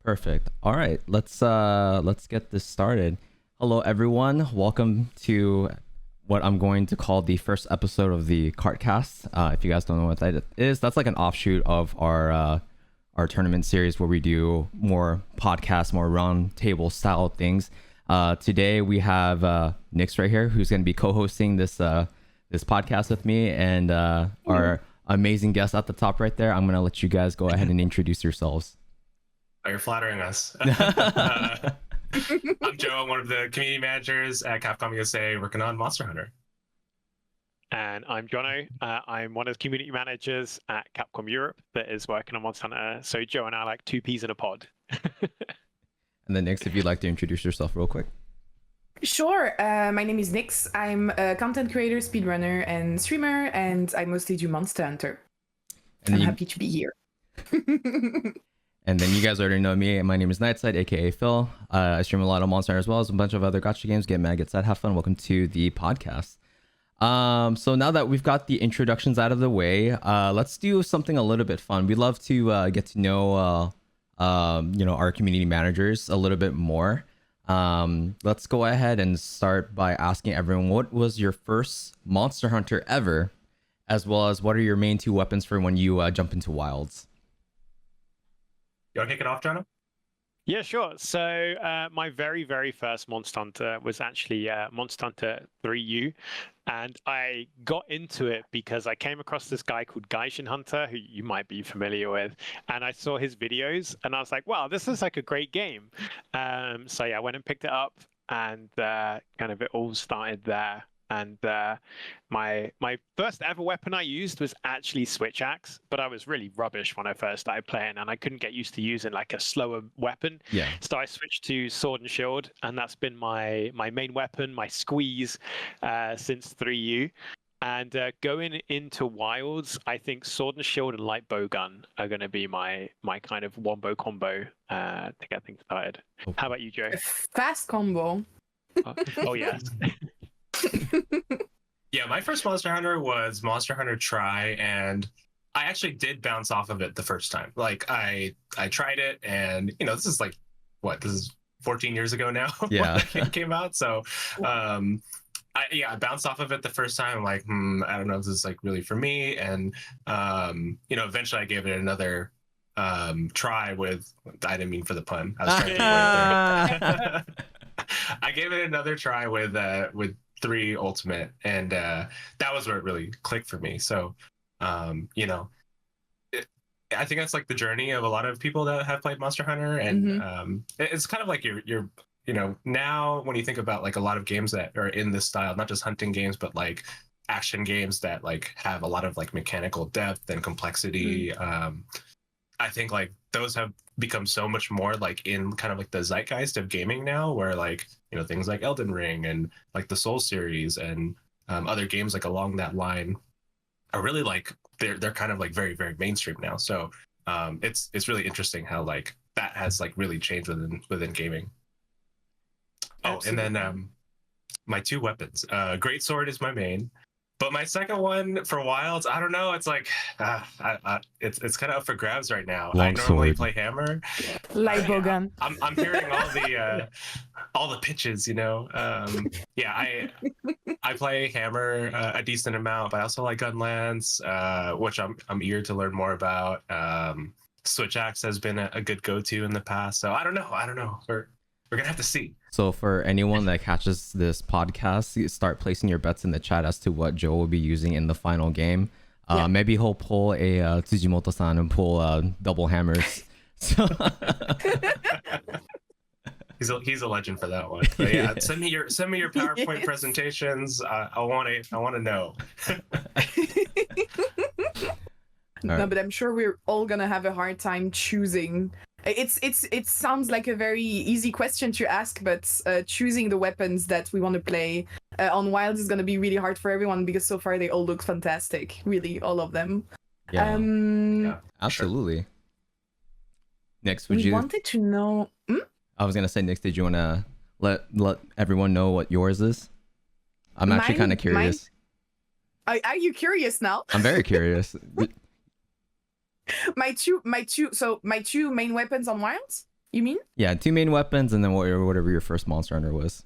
Perfect. All right, let's get this started. Hello, everyone. Welcome to what I'm going to call the first episode of the CartCast. If you guys don't know what that is, that's like an offshoot of our tournament series where we do more podcasts, more round table style things. Today we have Nix right here, who's going to be co-hosting this podcast with me, and our amazing guest at the top right there. I'm going to let you guys go ahead and introduce yourselves. Oh, you're flattering us. I'm Joe. I'm one of the community managers at Capcom USA working on Monster Hunter. And I'm Jonno. I'm one of the community managers at Capcom Europe that is working on Monster Hunter. So Joe and I are like two peas in a pod. And then Nix, if you'd like to introduce yourself real quick. Sure. My name is Nix. I'm a content creator, speedrunner, and streamer, and I mostly do Monster Hunter. And I'm happy to be here. And then you guys already know me. My name is Nightside, aka Phil. I stream a lot of Monster Hunter as well as a bunch of other gacha games. Get mad, get sad, have fun. Welcome to the podcast. So now that we've got the introductions out of the way, let's do something a little bit fun. We'd love to get to know our community managers a little bit more. Let's go ahead and start by asking everyone, what was your first Monster Hunter ever, as well as what are your main two weapons for when you jump into wilds? You want to kick it off, Jonno? Yeah, sure. So my very, very first Monster Hunter was actually Monster Hunter 3U. And I got into it because I came across this guy called Gaijin Hunter, who you might be familiar with. And I saw his videos and I was like, wow, this is like a great game. So yeah, I went and picked it up, and kind of it all started there. And my first ever weapon I used was actually Switch Axe, but I was really rubbish when I first started playing, and I couldn't get used to using like a slower weapon. Yeah. So I switched to Sword and Shield, and that's been my main weapon, my squeeze, since 3U. And going into Wilds, I think Sword and Shield and Light Bowgun are going to be my kind of wombo combo to get things started. Okay. How about you, Joe? Fast combo. Oh yes. Yeah, my first Monster Hunter was Monster Hunter Tri, and I actually did bounce off of it the first time. Like I tried it, and this is like this is 14 years ago now. Yeah. When it came out. So I bounced off of it the first time. I'm like, I don't know if this is like really for me. And eventually I gave it another try with, I didn't mean for the pun. I was trying to there. I gave it another try with 3 Ultimate, and that was where it really clicked for me. So I think that's like the journey of a lot of people that have played Monster Hunter, and it's kind of like your now when you think about like a lot of games that are in this style, not just hunting games but like action games that like have a lot of like mechanical depth and complexity. I think like those have become so much more like in kind of like the zeitgeist of gaming now, where like things like Elden Ring and like the Soul series and other games like along that line are really like they're kind of like very, very mainstream now. So it's really interesting how like that has like really changed within gaming. Absolutely. And then my 2 weapons, Great Sword is my main. But my second one for Wilds, I don't know. It's like it's kind of up for grabs right now. Long I normally sword. play hammer. Light Bowgun. I'm hearing all the pitches. I play hammer a decent amount, but I also like Gunlance, which I'm eager to learn more about. Switch Axe has been a good go-to in the past, so I don't know. We're gonna have to see. So for anyone that catches this podcast, you start placing your bets in the chat as to what Joe will be using in the final game. Yeah. Maybe he'll pull a Tsujimoto-san and pull double hammers. So He's a legend for that one. But yeah, send me your PowerPoint presentations. I want to know. No, right. but I'm sure we're all gonna have a hard time choosing. It sounds like a very easy question to ask, but choosing the weapons that we want to play on Wilds is gonna be really hard for everyone, because so far they all look fantastic. Really, all of them. Yeah, Yeah, absolutely. Sure. Next, would We you? wanted to know. I was gonna say, Nick, did you want to let everyone know what yours is? I'm actually Mine- kind of curious. Are you curious now? I'm very curious. My two main weapons on Wilds. You mean? Yeah, 2 main weapons, and then whatever your first Monster Hunter was.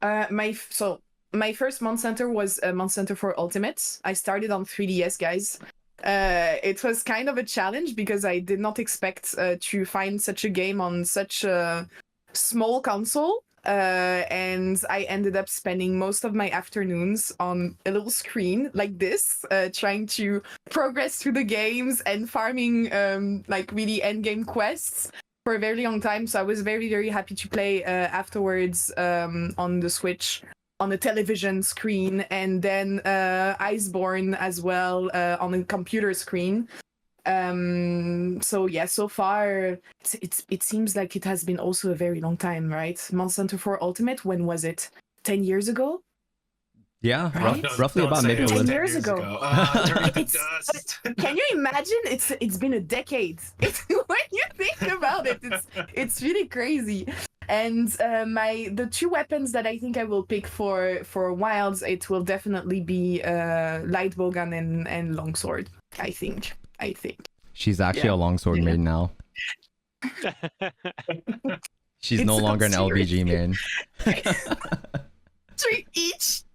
My first Monster Hunter was Monster Hunter 4 Ultimate. I started on 3DS, guys. It was kind of a challenge because I did not expect to find such a game on such a small console. And I ended up spending most of my afternoons on a little screen like this, trying to progress through the games and farming like really endgame quests for a very long time. So I was very, very happy to play afterwards on the Switch, on the television screen, and then Iceborne as well on a computer screen. So yeah, so far it seems like it has been also a very long time, right? Monster Hunter 4 Ultimate, when was it? 10 years ago? Yeah, Right? roughly about maybe 10 a little. years ago. Turn the It's- dust. Can you imagine? It's been a decade. When you think about it, it's really crazy. And the 2 weapons that I think I will pick for Wilds, it will definitely be light bowgun and longsword. I think. She's actually a longsword Yeah. main now. She's It's no so longer an serious. LBG main.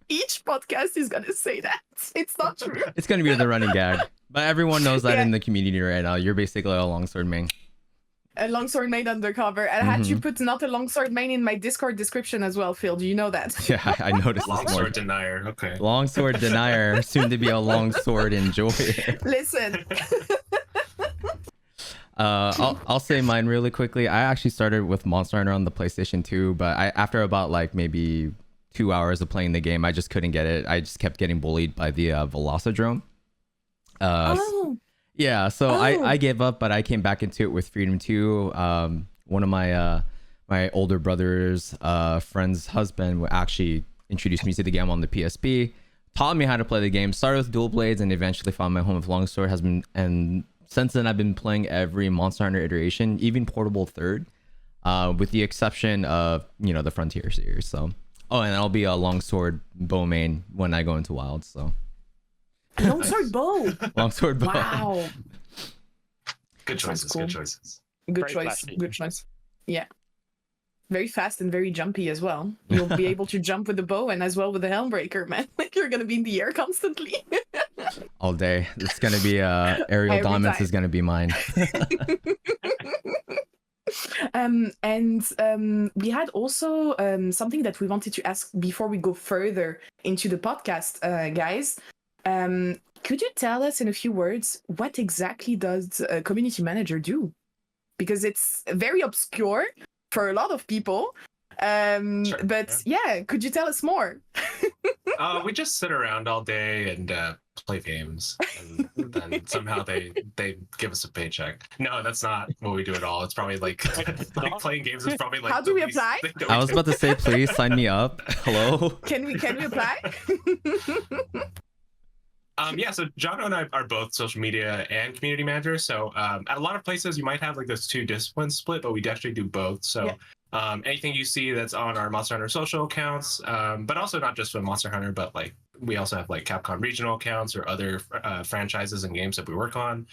Each podcast is gonna say that. It's not true. It's gonna be the running gag, but everyone knows that Yeah. in the community right now. You're basically a longsword main. A longsword main undercover. And I had to put not a longsword main in my Discord description as well, Phil. Do you know that? Yeah, I noticed this Longsword morning. denier. Okay. Longsword denier, soon to be a longsword enjoyer. Listen. I'll say mine really quickly. I actually started with Monster Hunter on the PlayStation 2, but after about like maybe 2 hours of playing the game, I just couldn't get it. I just kept getting bullied by the Velocidrome. Oh. Yeah, so I gave up, but I came back into it with Freedom 2. One of my my older brother's friend's husband actually introduced me to the game on the PSP, taught me how to play the game, started with dual blades, and eventually found my home with longsword. And since then I've been playing every Monster Hunter iteration, even Portable 3rd, with the exception of, the Frontier series. So, and I'll be a longsword bow main when I go into Wild. So. Longsword bow. Longsword bow. Wow. Good choices. cool. Good choices. Good Very choice. flashy. Good choice. Yeah. Very fast and very jumpy as well. You'll be able to jump with the bow and as well with the Helmbreaker, man. Like you're gonna be in the air constantly. All day. It's gonna be aerial Every dominance time. is gonna be mine. We had also something that we wanted to ask before we go further into the podcast, guys. Could you tell us in a few words what exactly does a community manager do? Because it's very obscure for a lot of people. Sure, But yeah, could you tell us more? We just sit around all day and play games, and then somehow they give us a paycheck. No, that's not what we do at all. It's probably like playing games is probably like. How do we apply? I was about to say, please sign me up. Hello. Can we apply? Yeah, so Jonno and I are both social media and community managers. So at a lot of places, you might have like those 2 disciplines split, but we actually do both. So anything you see that's on our Monster Hunter social accounts, but also not just for Monster Hunter, but like we also have like Capcom regional accounts or other franchises and games that we work on.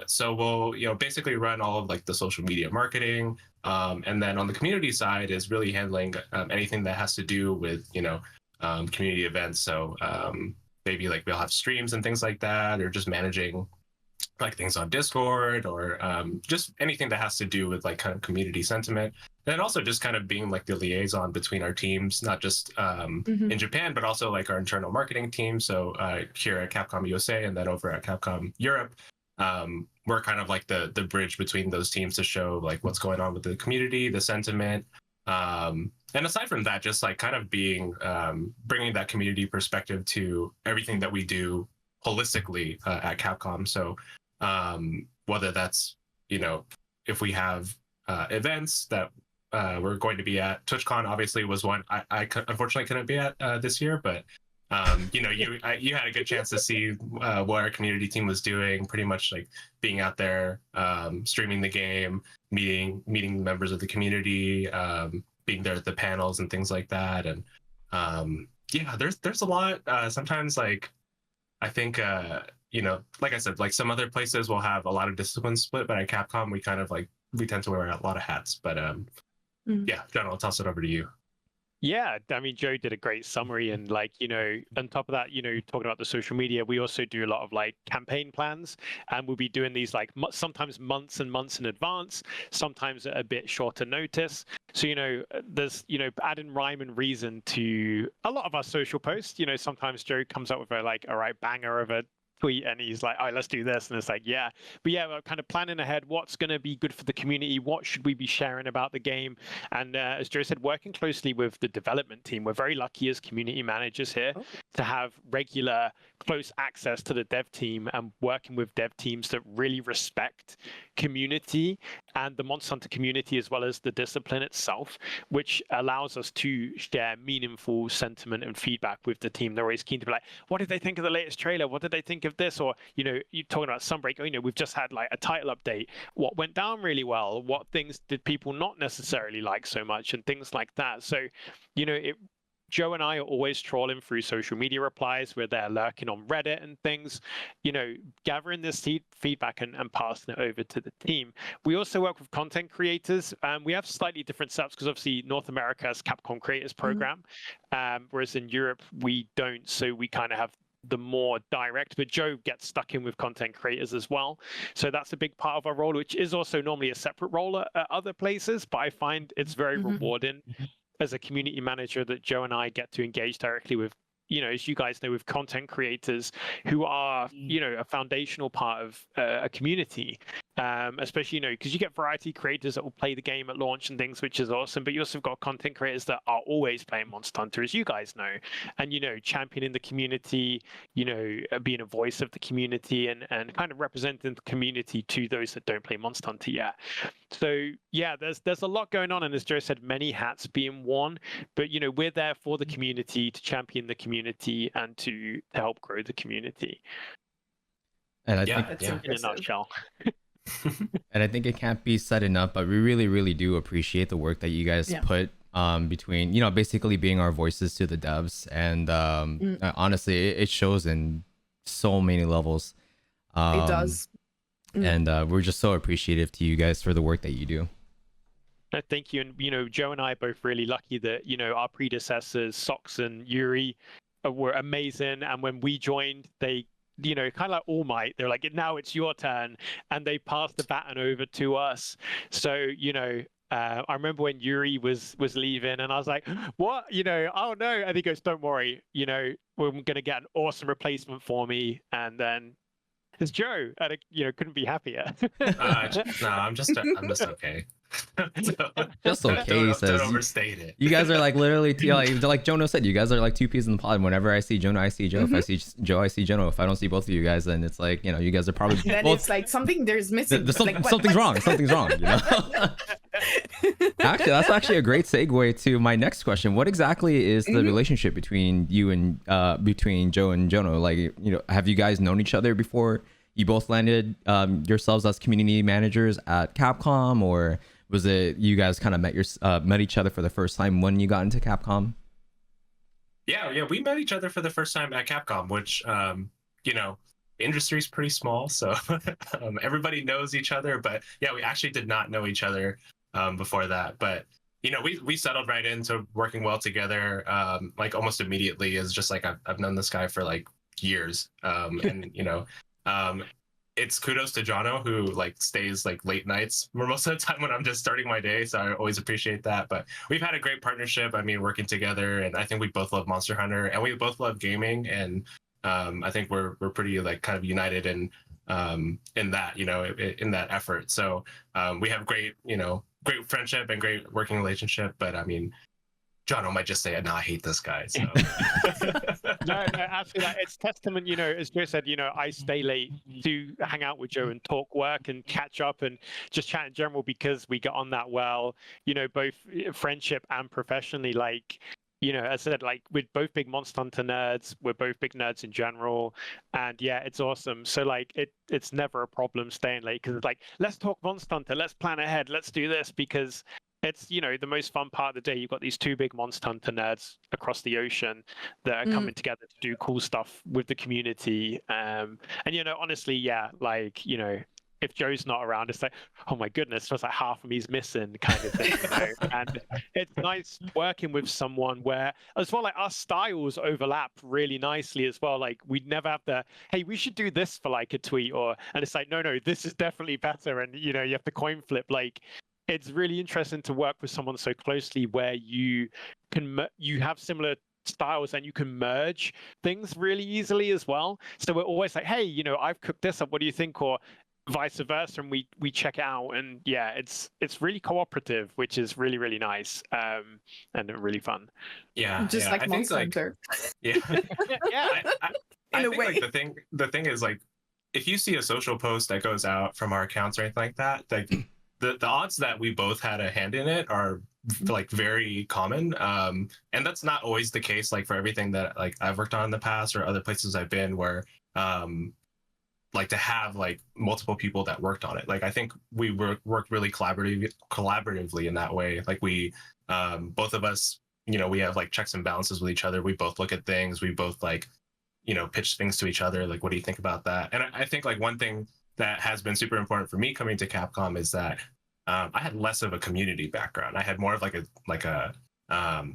So we'll basically run all of like the social media marketing, and then on the community side is really handling anything that has to do with community events. So maybe like we'll have streams and things like that, or just managing like things on Discord, or just anything that has to do with like kind of community sentiment. And also just kind of being like the liaison between our teams, not just in Japan, but also like our internal marketing team. So here at Capcom USA and then over at Capcom Europe, we're kind of like the bridge between those teams to show like what's going on with the community, the sentiment. And aside from that, just like kind of being bringing that community perspective to everything that we do holistically at Capcom. So whether that's if we have events that we're going to be at, TwitchCon obviously was one I unfortunately couldn't be at this year, but you had a good chance to see what our community team was doing, pretty much like being out there streaming the game, meeting members of the community, being there at the panels and things like that. And there's a lot. Sometimes like I think like I said, like some other places will have a lot of disciplines split, but at Capcom we kind of like we tend to wear a lot of hats. But yeah, John, I'll toss it over to you. Yeah, I mean, Joe did a great summary, and like, on top of that, talking about the social media, we also do a lot of like campaign plans, and we'll be doing these like sometimes months and months in advance, sometimes at a bit shorter notice. So, there's, adding rhyme and reason to a lot of our social posts. Sometimes Joe comes up with a like, all right, banger of a tweet, and he's like, all right, let's do this, and it's like, yeah. But yeah, we're kind of planning ahead what's going to be good for the community, what should we be sharing about the game. And as Joe said, working closely with the development team. We're very lucky as community managers here to have regular close access to the dev team, and working with dev teams that really respect community and the Monster Hunter community, as well as the discipline itself, which allows us to share meaningful sentiment and feedback with the team. They're always keen to be like, what did they think of the latest trailer? What did they think of this? Or, you're talking about Sunbreak, we've just had like a title update. What went down really well? What things did people not necessarily like so much? And things like that. So, Joe and I are always trawling through social media replies. We're there lurking on Reddit and things, gathering this feedback and passing it over to the team. We also work with content creators. We have slightly different setups because obviously North America has Capcom Creators Program, whereas in Europe we don't. So we kind of have the more direct, but Joe gets stuck in with content creators as well. So that's a big part of our role, which is also normally a separate role at other places, but I find it's very rewarding as a community manager that Joe and I get to engage directly with, as you guys know, with content creators who are, a foundational part of a community, especially, because you get variety creators that will play the game at launch and things, which is awesome. But you also got content creators that are always playing Monster Hunter, as you guys know, and, championing the community, being a voice of the community and kind of representing the community to those that don't play Monster Hunter yet. So yeah, there's a lot going on, and as Joe said, many hats being worn, but we're there for the community, to champion the community and to help grow the community. And I think in a nutshell. And I think it can't be said enough, but we really, really do appreciate the work that you guys put between, basically being our voices to the devs. And honestly, it shows in so many levels. It does. And we're just so appreciative to you guys for the work that you do. Thank you. And, Joe and I are both really lucky that, our predecessors, Sox and Yuri, were amazing. And when we joined, they, kind of like All Might, they're like, now it's your turn. And they passed the baton over to us. So, I remember when Yuri was leaving, and I was like, what? Oh no. And he goes, don't worry, we're going to get an awesome replacement for me. And then it's Joe, and couldn't be happier. No, I'm just okay. Just okay, don't says. overstate it. You guys are like literally, like Jonno said, you guys are like two peas in the pod. Whenever I see Jonno, I see Joe. If I see Joe, I see Jonno. If I don't see both of you guys, then it's like, you guys are probably then both. It's like there's missing. Something's wrong. Something's wrong. Actually, that's actually a great segue to my next question. What exactly is the relationship between you and between Joe and Jonno? Like, have you guys known each other before you both landed yourselves as community managers at Capcom, or was it you guys kind of met each other for the first time when you got into Capcom? Yeah, we met each other for the first time at Capcom, which the industry is pretty small, so everybody knows each other. But yeah, we actually did not know each other before that. But we settled right into working well together, like almost immediately. Is just like I've known this guy for like years, and it's kudos to Jonno, who like stays like late nights most of the time when I'm just starting my day. So I always appreciate that. But we've had a great partnership. I mean, working together, and I think we both love Monster Hunter, and we both love gaming. And I think we're pretty like kind of united in that, in that effort. So we have great friendship and great working relationship. But I mean, Jonno might just say, "No, I hate this guy." So. No, absolutely. It's testament, as Joe said, I stay late to hang out with Joe and talk work and catch up and just chat in general because we get on that well, both friendship and professionally. Like, as I said, like we're both big Monster Hunter nerds. We're both big nerds in general. And yeah, it's awesome. So like it's never a problem staying late because it's like, let's talk Monster Hunter. Let's plan ahead. Let's do this because it's, the most fun part of the day. You've got these two big Monster Hunter nerds across the ocean that are coming together to do cool stuff with the community. And, honestly, yeah, like, if Joe's not around, it's like, oh my goodness, feels like half of me's missing kind of thing, you know? And it's nice working with someone where, as well, like our styles overlap really nicely as well. Like we'd never have the, hey, we should do this for like a tweet, and it's like, no, this is definitely better. And you know, you have to coin flip. Like it's really interesting to work with someone so closely where you have similar styles and you can merge things really easily as well. So we're always like, hey, you know, I've cooked this up, what do you think? Or vice versa, and we check it out. And yeah, it's really cooperative, which is really, really nice, and really fun. Yeah, just like Monster Hunter. Yeah. Yeah. I In a think, way. like, the thing is, like, if you see a social post that goes out from our accounts or anything like that, like the odds that we both had a hand in it are like very common. And that's not always the case, like for everything that like I've worked on in the past or other places I've been where like to have like multiple people that worked on it. Like I think we worked really collaboratively in that way. Like we both of us, you know, we have like checks and balances with each other. We both look at things. We both like, you know, pitch things to each other. Like, what do you think about that? And I think like one thing that has been super important for me coming to Capcom is that I had less of a community background. I had more of like a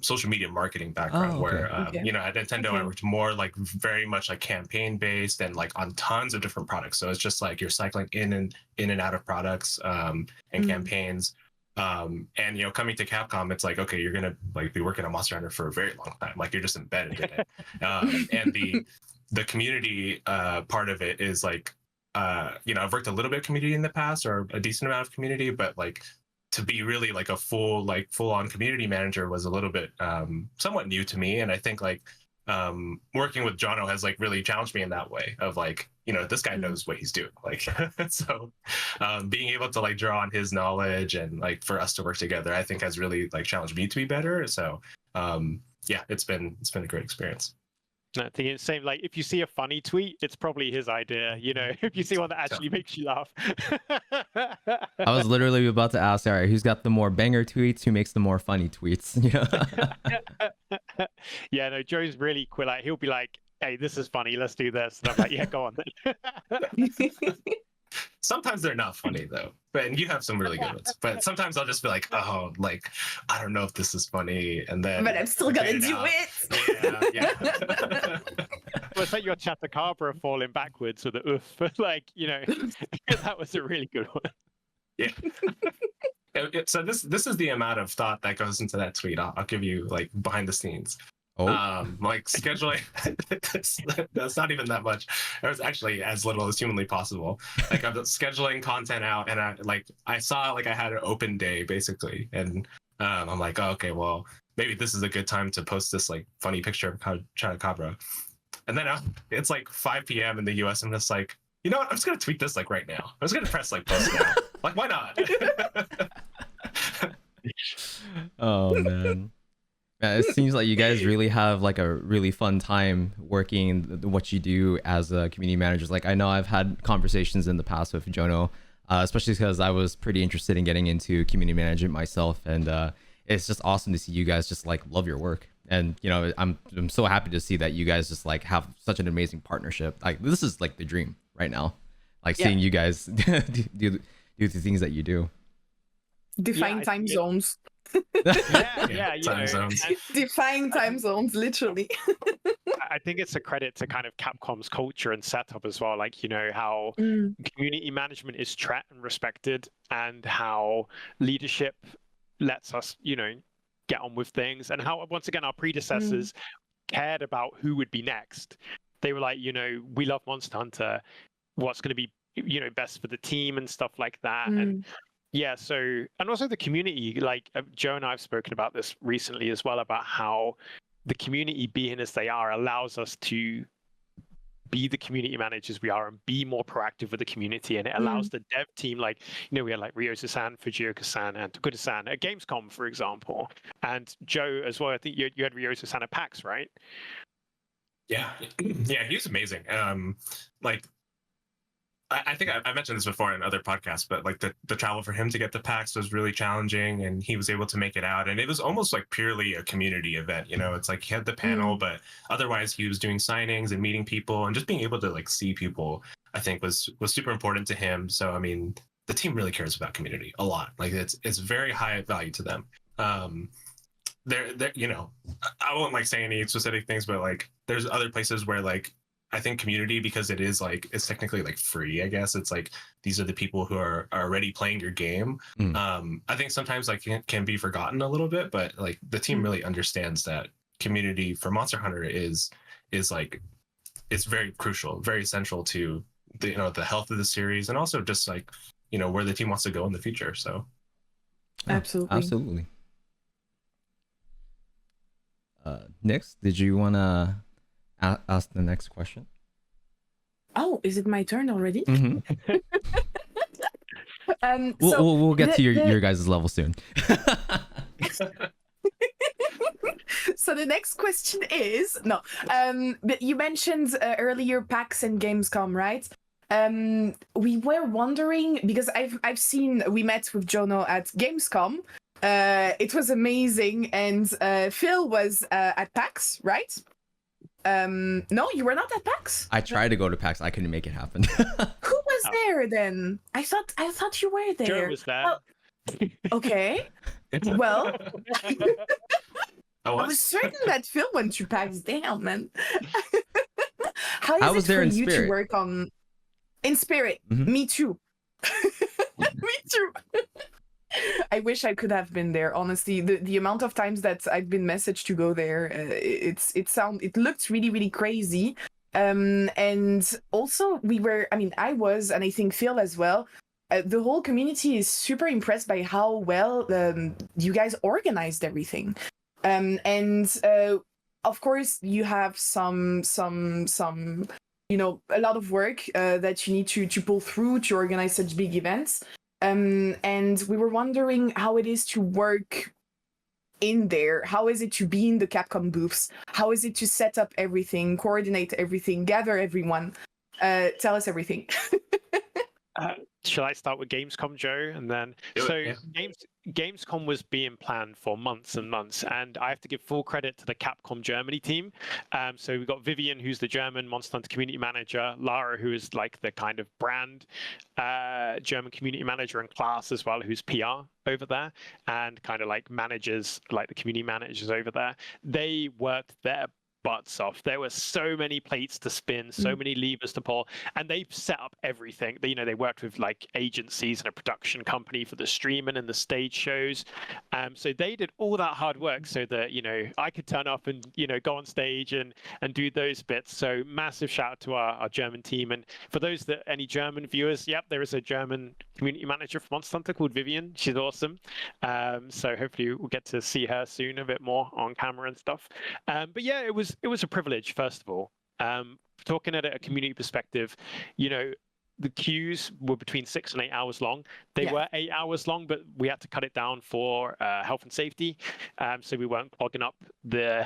social media marketing background where you know, at Nintendo I worked more like very much like campaign based and like on tons of different products. So it's just like you're cycling in and out of products and campaigns. And you know, coming to Capcom, it's like, okay, you're gonna like be working on Monster Hunter for a very long time. Like you're just embedded in it. And the community part of it is like, you know, I've worked a little bit of community in the past, or a decent amount of community, but like to be really like a full on community manager was a little bit somewhat new to me. And I think like working with Jonno has like really challenged me in that way of like, you know, this guy knows what he's doing. Like, so being able to like draw on his knowledge and like for us to work together, I think has really like challenged me to be better. So yeah, it's been a great experience. I think it's the same. Like, if you see a funny tweet, it's probably his idea. You know, if you see one that actually makes you laugh. I was literally about to ask, all right, who's got the more banger tweets? Who makes the more funny tweets? Yeah. Yeah, no, Joe's really cool. Like, he'll be like, "Hey, this is funny. Let's do this." And I'm like, "Yeah, go on." Sometimes they're not funny though, but you have some really good ones. But sometimes I'll just be like, oh, like I don't know if this is funny, and then but I'm still gonna do it. Yeah. Well, it's like your Chatacabra falling backwards with the oof. Like, you know, that was a really good one. Yeah. So this is the amount of thought that goes into that tweet. I'll give you like behind the scenes. Like scheduling, that's not even that much. It was actually as little as humanly possible. Like I'm scheduling content out, and I saw like I had an open day basically, and I'm like, oh, okay, well maybe this is a good time to post this like funny picture of Chatacabra. And then it's like 5 p.m. in the US. I'm just like, you know what? I'm just gonna tweet this like right now. I'm just gonna press like post now. Like, why not? Oh man. Yeah, it seems like you guys really have like a really fun time working what you do as a community managers. Like I know I've had conversations in the past with Jonno, especially because I was pretty interested in getting into community management myself, and it's just awesome to see you guys just like love your work. And you know, I'm so happy to see that you guys just like have such an amazing partnership. Like this is like the dream right now. Like seeing you guys do the things that you do. Define time zones. Yeah, time zones. Define time zones, literally. I think it's a credit to kind of Capcom's culture and setup as well. Like, you know, how community management is treated and respected, and how leadership lets us, you know, get on with things, and how once again our predecessors cared about who would be next. They were like, you know, we love Monster Hunter. What's going to be, you know, best for the team and stuff like that. And yeah, so, and also the community, like Joe and I have spoken about this recently as well, about how the community being as they are allows us to be the community managers we are and be more proactive with the community. And it allows the dev team, like, you know, we had like Ryosa-san, Fujioka-san, and Tokuda-san at Gamescom, for example. And Joe as well, I think you had Ryosa-san at PAX, right? Yeah, he was amazing. Like, I think I mentioned this before in other podcasts, but like the travel for him to get to PAX was really challenging, and he was able to make it out. And it was almost like purely a community event. You know, it's like he had the panel, but otherwise he was doing signings and meeting people and just being able to like see people I think was super important to him. So I mean, the team really cares about community a lot. Like it's very high value to them. They're you know, I won't like say any specific things, but like there's other places where like I think community, because it is like it's technically like free, I guess. It's like these are the people who are already playing your game. I think sometimes like can be forgotten a little bit, but like the team really understands that community for Monster Hunter is like it's very crucial, very essential to the, you know, the health of the series, and also just like, you know, where the team wants to go in the future. So Absolutely. Nix, did you want to ask the next question? Oh, is it my turn already? Mm-hmm. So we'll get to your guys' level soon. So the next question is but you mentioned earlier PAX and Gamescom, right? We were wondering, because we met with Jonno at Gamescom. It was amazing, and Phil was at PAX, right? No, you were not at PAX. I tried to go to PAX. I couldn't make it happen. Who was there then? I thought you were there. Joe was there. Okay. Well, I I was certain that Phil went to PAX. Damn, man. How is I was it there for in you spirit. to work on in spirit? Mhm. Me too. Me too. I wish I could have been there. Honestly, the amount of times that I've been messaged to go there, it looked really, really crazy. And also I was, and I think Phil as well. The whole community is super impressed by how well you guys organized everything. Of course, you have some you know, a lot of work that you need to pull through to organize such big events. And we were wondering how it is to work in there. How is it to be in the Capcom booths? How is it to set up everything, coordinate everything, gather everyone? Tell us everything. Shall I start with Gamescom, Joe? And then, Gamescom was being planned for months and months, and I have to give full credit to the Capcom Germany team. So we've got Vivian, who's the German Monster Hunter community manager, Lara, who is like the kind of brand German community manager, and Klaas as well, who's PR over there, and kind of like managers, like the community managers over there. They worked their butts off. There were so many plates to spin, so many levers to pull, and they set up everything. They worked with like agencies and a production company for the streaming and the stage shows. So they did all that hard work so that, you know, I could turn up and, you know, go on stage and do those bits. So massive shout out to our German team. And for those any German viewers, yep, there is a German community manager for Monster Hunter called Vivian. She's awesome. So hopefully we'll get to see her soon a bit more on camera and stuff. But yeah, it was a privilege, first of all. Talking at a community perspective, you know, the queues were between 6 and 8 hours long. They were 8 hours long, but we had to cut it down for health and safety, so we weren't clogging up the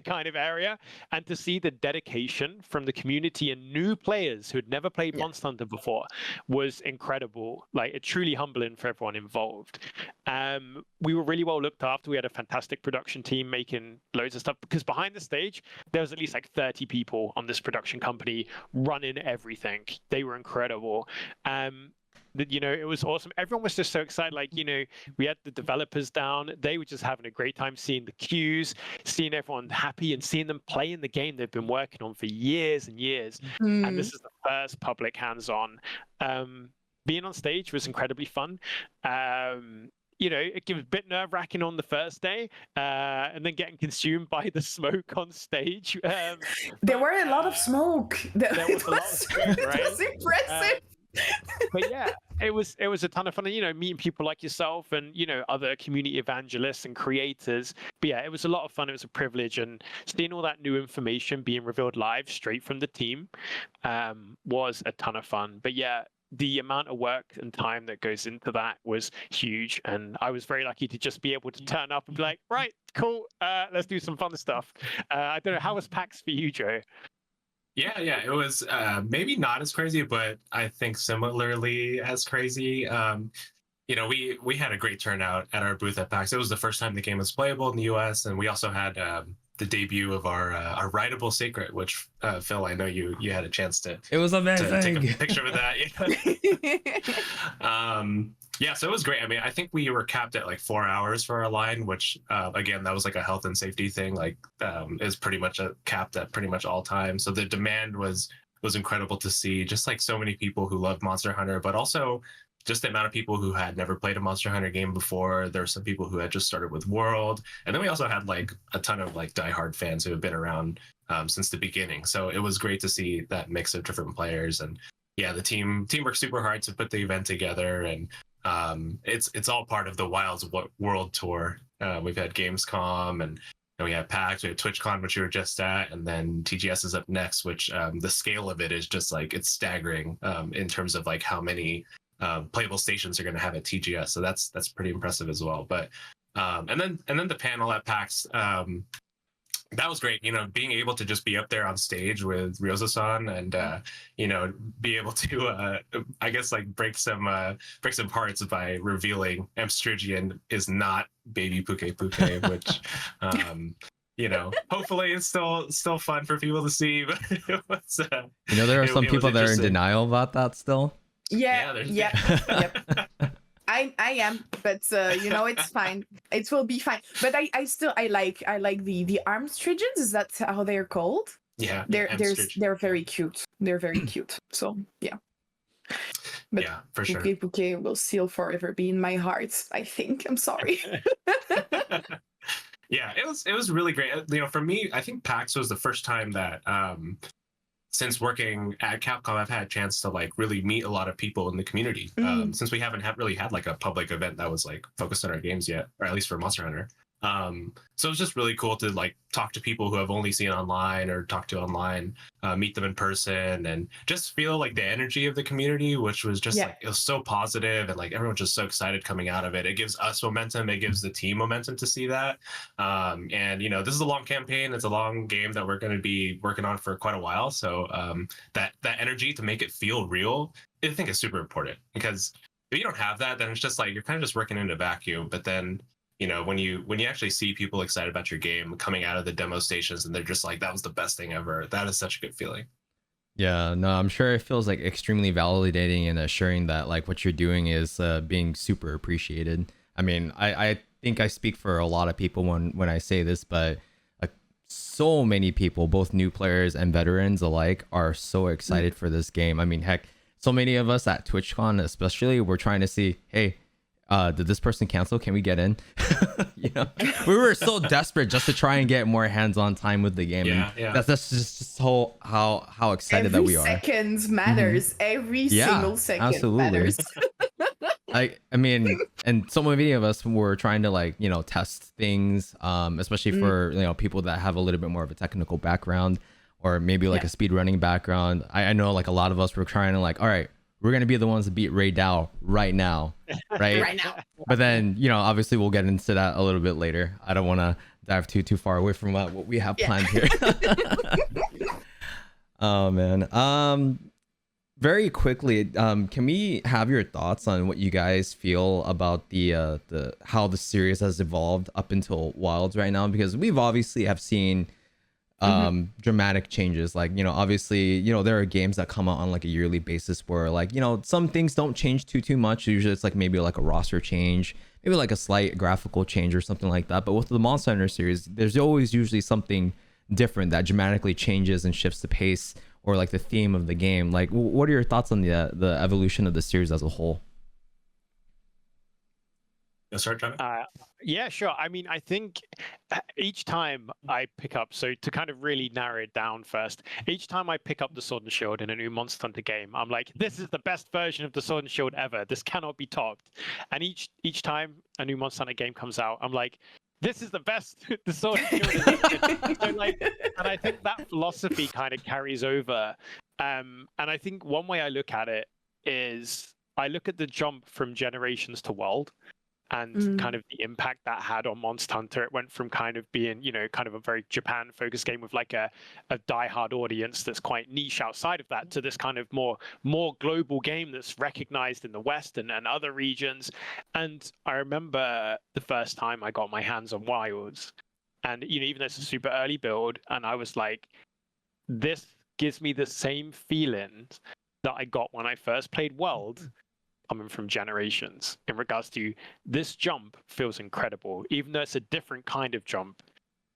kind of area. And to see the dedication from the community and new players who had never played Monster Hunter before was incredible. Like, it's truly humbling for everyone involved. We were really well looked after. We had a fantastic production team making loads of stuff, because behind the stage there was at least like 30 people on this production company running everything. They were incredible. You know, it was awesome. Everyone was just so excited. Like, you know, we had the developers down. They were just having a great time seeing the queues, seeing everyone happy, and seeing them playing the game they've been working on for years and years. And this is the first public hands-on. Being on stage was incredibly fun. You know, it was a bit nerve-wracking on the first day, and then getting consumed by the smoke on stage. There were a lot of smoke. There was a lot of smoke, right? It was impressive. But yeah, it was a ton of fun. You know, meeting people like yourself and, you know, other community evangelists and creators. But yeah, it was a lot of fun. It was a privilege, and seeing all that new information being revealed live straight from the team was a ton of fun. But yeah, the amount of work and time that goes into that was huge, and I was very lucky to just be able to turn up and be like, right, cool, let's do some fun stuff. I don't know, how was PAX for you, Joe? Yeah, it was maybe not as crazy, but I think similarly as crazy. You know, we had a great turnout at our booth at PAX. It was the first time the game was playable in the US, and we also had the debut of our rideable Seikret, which Phil, I know you had a chance to It was to amazing. take a picture of that. Yeah, so it was great. I mean, I think we were capped at like 4 hours for our line, which again, that was like a health and safety thing. Like, is pretty much capped at pretty much all times. So the demand was incredible to see. Just like so many people who love Monster Hunter, but also just the amount of people who had never played a Monster Hunter game before. There were some people who had just started with World, and then we also had like a ton of like diehard fans who have been around since the beginning. So it was great to see that mix of different players. And yeah, the team worked super hard to put the event together, and it's all part of the Wilds World Tour. We've had Gamescom, and we have PAX, we have TwitchCon, which you were just at, and then TGS is up next, which the scale of it is just like, it's staggering in terms of like how many playable stations are going to have at TGS. So that's pretty impressive as well. But and then the panel at PAX, that was great. Being able to just be up there on stage with Ryoza-san and be able to I guess like break some hearts by revealing Amstrigian is not baby Puke, which hopefully it's still fun for people to see. But it was, there are some people that are in denial about that still. Yeah. Yep. I am, but it's fine. It will be fine. But I still like the Armstrigians. Is that how they're called? Yeah. They're very cute. They're very cute. So yeah. But yeah, for sure. Puke will still forever be in my heart, I think. I'm sorry. Yeah, it was really great. For me, I think PAX was the first time that since working at Capcom, I've had a chance to like really meet a lot of people in the community. Since we haven't really had like a public event that was like focused on our games yet, or at least for Monster Hunter. So it was just really cool to like talk to people who I've only seen online or talked to online, meet them in person, and just feel like the energy of the community, which was just like, it was so positive, and like everyone's just so excited coming out of it. It gives us momentum, it gives the team momentum to see that. And this is a long campaign, it's a long game that we're going to be working on for quite a while. So that energy to make it feel real, I think is super important, because if you don't have that, then it's just like you're kind of just working in a vacuum. But then when you actually see people excited about your game coming out of the demo stations and they're just like, that was the best thing ever, that is such a good feeling. Yeah, no, I'm sure it feels like extremely validating and assuring that like what you're doing is being super appreciated. I mean, I think I speak for a lot of people when I say this, but like so many people, both new players and veterans alike, are so excited for this game. I mean, heck, so many of us at TwitchCon especially, we're trying to see, hey, did this person cancel? Can we get in? We were so desperate just to try and get more hands-on time with the game. Yeah. That's just how excited that we are. Every second matters. Every single second absolutely. matters. I mean, and so many of us were trying to like test things, especially for people that have a little bit more of a technical background, or maybe like a speedrunning background. I know like a lot of us were trying to like, all right, we're going to be the ones to beat Rey Dau right now, right? Right now. But then, obviously we'll get into that a little bit later. I don't want to dive too far away from what we have planned here. Oh, man. Very quickly, can we have your thoughts on what you guys feel about the how the series has evolved up until Wilds right now? Because we've obviously have seen dramatic changes, like obviously there are games that come out on like a yearly basis where like some things don't change too much. Usually it's like maybe like a roster change, maybe like a slight graphical change or something like that. But with the Monster Hunter series, there's always usually something different that dramatically changes and shifts the pace or like the theme of the game. Like, what are your thoughts on the evolution of the series as a whole? Start, Jonno? Yeah, sure. I mean, I think each time I pick up, so to kind of really narrow it down first, each time I pick up the Sword and Shield in a new Monster Hunter game, I'm like, this is the best version of the Sword and Shield ever. This cannot be topped. And each time a new Monster Hunter game comes out, I'm like, this is the best the Sword and Shield is. So like, and I think that philosophy kind of carries over. And I think one way I look at it is I look at the jump from Generations to World, and kind of the impact that had on Monster Hunter. It went from kind of being, kind of a very Japan-focused game with like a die-hard audience that's quite niche outside of that, to this kind of more global game that's recognized in the West and other regions. And I remember the first time I got my hands on Wilds, And even though it's a super early build, and I was like, this gives me the same feelings that I got when I first played World, coming from Generations, in regards to this jump feels incredible, even though it's a different kind of jump.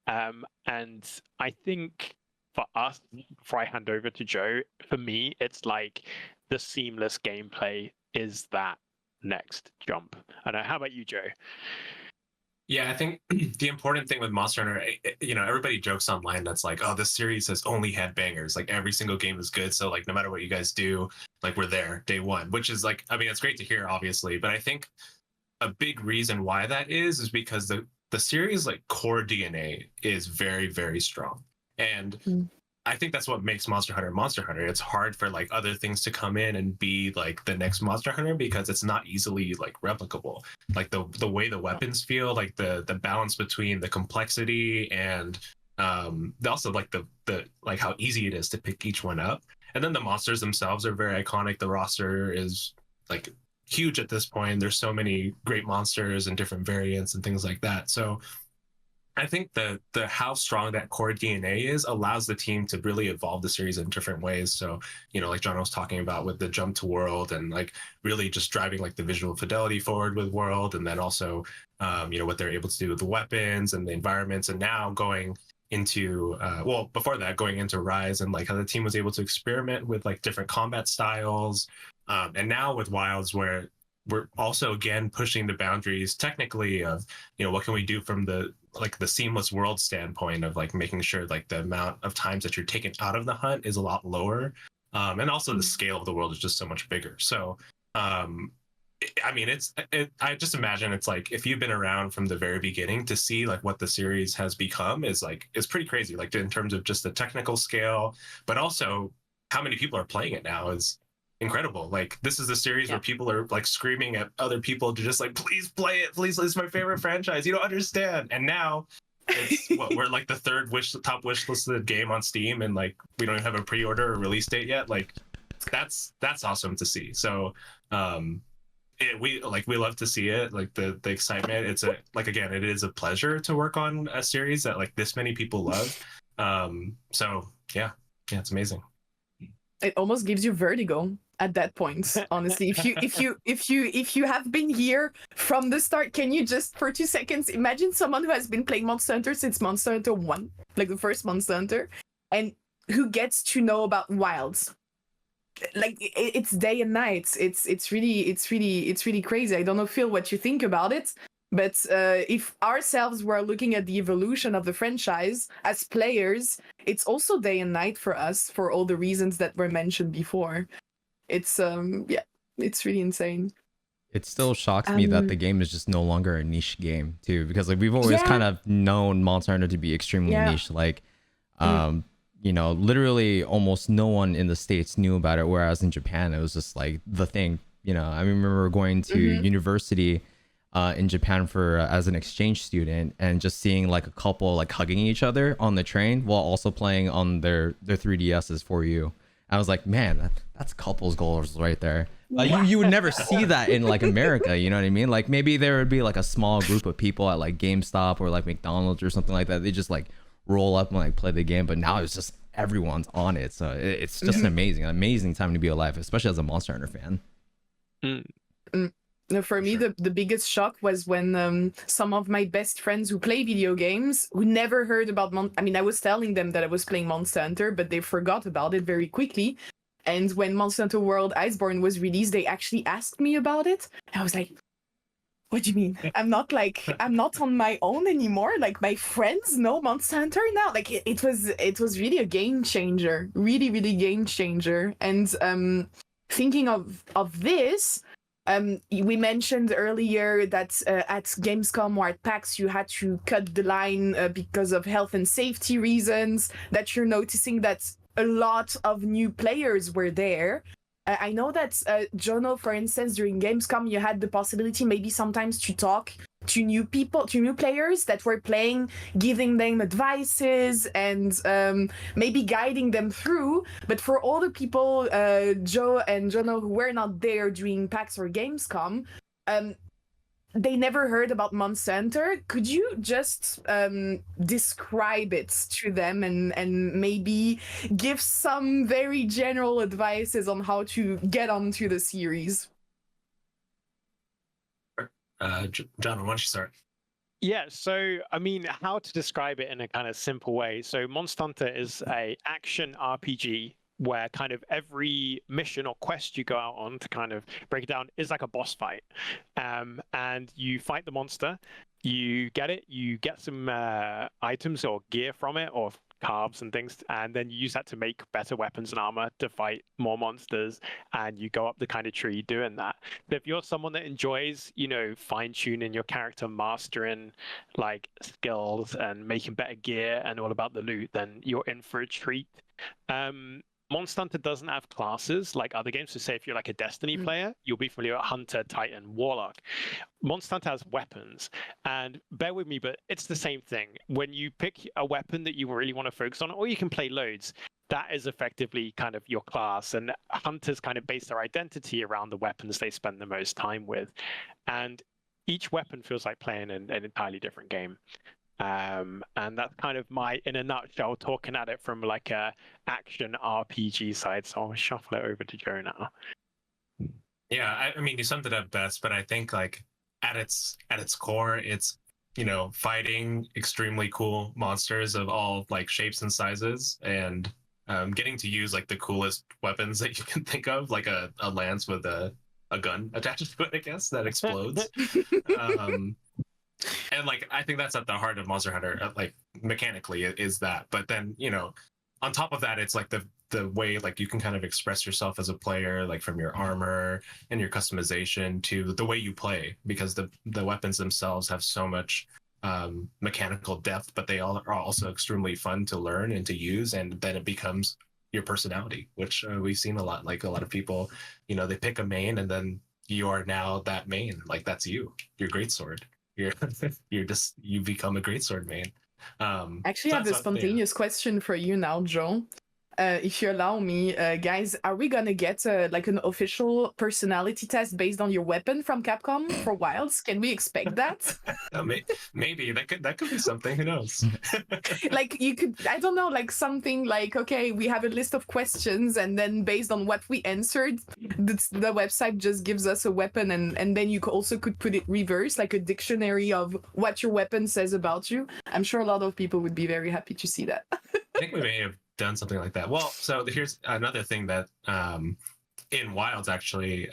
And I think for us, before I hand over to Joe, for me, it's like the seamless gameplay is that next jump. I know. How about you, Joe? Yeah, I think the important thing with Monster Hunter, everybody jokes online that's like, oh, this series has only had bangers. Like every single game is good. So like no matter what you guys do, like we're there day one, which is like, I mean, it's great to hear, obviously. But I think a big reason why that is because the series like core DNA is very, very strong. And I think that's what makes Monster Hunter. It's hard for like other things to come in and be like the next Monster Hunter because it's not easily like replicable. Like the way the weapons feel, like the balance between the complexity and also like the like how easy it is to pick each one up. And then the monsters themselves are very iconic. The roster is like huge at this point. There's so many great monsters and different variants and things like that. So I think the how strong that core DNA is allows the team to really evolve the series in different ways. So, like Jonno was talking about with the jump to World and like really just driving like the visual fidelity forward with World, and then also, what they're able to do with the weapons and the environments, and now going into before that going into Rise, and like how the team was able to experiment with like different combat styles, and now with Wilds where we're also again pushing the boundaries technically of what can we do from the seamless world standpoint of like making sure like the amount of times that you're taken out of the hunt is a lot lower, and also the scale of the world is just so much bigger. So I mean I just imagine it's like if you've been around from the very beginning, to see like what the series has become is pretty crazy, like in terms of just the technical scale, but also how many people are playing it now is incredible. Like this is a series where people are like screaming at other people to just like, please play it, please, it's my favorite franchise, you don't understand. And now it's we're like the third top wish listed game on Steam, and like we don't even have a pre-order or release date yet. Like that's awesome to see. So we love to see it, like the excitement. It's again, it is a pleasure to work on a series that like this many people love. So yeah, it's amazing. It almost gives you vertigo at that point, honestly. If you have been here from the start, can you just for 2 seconds imagine someone who has been playing Monster Hunter since Monster Hunter 1, like the first Monster Hunter, and who gets to know about Wilds? Like it's day and night. It's really crazy. I don't know, Phil, what you think about it. But if ourselves were looking at the evolution of the franchise as players, it's also day and night for us for all the reasons that were mentioned before. It's it's really insane. It still shocks me that the game is just no longer a niche game too, because like we've always kind of known Monster Hunter to be extremely niche. Like, literally almost no one in the States knew about it, whereas in Japan it was just like the thing. I remember going to university in Japan for as an exchange student, and just seeing like a couple like hugging each other on the train while also playing on their 3DSs for you. I was like, man, that's couples goals right there. You would never see that in like America, you know what I mean? Like maybe there would be like a small group of people at like GameStop or like McDonald's or something like that. They just like roll up and like play the game, but now it's just everyone's on it. So it's just an amazing time to be alive, especially as a Monster Hunter fan. For me, the biggest shock was when some of my best friends who play video games, who never heard about I was telling them that I was playing Monster Hunter, but they forgot about it very quickly. And when Monster Hunter World Iceborne was released, they actually asked me about it. And I was like, what do you mean? I'm not on my own anymore. Like my friends know Monster Hunter now. Like it was really a game changer, really, really game changer. And thinking of this, we mentioned earlier that at Gamescom or at PAX you had to cut the line because of health and safety reasons, that you're noticing that a lot of new players were there. I know that Jonno, for instance, during Gamescom you had the possibility maybe sometimes to talk to new people, to new players that were playing, giving them advices and maybe guiding them through. But for all the people, Joe and Jonno, who were not there during PAX or Gamescom, they never heard about Monster Hunter, could you just describe it to them and maybe give some very general advices on how to get onto the series? John, why don't you start? Yeah, so I mean, how to describe it in a kind of simple way. So Monster Hunter is a action RPG where kind of every mission or quest you go out on, to kind of break it down, is like a boss fight. And you fight the monster, you get some items or gear from it, or carbs and things, and then you use that to make better weapons and armor to fight more monsters, and you go up the kind of tree doing that. But if you're someone that enjoys, fine-tuning your character, mastering like skills and making better gear and all about the loot, then you're in for a treat. Monster Hunter doesn't have classes like other games. So say if you're like a Destiny player, you'll be familiar with Hunter, Titan, Warlock. Monster Hunter has weapons, and bear with me, but it's the same thing. When you pick a weapon that you really want to focus on, or you can play loads, that is effectively kind of your class. And hunters kind of base their identity around the weapons they spend the most time with. And each weapon feels like playing an entirely different game. And that's kind of my, in a nutshell, talking at it from like a action RPG side. So I'll shuffle it over to Joe now. Yeah, I mean, you summed it up best, but I think like at its core, it's fighting extremely cool monsters of all like shapes and sizes, and getting to use like the coolest weapons that you can think of, like a lance with a gun attached to it, I guess, that explodes. And like I think that's at the heart of Monster Hunter, like mechanically is that. But then on top of that, it's like the way like you can kind of express yourself as a player, like from your armor and your customization to the way you play, because the weapons themselves have so much mechanical depth, but they all are also extremely fun to learn and to use, and then it becomes your personality, which we've seen a lot. Like a lot of people, they pick a main, and then you are now that main. Like that's you, your greatsword. You become a greatsword main. Actually, I have a spontaneous question for you now, Joe. If you allow me, guys, are we gonna get like an official personality test based on your weapon from Capcom for Wilds? Can we expect that? Maybe that could be something. Who knows? Like you could, I don't know, like something like, okay, we have a list of questions, and then based on what we answered, the website just gives us a weapon, and then you also could put it reverse, like a dictionary of what your weapon says about you. I'm sure a lot of people would be very happy to see that. I think we may have done something like that. Well, so here's another thing that in Wilds actually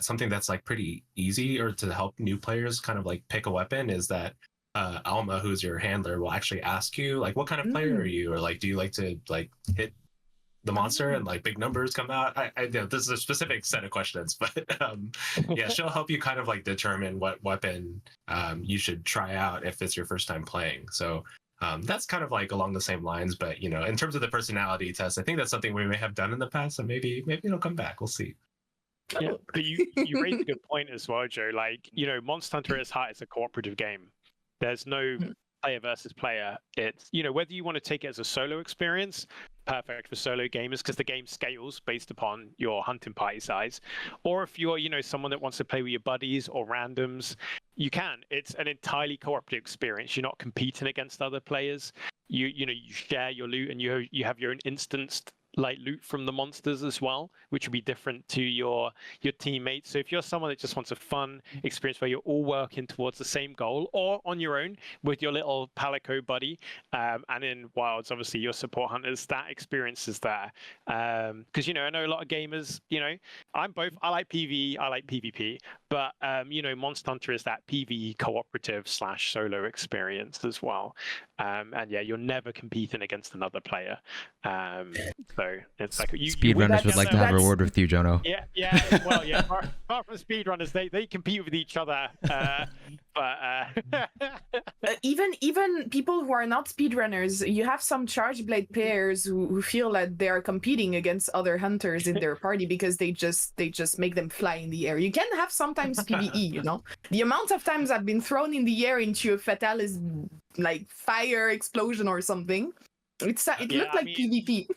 something that's like pretty easy, or to help new players kind of like pick a weapon, is that Alma, who's your handler, will actually ask you like, what kind of player are you, or like, do you like to like hit the monster and like big numbers come out? I this is a specific set of questions, but yeah, she'll help you kind of like determine what weapon you should try out if it's your first time playing. So that's kind of like along the same lines, but in terms of the personality test, I think that's something we may have done in the past, and maybe it'll come back. We'll see. Yeah, but you raised a good point as well, Joe. Like, Monster Hunter at its heart is a cooperative game. There's no player versus player. It's whether you want to take it as a solo experience, perfect for solo gamers because the game scales based upon your hunting party size, or if you're someone that wants to play with your buddies or randoms, you can. It's an entirely cooperative experience. You're not competing against other players. You share your loot, and you have your own instanced like loot from the monsters as well, which will be different to your teammates. So if you're someone that just wants a fun experience where you're all working towards the same goal, or on your own with your little Palico buddy, and in Wilds, obviously your support hunters, that experience is there. Because I know a lot of gamers, I'm both. I like PvE, I like PvP, but Monster Hunter is that PvE cooperative / solo experience as well. And yeah, you're never competing against another player. So it's like speedrunners would like to have a word with you, Jonno. Yeah. Well, yeah. Apart from speedrunners, they compete with each other. But even people who are not speedrunners, you have some charge blade players who feel that they are competing against other hunters in their party because they just make them fly in the air. You can have sometimes PvE. The amount of times I've been thrown in the air into a fatalis like fire explosion or something. It looked like PvP.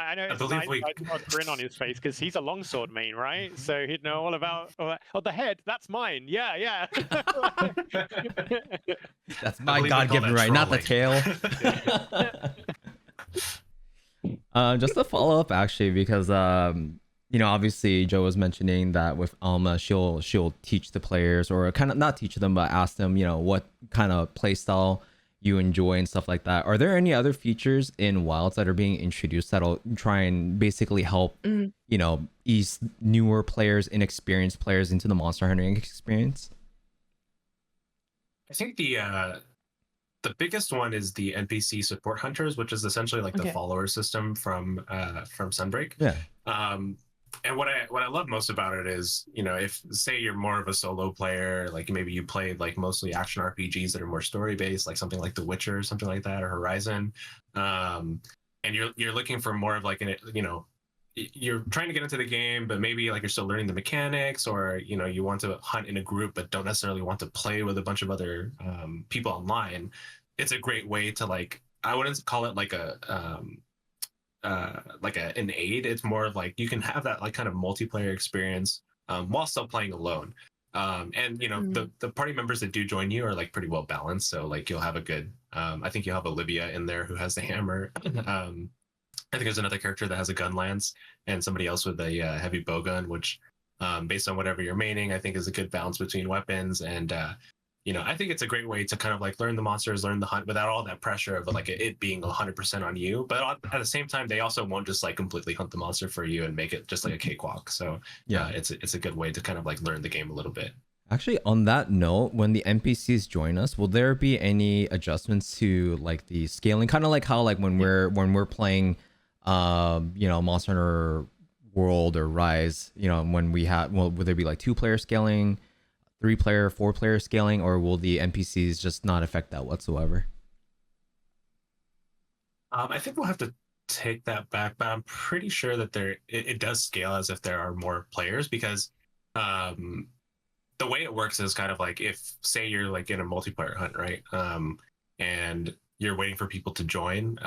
I know I it's believe we. Nightside got a grin on his face because he's a longsword main, right? So he'd know all about. Oh, the head, that's mine. Yeah, yeah. That's I my believe we call God-given that right, not the trolling. tail. Just to follow up, actually, because obviously Joe was mentioning that with Alma, she'll teach the players, or kind of not teach them, but ask them, what kind of play style you enjoy and stuff like that. Are there any other features in Wilds that are being introduced that'll try and basically help, ease newer players, inexperienced players into the Monster Hunting experience? I think the biggest one is the NPC support hunters, which is essentially like the follower system from Sunbreak. Yeah. And what I love most about it is, if say you're more of a solo player, like maybe you played like mostly action RPGs that are more story based, like something like The Witcher or something like that, or Horizon, and you're looking for more of like you're trying to get into the game, but maybe like you're still learning the mechanics, or you want to hunt in a group but don't necessarily want to play with a bunch of other people online. It's a great way to, like, I wouldn't call it like an aid. It's more of like you can have that like kind of multiplayer experience while still playing alone. And the party members that do join you are like pretty well balanced. So like you'll have a good I think you'll have Olivia in there who has the hammer. I think there's another character that has a gun lance, and somebody else with a heavy bow gun, which based on whatever you're maining, I think is a good balance between weapons. And I think it's a great way to kind of like learn the monsters, learn the hunt without all that pressure of like it being 100% on you. But at the same time, they also won't just like completely hunt the monster for you and make it just like a cakewalk. So yeah, it's a good way to kind of like learn the game a little bit. Actually, on that note, when the NPCs join us, will there be any adjustments to like the scaling? Kind of like how like when we're playing, Monster Hunter World or Rise, when we have, will there be like 2-player scaling, 3-player, 4-player scaling, or will the NPCs just not affect that whatsoever? I think we'll have to take that back, but I'm pretty sure that it does scale as if there are more players, because the way it works is kind of like, if say you're like in a multiplayer hunt, right? And you're waiting for people to join,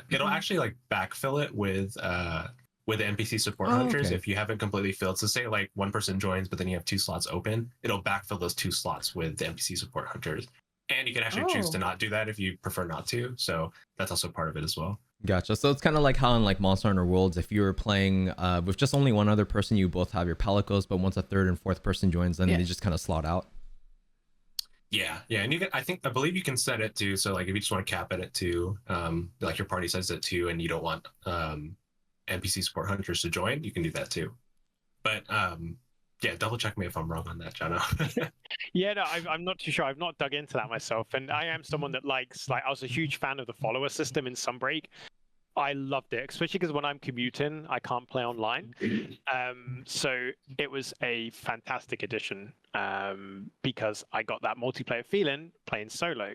it'll actually like backfill it with the NPC support hunters if you haven't completely filled. So say like one person joins, but then you have 2 slots open, it'll backfill those 2 slots with the NPC support hunters. And you can actually choose to not do that if you prefer not to. So that's also part of it as well. Gotcha. So it's kind of like how in like Monster Hunter Worlds, if you were playing with just only one other person, you both have your palicos, but once a 3rd and 4th person joins, then they just kind of slot out. Yeah, and I believe you can set it to, so like if you just want to cap it at 2, like your party says at 2, and you don't want NPC support hunters to join, you can do that too. But yeah, double check me if I'm wrong on that, Jonno. Yeah, no, I'm not too sure. I've not dug into that myself, and I am someone that likes, like, I was a huge fan of the follower system in Sunbreak. I loved it, especially because when I'm commuting, I can't play online. So it was a fantastic addition because I got that multiplayer feeling playing solo.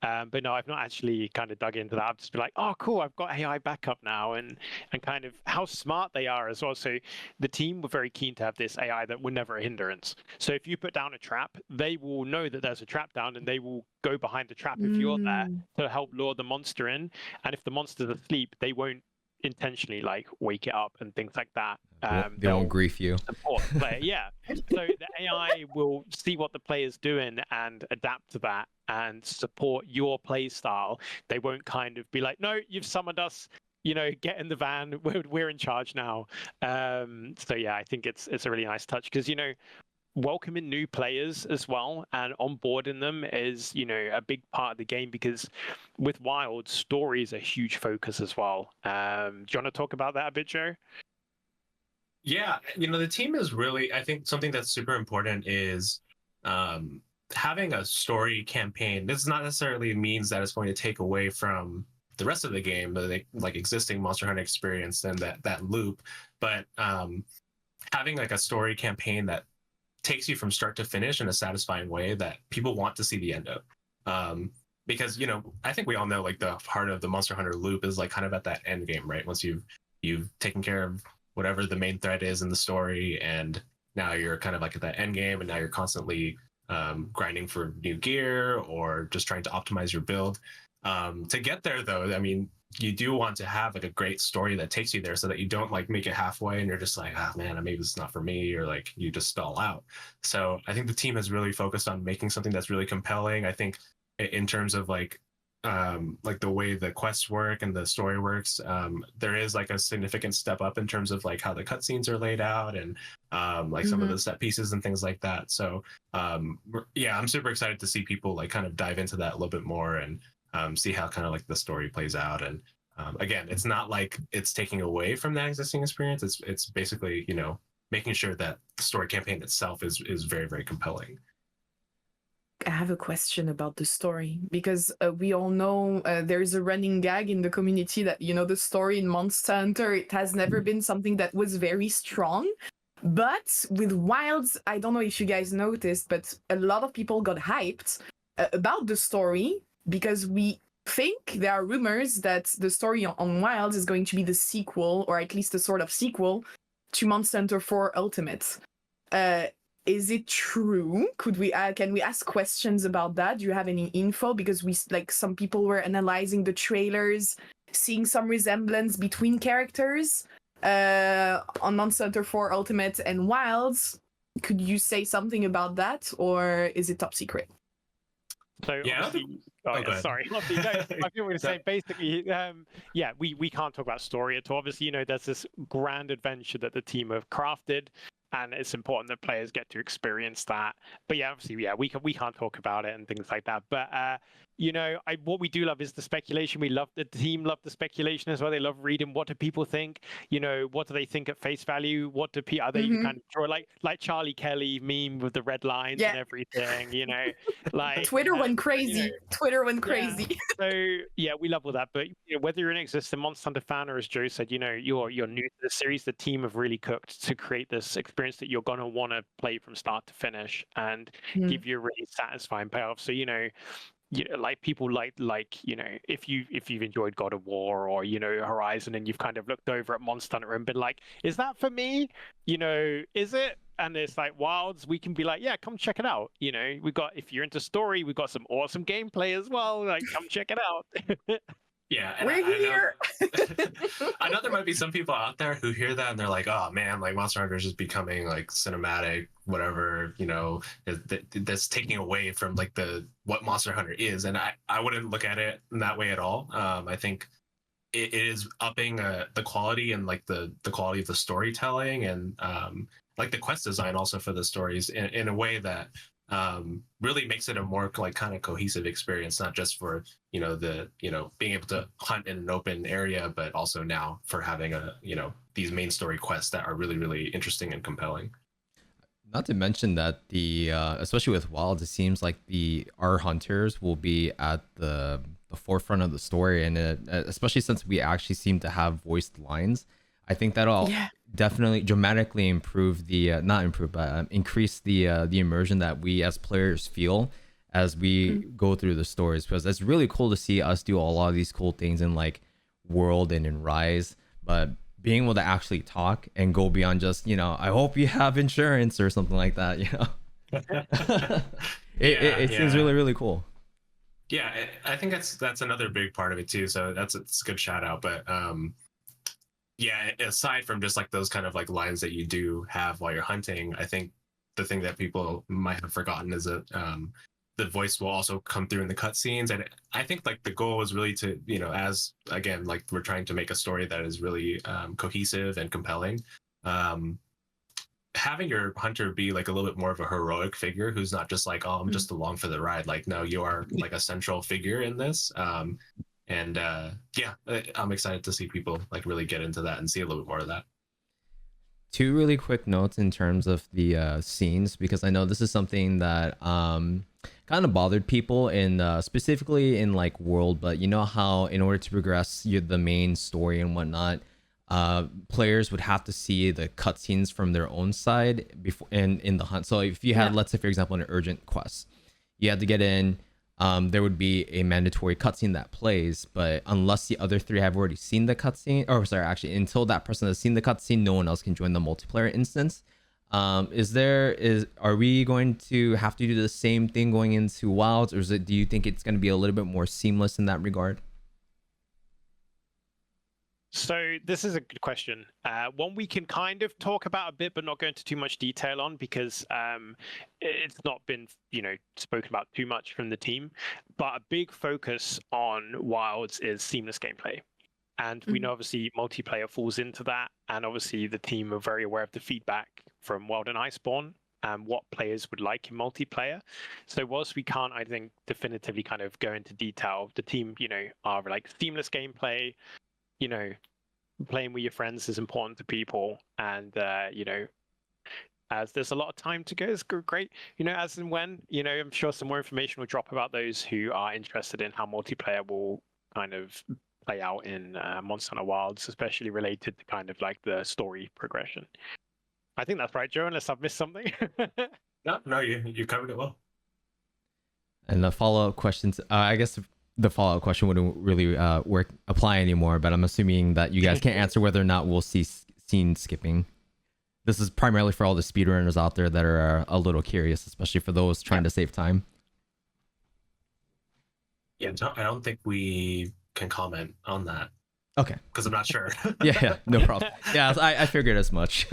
But no, I've not actually kind of dug into that. I've just been like, oh, cool, I've got AI backup now, and kind of how smart they are as well. So the team were very keen to have this AI that were never a hindrance. So if you put down a trap, they will know that there's a trap down, and they will go behind the trap if you're there to help lure the monster in. And if the monster's asleep, they won't intentionally like wake it up and things like that. They won't grief you. Support the player, yeah. So the AI will see what the player's doing and adapt to that and support your play style. They won't kind of be like, no, you've summoned us, get in the van, we're in charge now. So yeah, I think it's a really nice touch because welcoming new players as well and onboarding them is a big part of the game, because with Wild, story is a huge focus as well. Do you want to talk about that a bit, Joe? Yeah, the team is really, I think something that's super important is having a story campaign. This not necessarily means that it's going to take away from the rest of the game, like existing Monster Hunter experience and that loop, but having like a story campaign that takes you from start to finish in a satisfying way that people want to see the end of. Because I think we all know like the heart of the Monster Hunter loop is like kind of at that end game, right? Once you've taken care of whatever the main thread is in the story, and now you're kind of like at that end game, and now you're constantly grinding for new gear or just trying to optimize your build. To get there, though, I mean, you do want to have like a great story that takes you there, so that you don't like make it halfway and you're just like, ah, man, maybe this is not for me, or like you just stall out. So I think the team has really focused on making something that's really compelling. I think in terms of like the way the quests work and the story works, there is like a significant step up in terms of like how the cutscenes are laid out, and like some of the set pieces and things like that. So yeah, I'm super excited to see people like kind of dive into that a little bit more, and see how kind of like the story plays out. And again, it's not like it's taking away from that existing experience. It's basically, you know, making sure that the story campaign itself is very, very compelling. I have a question about the story, because we all know there's a running gag in the community that, you know, the story in Monster Hunter, it has never been something that was very strong. But with Wilds, I don't know if you guys noticed, but a lot of people got hyped about the story, because we think there are rumors that the story on Wilds is going to be the sequel, or at least a sort of sequel, to Monster Hunter 4 Ultimate. Is it true? Can we ask questions about that? Do you have any info? Because some people were analyzing the trailers, seeing some resemblance between characters on Monster Hunter 4 Ultimate and Wilds. Could you say something about that, or is it top secret? So yeah. Sorry. I think we're going to say basically, yeah, we can't talk about story at all. Obviously, you know, there's this grand adventure that the team have crafted, and it's important that players get to experience that. But yeah, obviously, yeah, we can't talk about it and things like that. But you know, what we do love is the speculation. The team love the speculation as well. They love reading what do people think. You know, what do they think at face value? What do are they kind of draw like Charlie Kelly meme with the red lines and everything? You know, like Twitter went crazy. You know, Twitter went crazy. So yeah, we love all that. But you know, whether you're an existing Monster Hunter fan, or as Joe said, you know, you're new to the series, the team have really cooked to create this experience that you're gonna want to play from start to finish and give you a really satisfying payoff. So you know, like people like you know, if you've enjoyed God of War or, you know, Horizon, and you've kind of looked over at Monster Hunter and been like, is that for me? You know, is it? And it's like Wilds, we can be like, yeah, come check it out. You know, if you're into story, we've got some awesome gameplay as well. Like, come check it out. Yeah, we're here. I know there might be some people out there who hear that and they're like, oh man, like Monster Hunter is just becoming like cinematic, whatever, you know, that's taking away from like what Monster Hunter is. And I wouldn't look at it in that way at all. I think it is upping the quality and like the quality of the storytelling, and like the quest design also for the stories in a way that really makes it a more like kind of cohesive experience, not just for, you know, being able to hunt in an open area, but also now for having these main story quests that are really, really interesting and compelling. Not to mention that the especially with Wilds, it seems like our hunters will be at the forefront of the story, and especially since we actually seem to have voiced lines, I think that'll definitely dramatically improve increase the immersion that we as players feel as we go through the stories, because it's really cool to see us do a lot of these cool things in like World and in Rise, but being able to actually talk and go beyond just, you know, I hope you have insurance or something like that, you know. It seems really, really cool. Yeah, I think that's another big part of it too, so it's a good shout out. But yeah, aside from just like those kind of like lines that you do have while you're hunting, I think the thing that people might have forgotten is that the voice will also come through in the cutscenes. And I think like the goal is really to, you know, as again, like we're trying to make a story that is really cohesive and compelling. Having your hunter be like a little bit more of a heroic figure who's not just like, oh, I'm just along for the ride. Like, no, you are like a central figure in this. And yeah, I'm excited to see people like really get into that and see a little bit more of that. Two really quick notes in terms of the scenes, because I know this is something that kind of bothered people in specifically in like World, but you know how in order to progress the main story and whatnot, players would have to see the cutscenes from their own side before in the hunt. So if you had, let's say for example, an urgent quest, you had to get in. There would be a mandatory cutscene that plays, but unless the other three have already seen the cutscene, or sorry, actually, until that person has seen the cutscene, no one else can join the multiplayer instance. Are we going to have to do the same thing going into Wilds, or do you think it's going to be a little bit more seamless in that regard? So this is a good question. One we can kind of talk about a bit, but not go into too much detail on because it's not been, spoken about too much from the team. But a big focus on Wilds is seamless gameplay. And we know obviously multiplayer falls into that. And obviously the team are very aware of the feedback from Wild and Iceborne and what players would like in multiplayer. So whilst we can't, I think, definitively kind of go into detail, the team, are like seamless gameplay, playing with your friends is important to people. And, as there's a lot of time to go, it's great, as and when, I'm sure some more information will drop about those who are interested in how multiplayer will kind of play out in Monster Hunter Wilds, especially related to kind of like the story progression. I think that's right, Joe, unless I've missed something. No, you covered it well. And the follow-up questions, I guess the follow-up question wouldn't really apply anymore, but I'm assuming that you guys can't answer whether or not we'll see scene skipping. This is primarily for all the speedrunners out there that are a little curious, especially for those trying to save time. Yeah, I don't think we can comment on that. Okay. Because I'm not sure. yeah, no problem. Yeah, I figured as much.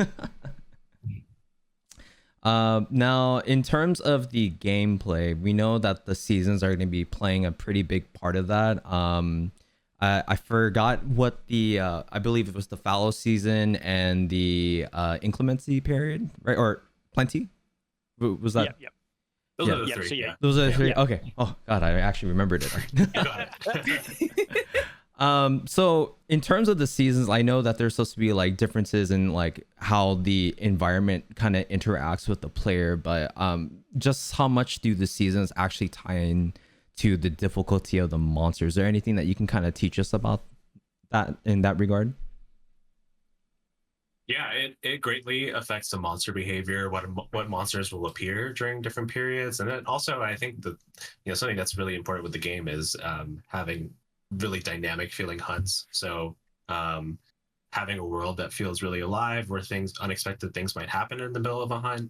Now, in terms of the gameplay, we know that the seasons are going to be playing a pretty big part of that. I forgot what the I believe it was the fallow season and the inclemency period, right? Or plenty? Was that? Yeah. Those are the three. So yeah. Those are the three. Yeah. Okay. Oh God, I actually remembered it. Got it. So in terms of the seasons, I know that there's supposed to be like differences in like how the environment kind of interacts with the player, but just how much do the seasons actually tie in to the difficulty of the monsters? Is there anything that you can kind of teach us about that in that regard? Yeah, it greatly affects the monster behavior, what monsters will appear during different periods, and then also I think that something that's really important with the game is having really dynamic feeling hunts. So having a world that feels really alive, where unexpected things might happen in the middle of a hunt.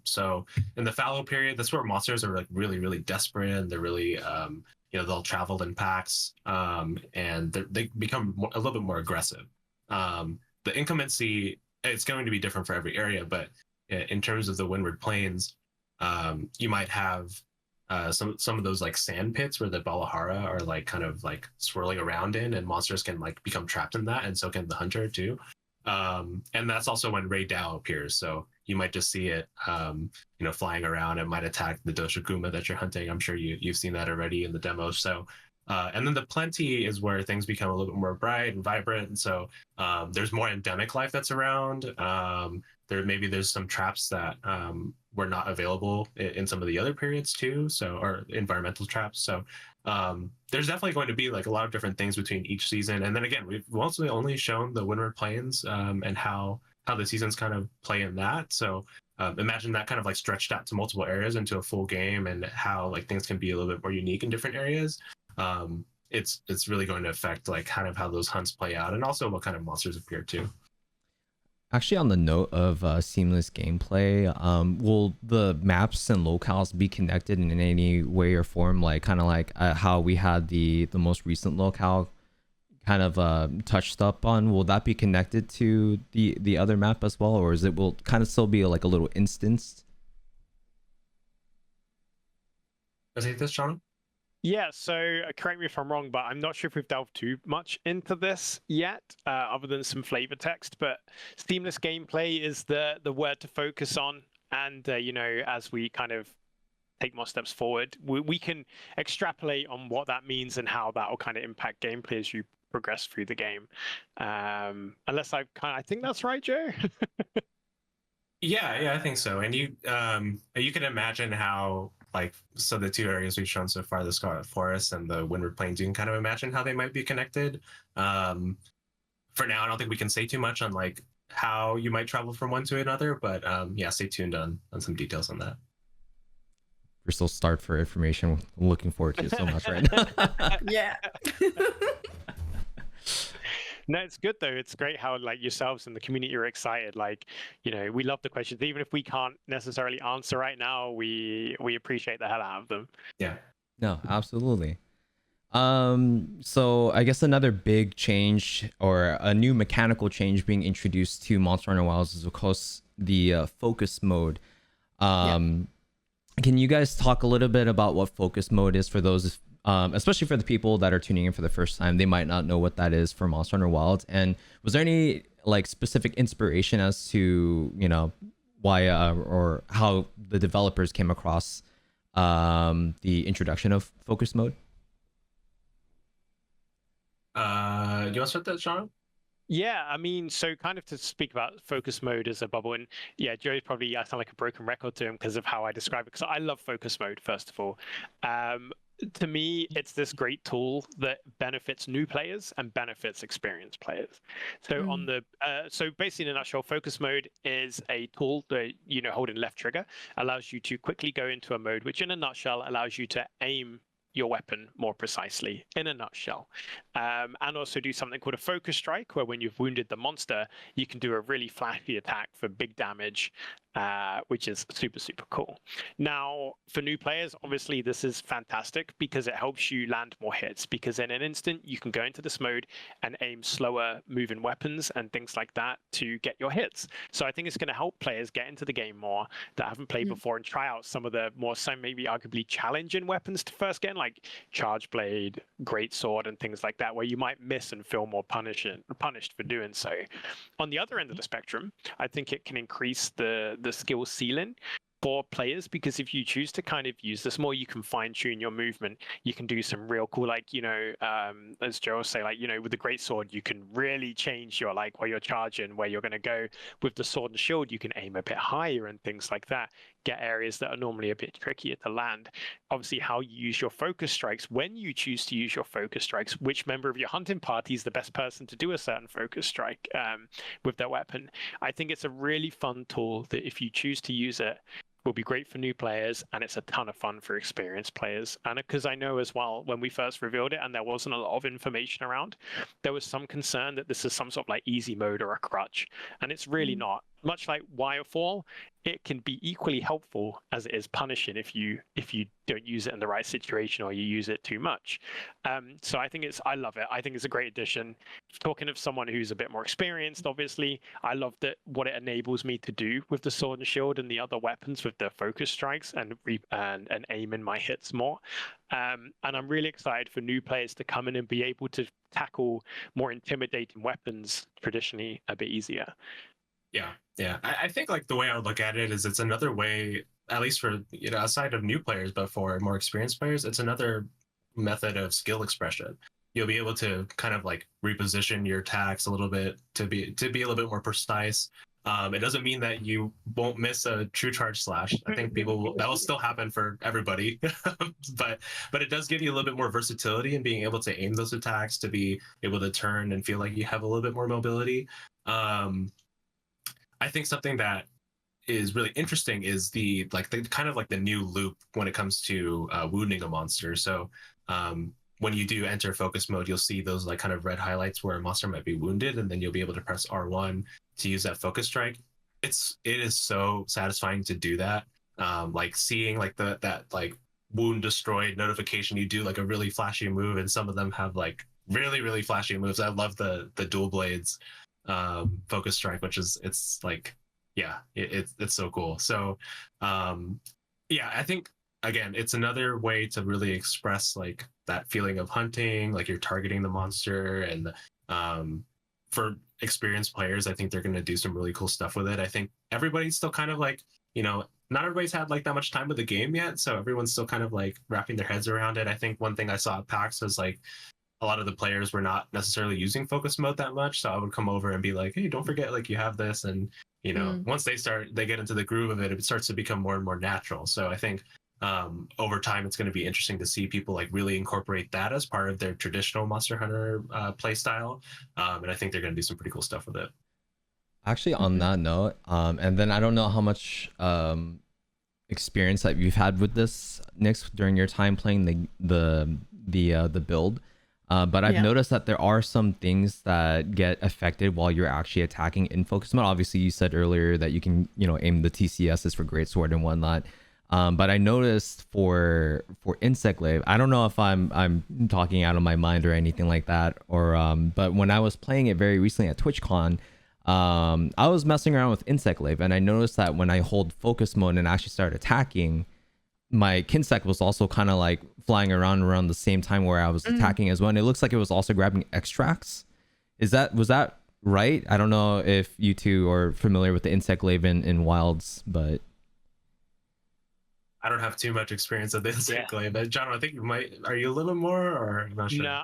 So in the fallow period, that's where monsters are like really, really desperate, and they're really they'll travel in packs, and they become a little bit more aggressive. The inclemency, it's going to be different for every area, but in terms of the Windward Plains, you might have some of those like sand pits where the Balahara are like kind of like swirling around in, and monsters can like become trapped in that, and so can the hunter too. And that's also when Rey Dau appears. So you might just see it, flying around. It might attack the Doshiguma that you're hunting. I'm sure you've seen that already in the demo. So, and then the plenty is where things become a little bit more bright and vibrant. And so there's more endemic life that's around. There's some traps that were not available in some of the other periods too. So, or environmental traps. So there's definitely going to be like a lot of different things between each season. And then again, we've mostly only shown the Windward Plains and how the seasons kind of play in that. So imagine that kind of like stretched out to multiple areas into a full game, and how like things can be a little bit more unique in different areas. It's really going to affect like kind of how those hunts play out, and also what kind of monsters appear too. Actually, on the note of seamless gameplay, will the maps and locales be connected in any way or form, like kind of like how we had the most recent locale kind of touched up on? Will that be connected to the other map as well, or will kind of still be like a little instanced? Is it this, Jonno? Yeah, so correct me if I'm wrong, but I'm not sure if we've delved too much into this yet, other than some flavor text. But seamless gameplay is the word to focus on, and as we kind of take more steps forward, we can extrapolate on what that means and how that will kind of impact gameplay as you progress through the game. Unless I think that's right, Joe. Yeah, I think so. And you can imagine how, like, so the two areas we've shown so far, the Scarlet Forest and the Windward Plains, you can kind of imagine how they might be connected. For now, I don't think we can say too much on like how you might travel from one to another, but stay tuned on some details on that. We're still starved for information. I'm looking forward to it so much right now. Yeah. No, it's good though. It's great how like yourselves and the community are excited. Like, we love the questions. Even if we can't necessarily answer right now, we appreciate the hell out of them. Yeah. No, absolutely. So I guess another big change or a new mechanical change being introduced to Monster Hunter Wilds is of course the focus mode. Can you guys talk a little bit about what focus mode is for those, especially for the people that are tuning in for the first time? They might not know what that is for Monster Hunter Wilds. And was there any like specific inspiration as to why or how the developers came across the introduction of focus mode? You want to start that, Jonno? Yeah, I mean, so kind of to speak about focus mode as a bubble, and yeah, Joe's probably, I sound like a broken record to him because of how I describe it, because I love focus mode, first of all. To me, it's this great tool that benefits new players and benefits experienced players. So so basically in a nutshell, focus mode is a tool that, holding left trigger allows you to quickly go into a mode, which in a nutshell allows you to aim your weapon more precisely, in a nutshell, and also do something called a focus strike, where when you've wounded the monster, you can do a really flashy attack for big damage, which is super, super cool. Now, for new players, obviously this is fantastic because it helps you land more hits, because in an instant you can go into this mode and aim slower moving weapons and things like that to get your hits. So I think it's going to help players get into the game more that haven't played before and try out some of the more, maybe arguably challenging weapons to first get in, like charge blade, great sword, and things like that, where you might miss and feel more punished for doing so. On the other end of the spectrum, I think it can increase the skill ceiling for players, because if you choose to kind of use this more, you can fine tune your movement. You can do some real cool, like, as Joe will say, like, with the great sword, you can really change your, like, where you're charging, where you're going to go. With the sword and shield, you can aim a bit higher and things like that, get areas that are normally a bit trickier to land. Obviously, how you use your focus strikes, when you choose to use your focus strikes, which member of your hunting party is the best person to do a certain focus strike with their weapon. I think it's a really fun tool that if you choose to use it, will be great for new players, and it's a ton of fun for experienced players. And because I know as well, when we first revealed it and there wasn't a lot of information around, there was some concern that this is some sort of like easy mode or a crutch, and it's really not. Much like Wirefall, it can be equally helpful as it is punishing if you don't use it in the right situation or you use it too much. So I love it. I think it's a great addition. Talking of someone who's a bit more experienced, obviously, I love that what it enables me to do with the sword and shield and the other weapons with the focus strikes and aiming my hits more. And I'm really excited for new players to come in and be able to tackle more intimidating weapons traditionally a bit easier. Yeah. I think like the way I would look at it is it's another way, at least for outside of new players, but for more experienced players, it's another method of skill expression. You'll be able to kind of like reposition your attacks a little bit to be a little bit more precise. It doesn't mean that you won't miss a true charge slash. I think that will still happen for everybody, but it does give you a little bit more versatility in being able to aim those attacks, to be able to turn and feel like you have a little bit more mobility. I think something that is really interesting is the kind of like the new loop when it comes to wounding a monster. So when you do enter focus mode, you'll see those like kind of red highlights where a monster might be wounded, and then you'll be able to press R1 to use that focus strike. It is so satisfying to do that. Like seeing like that like wound destroyed notification, you do like a really flashy move, and some of them have like really, really flashy moves. I love the dual blades focus strike, which is it's so cool. So I think again, it's another way to really express like that feeling of hunting, like you're targeting the monster. And for experienced players, I think they're going to do some really cool stuff with it. I think everybody's still kind of like, not everybody's had like that much time with the game yet, so everyone's still kind of like wrapping their heads around it. I think one thing I saw at PAX was like a lot of the players were not necessarily using focus mode that much, so I would come over and be like, hey, don't forget, like, you have this. And once they get into the groove of it, it starts to become more and more natural. So I think over time it's going to be interesting to see people like really incorporate that as part of their traditional Monster Hunter play style, and I think they're going to do some pretty cool stuff with it. Actually, on that note, and then I don't know how much experience that you've had with this, Nix, during your time playing the build. But I've Yeah. noticed that there are some things that get affected while you're actually attacking in focus mode. Obviously, you said earlier that you can, aim the TCSs for greatsword and whatnot. But I noticed for insect glaive, I don't know if I'm talking out of my mind or anything like that, or but when I was playing it very recently at TwitchCon, I was messing around with insect glaive, and I noticed that when I hold focus mode and actually start attacking, my Kinsec was also kind of like flying around the same time where I was attacking as well, and it looks like it was also grabbing extracts. Was that right? I don't know if you two are familiar with the insect glaive in Wilds, but I don't have too much experience with Insect Glaive, but John, I think you might. Are you a little more, or I'm not sure? No,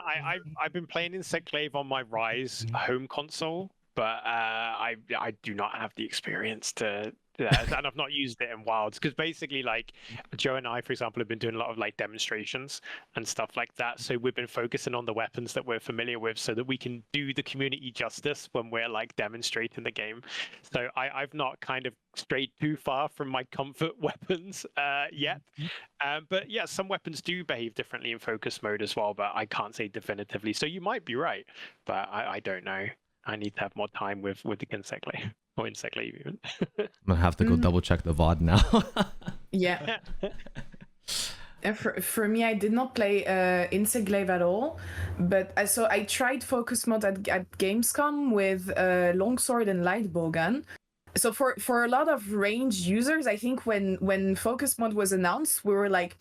I've been playing Insect Glaive on my Rise home console, but I do not have the experience to. And I've not used it in Wilds because basically, like Joe and I, for example, have been doing a lot of like demonstrations and stuff like that. So we've been focusing on the weapons that we're familiar with, so that we can do the community justice when we're like demonstrating the game. So I've not kind of strayed too far from my comfort weapons yet. But yeah, some weapons do behave differently in focus mode as well, but I can't say definitively. So you might be right, but I don't know. I need to have more time with the insect glaive. Or insect glaive even. I'm gonna have to go double check the VOD now. Yeah. For me, I did not play insect glaive at all, but I tried focus mode at Gamescom with longsword and light bowgun. So for a lot of ranged users, I think when focus mode was announced, we were like,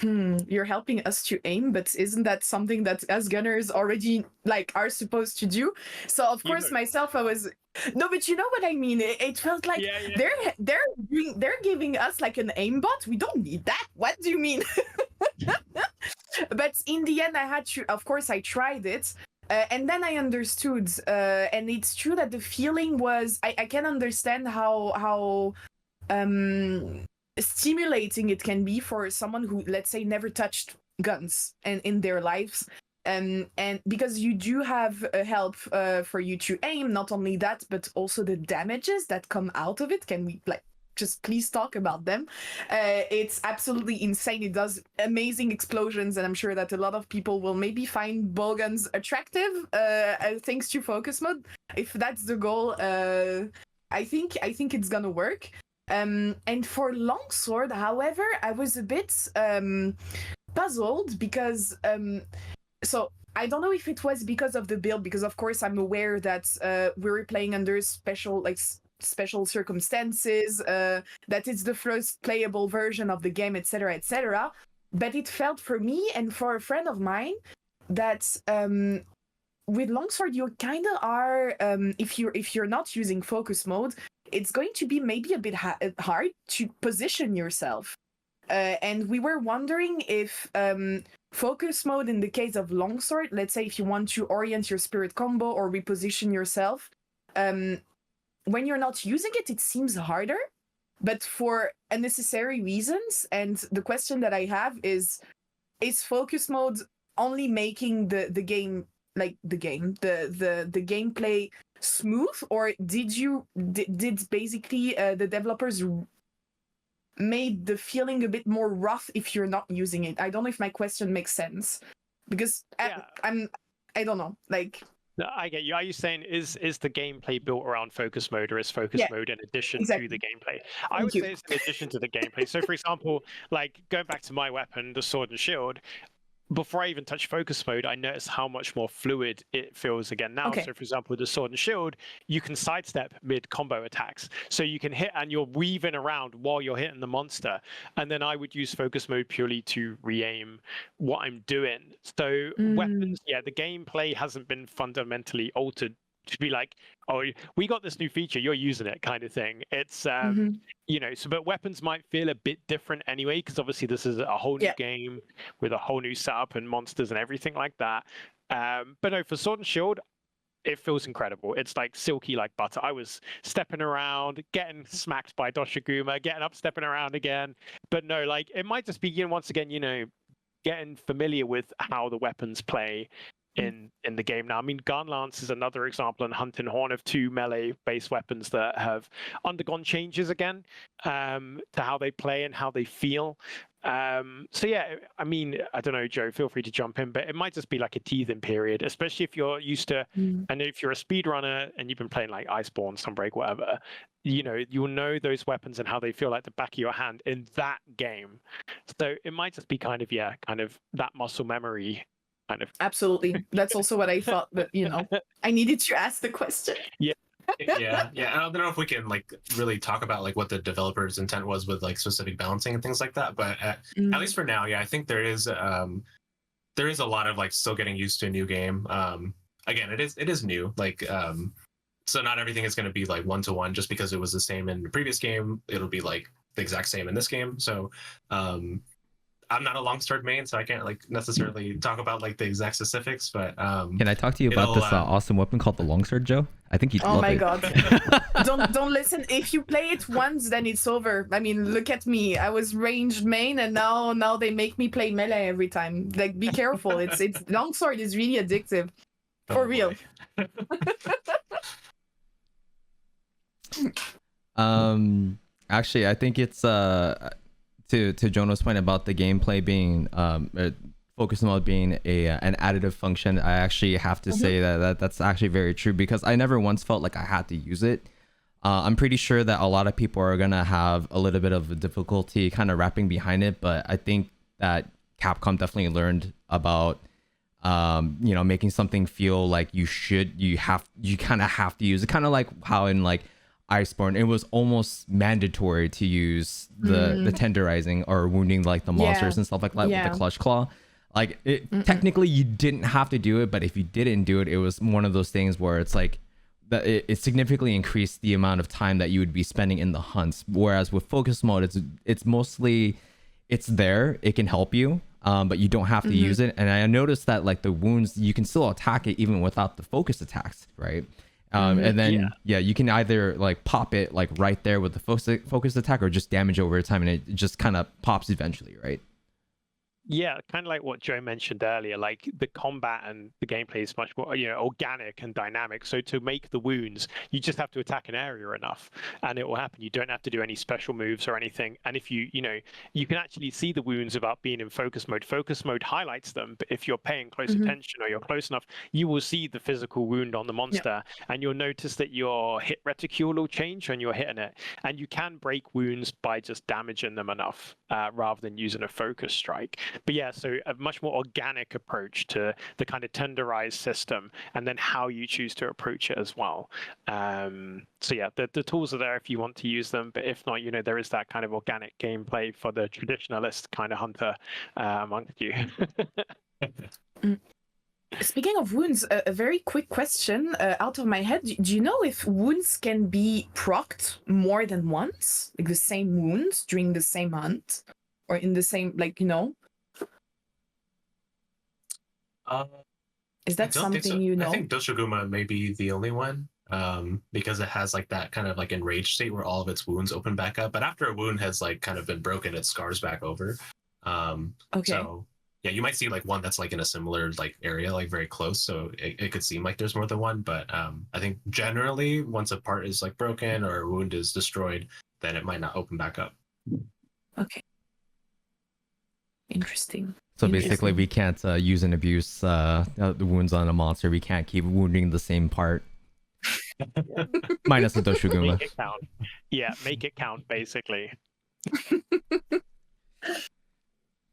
you're helping us to aim, but isn't that something that us gunners already like are supposed to do? So of course myself, I was no, but you know what I mean. It felt like they're giving us like an aimbot. We don't need that. What do you mean? But in the end, I had to. Of course, I tried it. And then I understood, and it's true that the feeling was I can understand how stimulating it can be for someone who, let's say, never touched guns and in their lives, and because you do have help for you to aim. Not only that, but also the damages that come out of it. Can we just please talk about them? It's absolutely insane. It does amazing explosions, and I'm sure that a lot of people will maybe find bowguns attractive thanks to focus mode. If that's the goal, I think it's gonna work. And for longsword, however, I was a bit puzzled because so I don't know if it was because of the build, because of course I'm aware that we were playing under special circumstances, that it's the first playable version of the game, etc., etc. But it felt for me and for a friend of mine that with longsword you kind of are, if you're not using focus mode, it's going to be maybe a bit hard to position yourself. And we were wondering if focus mode in the case of longsword, let's say if you want to orient your spirit combo or reposition yourself, when you're not using it, it seems harder, but for unnecessary reasons. And the question that I have is focus mode only making the gameplay smooth, or did basically the developers made the feeling a bit more rough if you're not using it? I don't know if my question makes sense, because I don't know, like. No, I get you. Are you saying is the gameplay built around focus mode, or is focus mode in addition to the gameplay? I would say it's in addition to the gameplay. So, for example, like going back to my weapon, the sword and shield, before I even touch focus mode, I noticed how much more fluid it feels again now. So, for example, with the sword and shield, you can sidestep mid-combo attacks. So you can hit and you're weaving around while you're hitting the monster. And then I would use focus mode purely to re-aim what I'm doing. So weapons, the gameplay hasn't been fundamentally altered to be like, oh, we got this new feature, you're using it kind of thing. It's but weapons might feel a bit different anyway, because obviously this is a whole new game with a whole new setup and monsters and everything like that. But no, for sword and shield, it feels incredible. It's like silky like butter. I was stepping around, getting smacked by Doshiguma, getting up, stepping around again. But no, like it might just be once again, getting familiar with how the weapons play. in the game now. I mean, Gun Lance is another example, and Hunting Horn of two melee-based weapons that have undergone changes again to how they play and how they feel. So yeah, I mean, I don't know, Joe, feel free to jump in, but it might just be like a teething period, especially if you're used to, and if you're a speedrunner and you've been playing like Iceborne, Sunbreak, whatever, you'll know those weapons and how they feel like the back of your hand in that game. So it might just be kind of that muscle memory. Kind of. Absolutely. That's also what I thought, but I needed to ask the question. Yeah. I don't know if we can like really talk about like what the developer's intent was with like specific balancing and things like that, but at least for now, I think there is a lot of like still getting used to a new game. Again, it is new, like so not everything is going to be like one-to-one just because it was the same in the previous game. It'll be like the exact same in this game. So I'm not a Longsword main, so I can't like necessarily talk about like the exact specifics, but can I talk to you about this awesome weapon called the Longsword, Joe? I think you'd love it. Oh my god. don't listen. If you play it once, then it's over. I mean, look at me. I was ranged main, and now they make me play melee every time. Like, be careful. It's Longsword is really addictive. For real. Actually, I think it's to Jonno's point about the gameplay being focusing on being an additive function. I actually have to say that's actually very true, because I never once felt like I had to use it. I'm pretty sure that a lot of people are gonna have a little bit of a difficulty kind of wrapping behind it, but I think that Capcom definitely learned about making something feel like you kind of have to use it, kind of like how in like Iceborne it was almost mandatory to use the tenderizing or wounding like the monsters and stuff like that with the clutch claw. Like technically you didn't have to do it, but if you didn't do it, it was one of those things where it's like that it significantly increased the amount of time that you would be spending in the hunts. Whereas with focus mode, it's mostly there, it can help you, but you don't have to use it. And I noticed that like the wounds, you can still attack it even without the focus attacks, right? And then you can either like pop it like right there with the focus attack, or just damage over time, and it just kind of pops eventually, right? Yeah, kind of like what Joe mentioned earlier, like the combat and the gameplay is much more, organic and dynamic. So to make the wounds, you just have to attack an area enough and it will happen. You don't have to do any special moves or anything. And if you can actually see the wounds without being in focus mode. Focus mode highlights them, but if you're paying close attention or you're close enough, you will see the physical wound on the monster and you'll notice that your hit reticule will change when you're hitting it. And you can break wounds by just damaging them enough rather than using a focus strike. But yeah, so a much more organic approach to the kind of tenderized system, and then how you choose to approach it as well. So yeah, the tools are there if you want to use them, but if not, there is that kind of organic gameplay for the traditionalist kind of hunter amongst you. Speaking of wounds, a very quick question out of my head. Do you know if wounds can be procced more than once? Like the same wounds during the same hunt? Or in the same, is that something so. you know? I think Doshiguma may be the only one, because it has like that kind of like enraged state where all of its wounds open back up. But after a wound has like kind of been broken, it scars back over. Okay. So yeah, you might see like one that's like in a similar like area, like very close. So it could seem like there's more than one. But I think generally once a part is like broken or a wound is destroyed, then it might not open back up. Okay. Interesting. So basically, we can't use and abuse the wounds on a monster. We can't keep wounding the same part. Minus the Doshiguma. Make it count. Yeah, make it count, basically.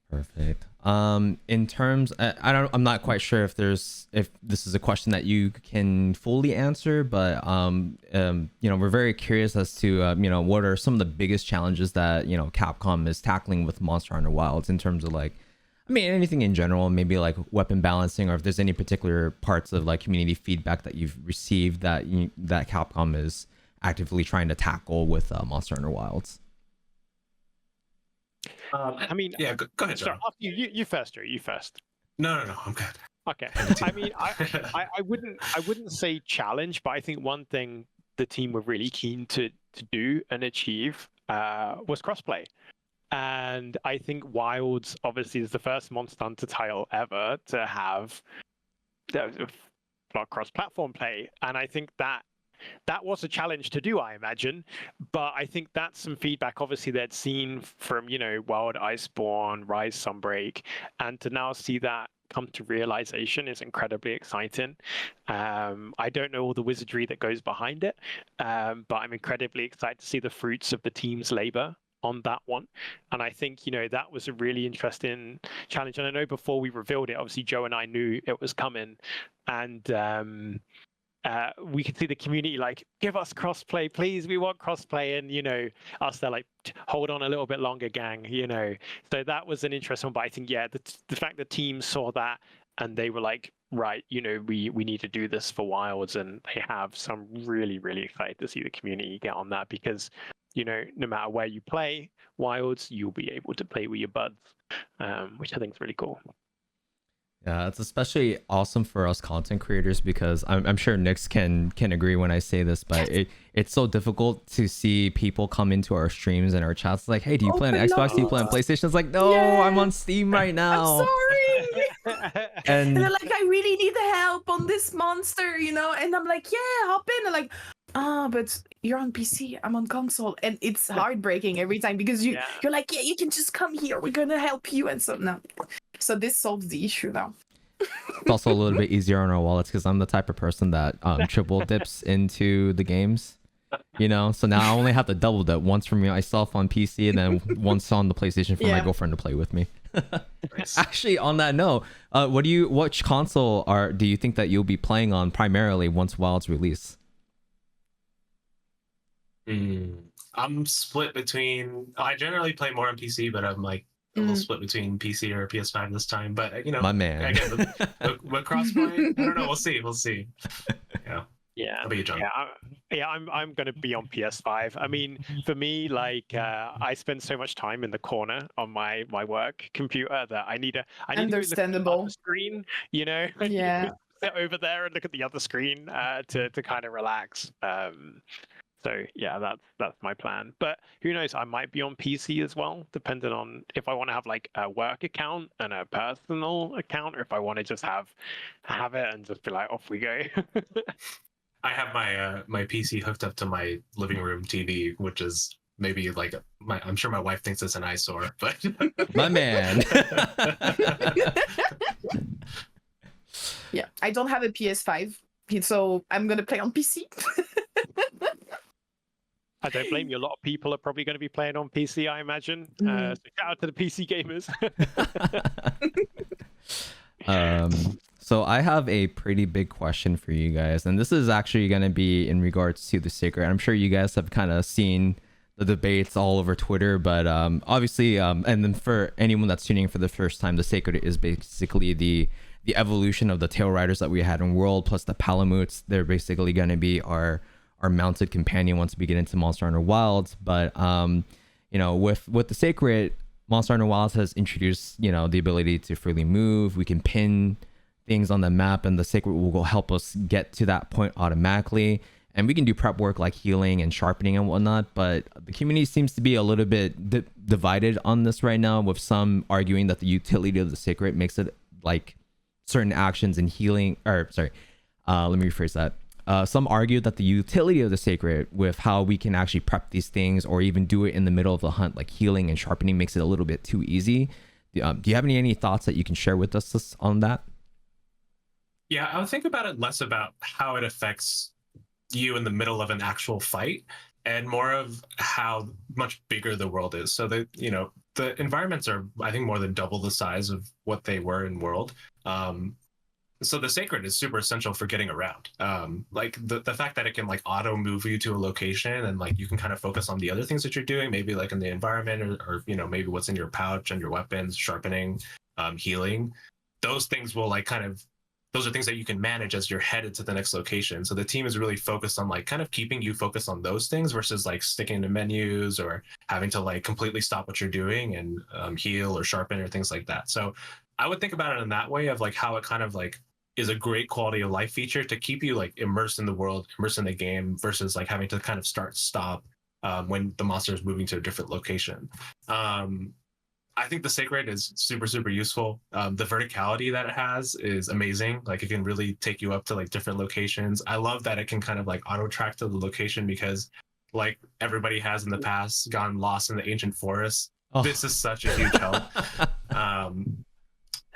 Perfect. In terms, I'm not quite sure if this is a question that you can fully answer, but we're very curious as to what are some of the biggest challenges that Capcom is tackling with Monster Hunter Wilds in terms of like, I mean, anything in general, maybe like weapon balancing, or if there's any particular parts of like community feedback that you've received that that Capcom is actively trying to tackle with Monster Hunter Wilds. I mean, yeah, go ahead. Sorry, you first, Joe. You first. No, I'm good. Okay. I mean, I wouldn't say challenge, but I think one thing the team were really keen to do and achieve was crossplay. And I think Wilds obviously is the first Monster Hunter title ever to have cross-platform play, and I think that was a challenge to do, I imagine. But I think that's some feedback, obviously, they'd seen from, Wild, Iceborne, Rise, Sunbreak, and to now see that come to realization is incredibly exciting. I don't know all the wizardry that goes behind it, but I'm incredibly excited to see the fruits of the team's labor on that one. And I think, that was a really interesting challenge. And I know before we revealed it, obviously Joe and I knew it was coming, and we could see the community like, give us crossplay, please, we want crossplay, and us there like, hold on a little bit longer, gang. So that was an interesting one. But I think, yeah, the fact the team saw that and they were like, right, we need to do this for Wilds, and they have. So I'm really, really excited to see the community get on that, because no matter where you play Wilds, you'll be able to play with your buds, which I think is really cool. Yeah, it's especially awesome for us content creators, because I'm sure Nix can agree when I say this, but it's so difficult to see people come into our streams and our chats like, hey, do you play on Xbox? Do you play on PlayStation? It's like, no, yeah. I'm on Steam right now. I'm sorry. And they're like, I really need the help on this monster, and I'm like, yeah, hop in. And like, but you're on PC, I'm on console, and it's heartbreaking every time, because you're like, yeah, you can just come here, we're gonna help you. And so no. So this solves the issue now. It's also a little bit easier on our wallets, because I'm the type of person that triple dips into the games, so now I only have to double dip, once for myself on PC and then once on the PlayStation for my girlfriend to play with me. Actually, on that note, which console do you think that you'll be playing on primarily once Wilds release? I'm split between. I generally play more on PC, but I'm like a little split between PC or PS5 this time. But my man, again, the crossplay. I don't know. We'll see. Yeah. How about you, John? I'm going to be on PS5. I mean, for me, like I spend so much time in the corner on my work computer that I need understandable to screen. Yeah. Sit over there and look at the other screen to kind of relax. So yeah, that's my plan. But who knows? I might be on PC as well, depending on if I want to have like a work account and a personal account, or if I want to just have it and just be like, off we go. I have my PC hooked up to my living room TV, which is maybe like I'm sure my wife thinks it's an eyesore, but my man. Yeah, I don't have a PS5, so I'm gonna play on PC. I don't blame you. A lot of people are probably going to be playing on PC, I imagine. So shout out to the PC gamers. So I have a pretty big question for you guys, and this is actually going to be in regards to the Seikret. I'm sure you guys have kind of seen the debates all over Twitter, but obviously, and then for anyone that's tuning in for the first time, the Seikret is basically the evolution of the Tail Riders that we had in World, plus the Palamutes. They're basically going to be our mounted companion once we get into Monster Hunter Wilds. But with the Seikret, Monster Hunter Wilds has introduced the ability to freely move. We can pin things on the map, and the Seikret will go help us get to that point automatically, and we can do prep work like healing and sharpening and whatnot. But the community seems to be a little bit divided on this right now, with some arguing that the utility of the Seikret makes it like certain actions in healing, let me rephrase that. Some argue that the utility of the Seikret, with how we can actually prep these things or even do it in the middle of the hunt, like healing and sharpening, makes it a little bit too easy. Do you have any thoughts that you can share with us on that? Yeah, I would think about it less about how it affects you in the middle of an actual fight, and more of how much bigger the world is. So the environments are, I think, more than double the size of what they were in World. So the Seikret is super essential for getting around. Like the fact that it can like auto move you to a location, and like you can kind of focus on the other things that you're doing, maybe like in the environment, or maybe what's in your pouch and your weapons, sharpening, healing. Those things will those are things that you can manage as you're headed to the next location. So the team is really focused on like kind of keeping you focused on those things versus like sticking to menus or having to like completely stop what you're doing and heal or sharpen or things like that. So I would think about it in that way, of like how it kind of like is a great quality of life feature to keep you like immersed in the world, immersed in the game, versus like having to kind of stop when the monster is moving to a different location. I think the Seikret is super, super useful. The verticality that it has is amazing. Like it can really take you up to like different locations. I love that it can kind of like auto track to the location because like everybody has in the past gotten lost in the ancient forest. Oh. This is such a huge help.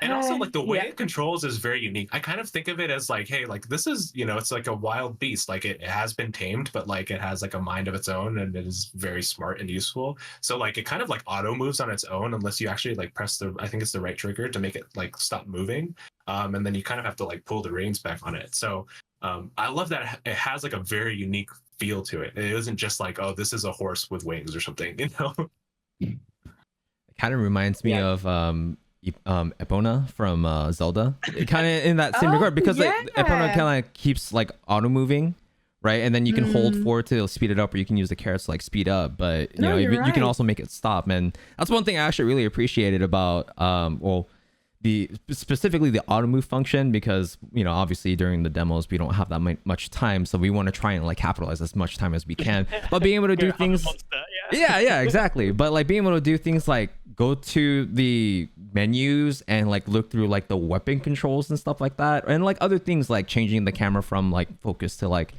And also like the way Yeah. it controls is very unique. I kind of think of it as like, hey, like this is, you know, it's like a wild beast. Like it has been tamed, but like it has like a mind of its own and it is very smart and useful. So like it kind of like auto moves on its own unless you actually like press I think it's the right trigger to make it like stop moving. And then you kind of have to like pull the reins back on it. So I love that it has like a very unique feel to it. It isn't just like, oh, this is a horse with wings or something, you know? It kind of reminds me of Epona from Zelda. It kind of in that same regard because like Epona kind of keeps like auto moving, right? And then you can hold forward to speed it up, or you can use the carrots to like speed up. But you can also make it stop, and that's one thing I actually really appreciated about specifically the auto move function, because obviously during the demos we don't have that much time, so we want to try and like capitalize as much time as we can. But being able to do things, yeah, exactly. But like being able to do things like go to the menus and like look through like the weapon controls and stuff like that, and like other things like changing the camera from like focus to like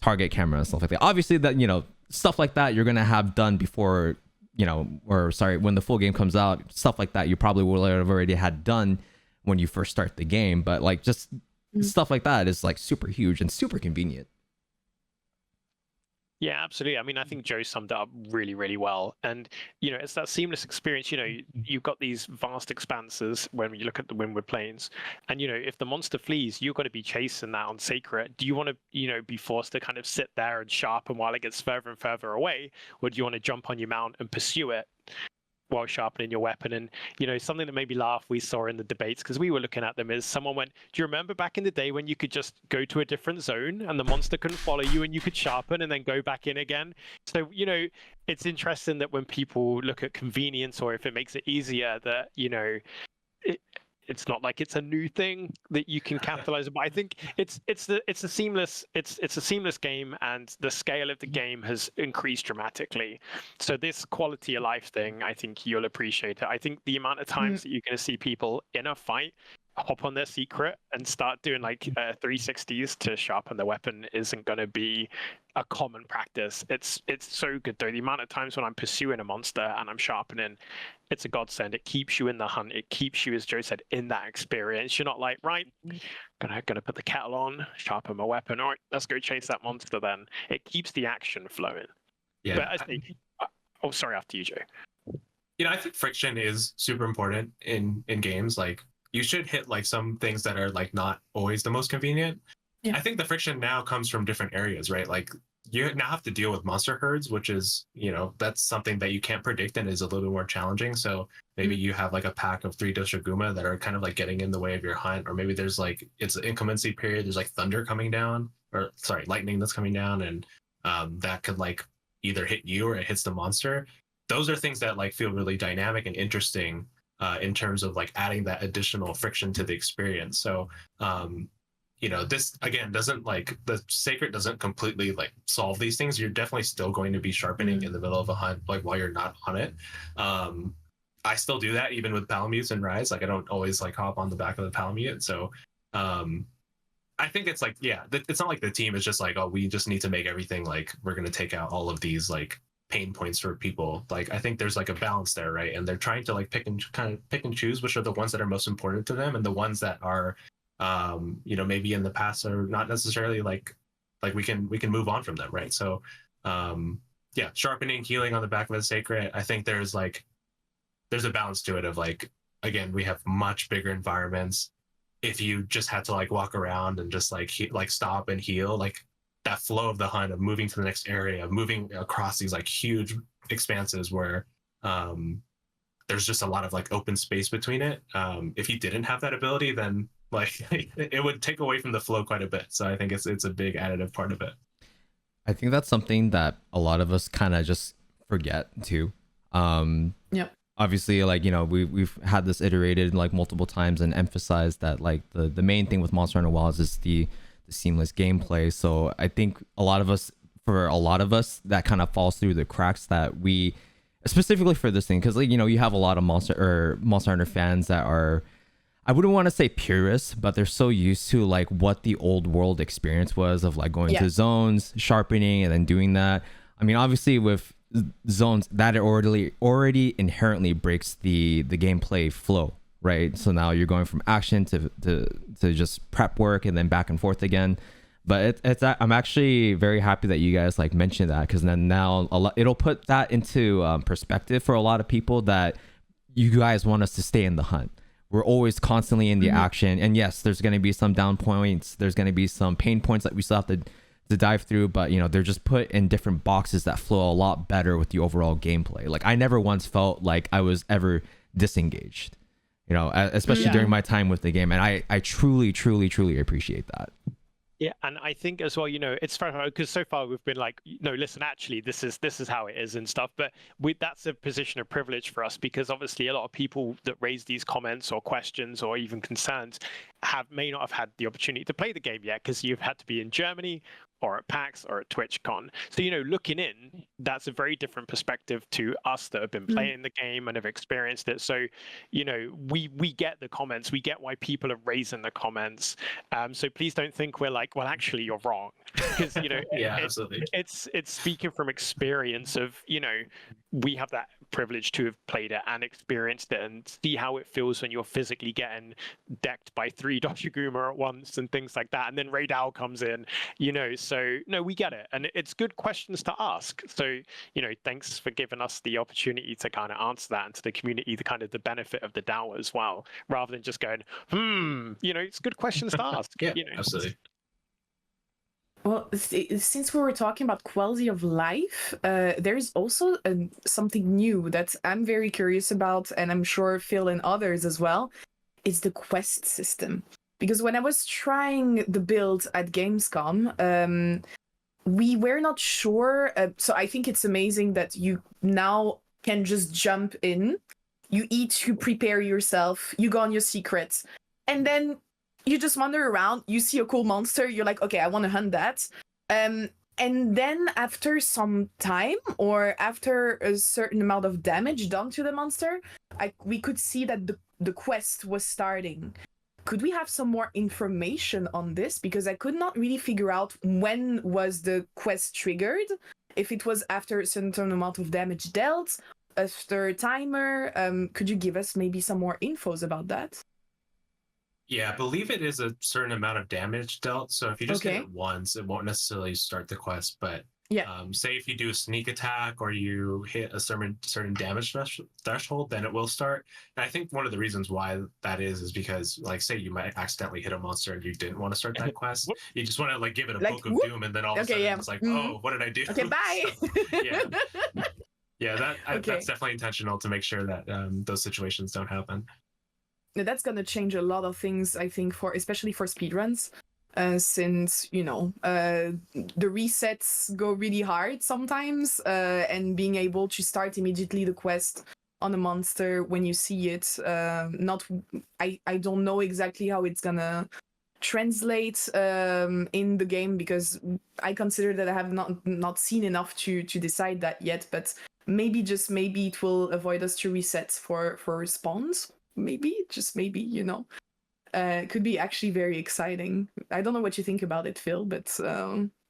target camera and stuff like that. Obviously that stuff like that you're gonna have done before when the full game comes out. Stuff like that you probably will have already had done when you first start the game, but like just stuff like that is like super huge and super convenient. Yeah, absolutely. I mean, I think Joe summed it up really, really well. And, it's that seamless experience. You've got these vast expanses when you look at the Windward Plains. And, if the monster flees, you've got to be chasing that on Seikret. Do you want to, be forced to kind of sit there and sharpen while it gets further and further away? Or do you want to jump on your mount and pursue it while sharpening your weapon? And something that made me laugh, we saw in the debates because we were looking at them, is someone went, do you remember back in the day when you could just go to a different zone and the monster couldn't follow you and you could sharpen and then go back in again? So it's interesting that when people look at convenience, or if it makes it easier, that it's not like it's a new thing that you can capitalize on. But I think it's a seamless game, and the scale of the game has increased dramatically. So this quality of life thing, I think you'll appreciate it. I think the amount of times that you're going to see people in a fight hop on their Seikret and start doing like 360s to sharpen their weapon isn't going to be a common practice. It's so good though. The amount of times when I'm pursuing a monster and I'm sharpening, it's a godsend. It keeps you in the hunt. It keeps you, as Joe said, in that experience. You're not like, right, gonna put the kettle on, sharpen my weapon. All right, let's go chase that monster then. It keeps the action flowing. Yeah. But I think, sorry, after you, Joe. I think friction is super important in games. Like you should hit like some things that are like not always the most convenient. Yeah. I think the friction now comes from different areas, right? Like you now have to deal with monster herds, which is, that's something that you can't predict and is a little bit more challenging. So maybe you have like a pack of 3 Doshiguma that are kind of like getting in the way of your hunt, or maybe there's like, it's an inclemency period. There's like thunder coming down, lightning that's coming down. And that could like either hit you or it hits the monster. Those are things that like feel really dynamic and interesting in terms of like adding that additional friction to the experience. So, this again doesn't like the Seikret doesn't completely like solve these things. You're definitely still going to be sharpening in the middle of a hunt, like while you're not on it. I still do that even with Palamutes and Rise. Like I don't always like hop on the back of the Palamute. So, I think it's like, it's not like the team is just like, oh, we just need to make everything like we're going to take out all of these like pain points for people. Like I think there's like a balance there, right? And they're trying to like pick and choose which are the ones that are most important to them, and the ones that are maybe in the past are not necessarily like we can move on from them, right? So sharpening, healing on the back of the Seikret, I think there's a balance to it of like, again, we have much bigger environments. If you just had to like walk around and just like stop and heal, like that flow of the hunt, of moving to the next area, moving across these like huge expanses where there's just a lot of like open space between it. If you didn't have that ability, then like it would take away from the flow quite a bit. So I think it's a big additive part of it. I think that's something that a lot of us kind of just forget too. Obviously, like, we've had this iterated like multiple times and emphasized that like the main thing with Monster Hunter Wilds is the seamless gameplay. So I think for a lot of us that kind of falls through the cracks, that we specifically for this thing, because like, you know, you have a lot of Monster Hunter fans that are, I wouldn't want to say purists, but they're so used to like what the old world experience was of like going to zones, sharpening, and then doing that. I mean, obviously with zones, that already inherently breaks the gameplay flow, right? So now you're going from action to just prep work and then back and forth again. But I'm actually very happy that you guys like mentioned that, because then now it'll put that into perspective for a lot of people, that you guys want us to stay in the hunt. We're always constantly in the action, and yes, there's going to be some down points, there's going to be some pain points that we still have to dive through, but you know, they're just put in different boxes that flow a lot better with the overall gameplay. Like I never once felt like I was ever disengaged, you know, especially during my time with the game, and I truly appreciate that. Yeah, and I think as well, you know, it's funny because so far we've been like, no, listen, actually, this is how it is and stuff. But that's a position of privilege for us, because obviously a lot of people that raise these comments or questions or even concerns may not have had the opportunity to play the game yet, because you've had to be in Germany or at PAX or at TwitchCon. So, you know, looking in, that's a very different perspective to us that have been playing the game and have experienced it. So, you know, we get the comments, we get why people are raising the comments. So please don't think we're like, well, actually, you're wrong. Because, you know, absolutely. It's speaking from experience of, you know, we have that privilege to have played it and experienced it and see how it feels when you're physically getting decked by 3 Doshiguma at once and things like that. And then Rey Dau comes in, you know, so no, we get it. And it's good questions to ask. So, you know, thanks for giving us the opportunity to kind of answer that, and to the community, the kind of the benefit of the Dau as well, rather than just going, you know, it's good questions to ask. Yeah, you know? absolutely. Well, since we were talking about quality of life, there's also something new that I'm very curious about, and I'm sure Phil and others as well, is the quest system. Because when I was trying the build at Gamescom, we were not sure. So I think it's amazing that you now can just jump in, you eat, you prepare yourself, you go on your secrets, and then you just wander around, you see a cool monster, you're like, okay, I want to hunt that. And then after some time, or after a certain amount of damage done to the monster, we could see that the quest was starting. Could we have some more information on this? Because I could not really figure out when was the quest triggered, if it was after a certain amount of damage dealt, after a timer. Could you give us maybe some more infos about that? Yeah, I believe it is a certain amount of damage dealt. So if you just get it once, it won't necessarily start the quest. But say if you do a sneak attack or you hit a certain damage threshold, then it will start. And I think one of the reasons why that is because, like, say you might accidentally hit a monster and you didn't want to start that quest. You just want to like give it a poke of doom, and then all of a sudden it's like, oh, what did I do? Okay, bye. So, that's definitely intentional to make sure that those situations don't happen. That's gonna change a lot of things, I think, especially for speedruns, since, you know, the resets go really hard sometimes, and being able to start immediately the quest on a monster when you see it, I don't know exactly how it's gonna translate in the game, because I consider that I have not seen enough to decide that yet, but maybe it will avoid us to resets for spawns. Maybe, just maybe, you know. Could be actually very exciting. I don't know what you think about it, Phil, but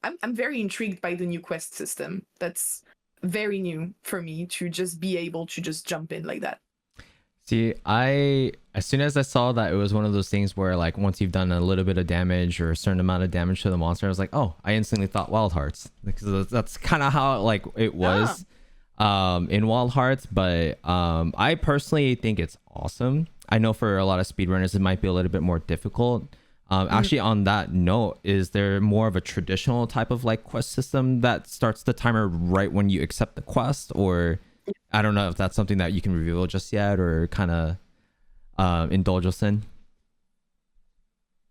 I'm very intrigued by the new quest system. That's very new for me, to just be able to just jump in like that. See, as soon as I saw that it was one of those things where like once you've done a little bit of damage or a certain amount of damage to the monster, I was like, oh, I instantly thought Wild Hearts, because that's kind of how like it was. In Wild Hearts, but I personally think it's awesome. I know for a lot of speedrunners it might be a little bit more difficult. Actually, on that note, is there more of a traditional type of like quest system that starts the timer right when you accept the quest, or I don't know if that's something that you can reveal just yet, or kind of indulge us in?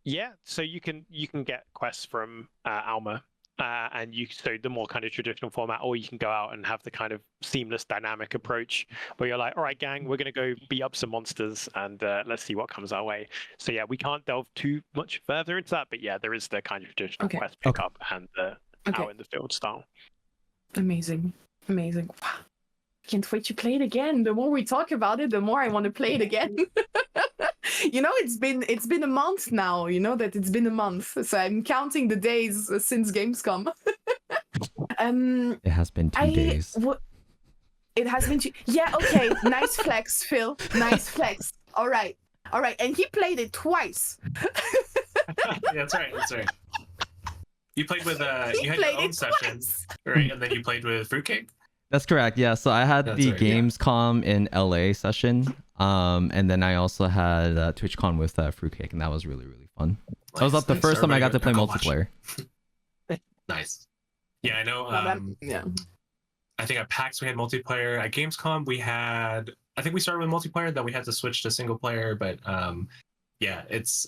Yeah, so you can get quests from Alma. And so the more kind of traditional format, or you can go out and have the kind of seamless dynamic approach where you're like, all right, gang, we're going to go beat up some monsters and let's see what comes our way. So yeah, we can't delve too much further into that, but yeah, there is the kind of traditional quest pickup and out in the field style. Amazing. Wow. can't wait to play it again. The more we talk about it, the more I want to play it again. It's been a month now. You know that it's been a month, so I'm counting the days since Gamescom. It has been 2 days. It has been yeah, okay. Nice flex, Phil. Nice flex. All right. And he played it twice. Yeah, that's right. You played with you had your own session, right? And then you played with Fruitcake. That's correct. Yeah. So I had the Gamescom in LA session, and then I also had TwitchCon with Fruitcake, and that was really fun. That was the first time I got to play multiplayer. Nice. Yeah, I know. I think at PAX we had multiplayer. At Gamescom I think we started with multiplayer, then we had to switch to single player. But yeah, it's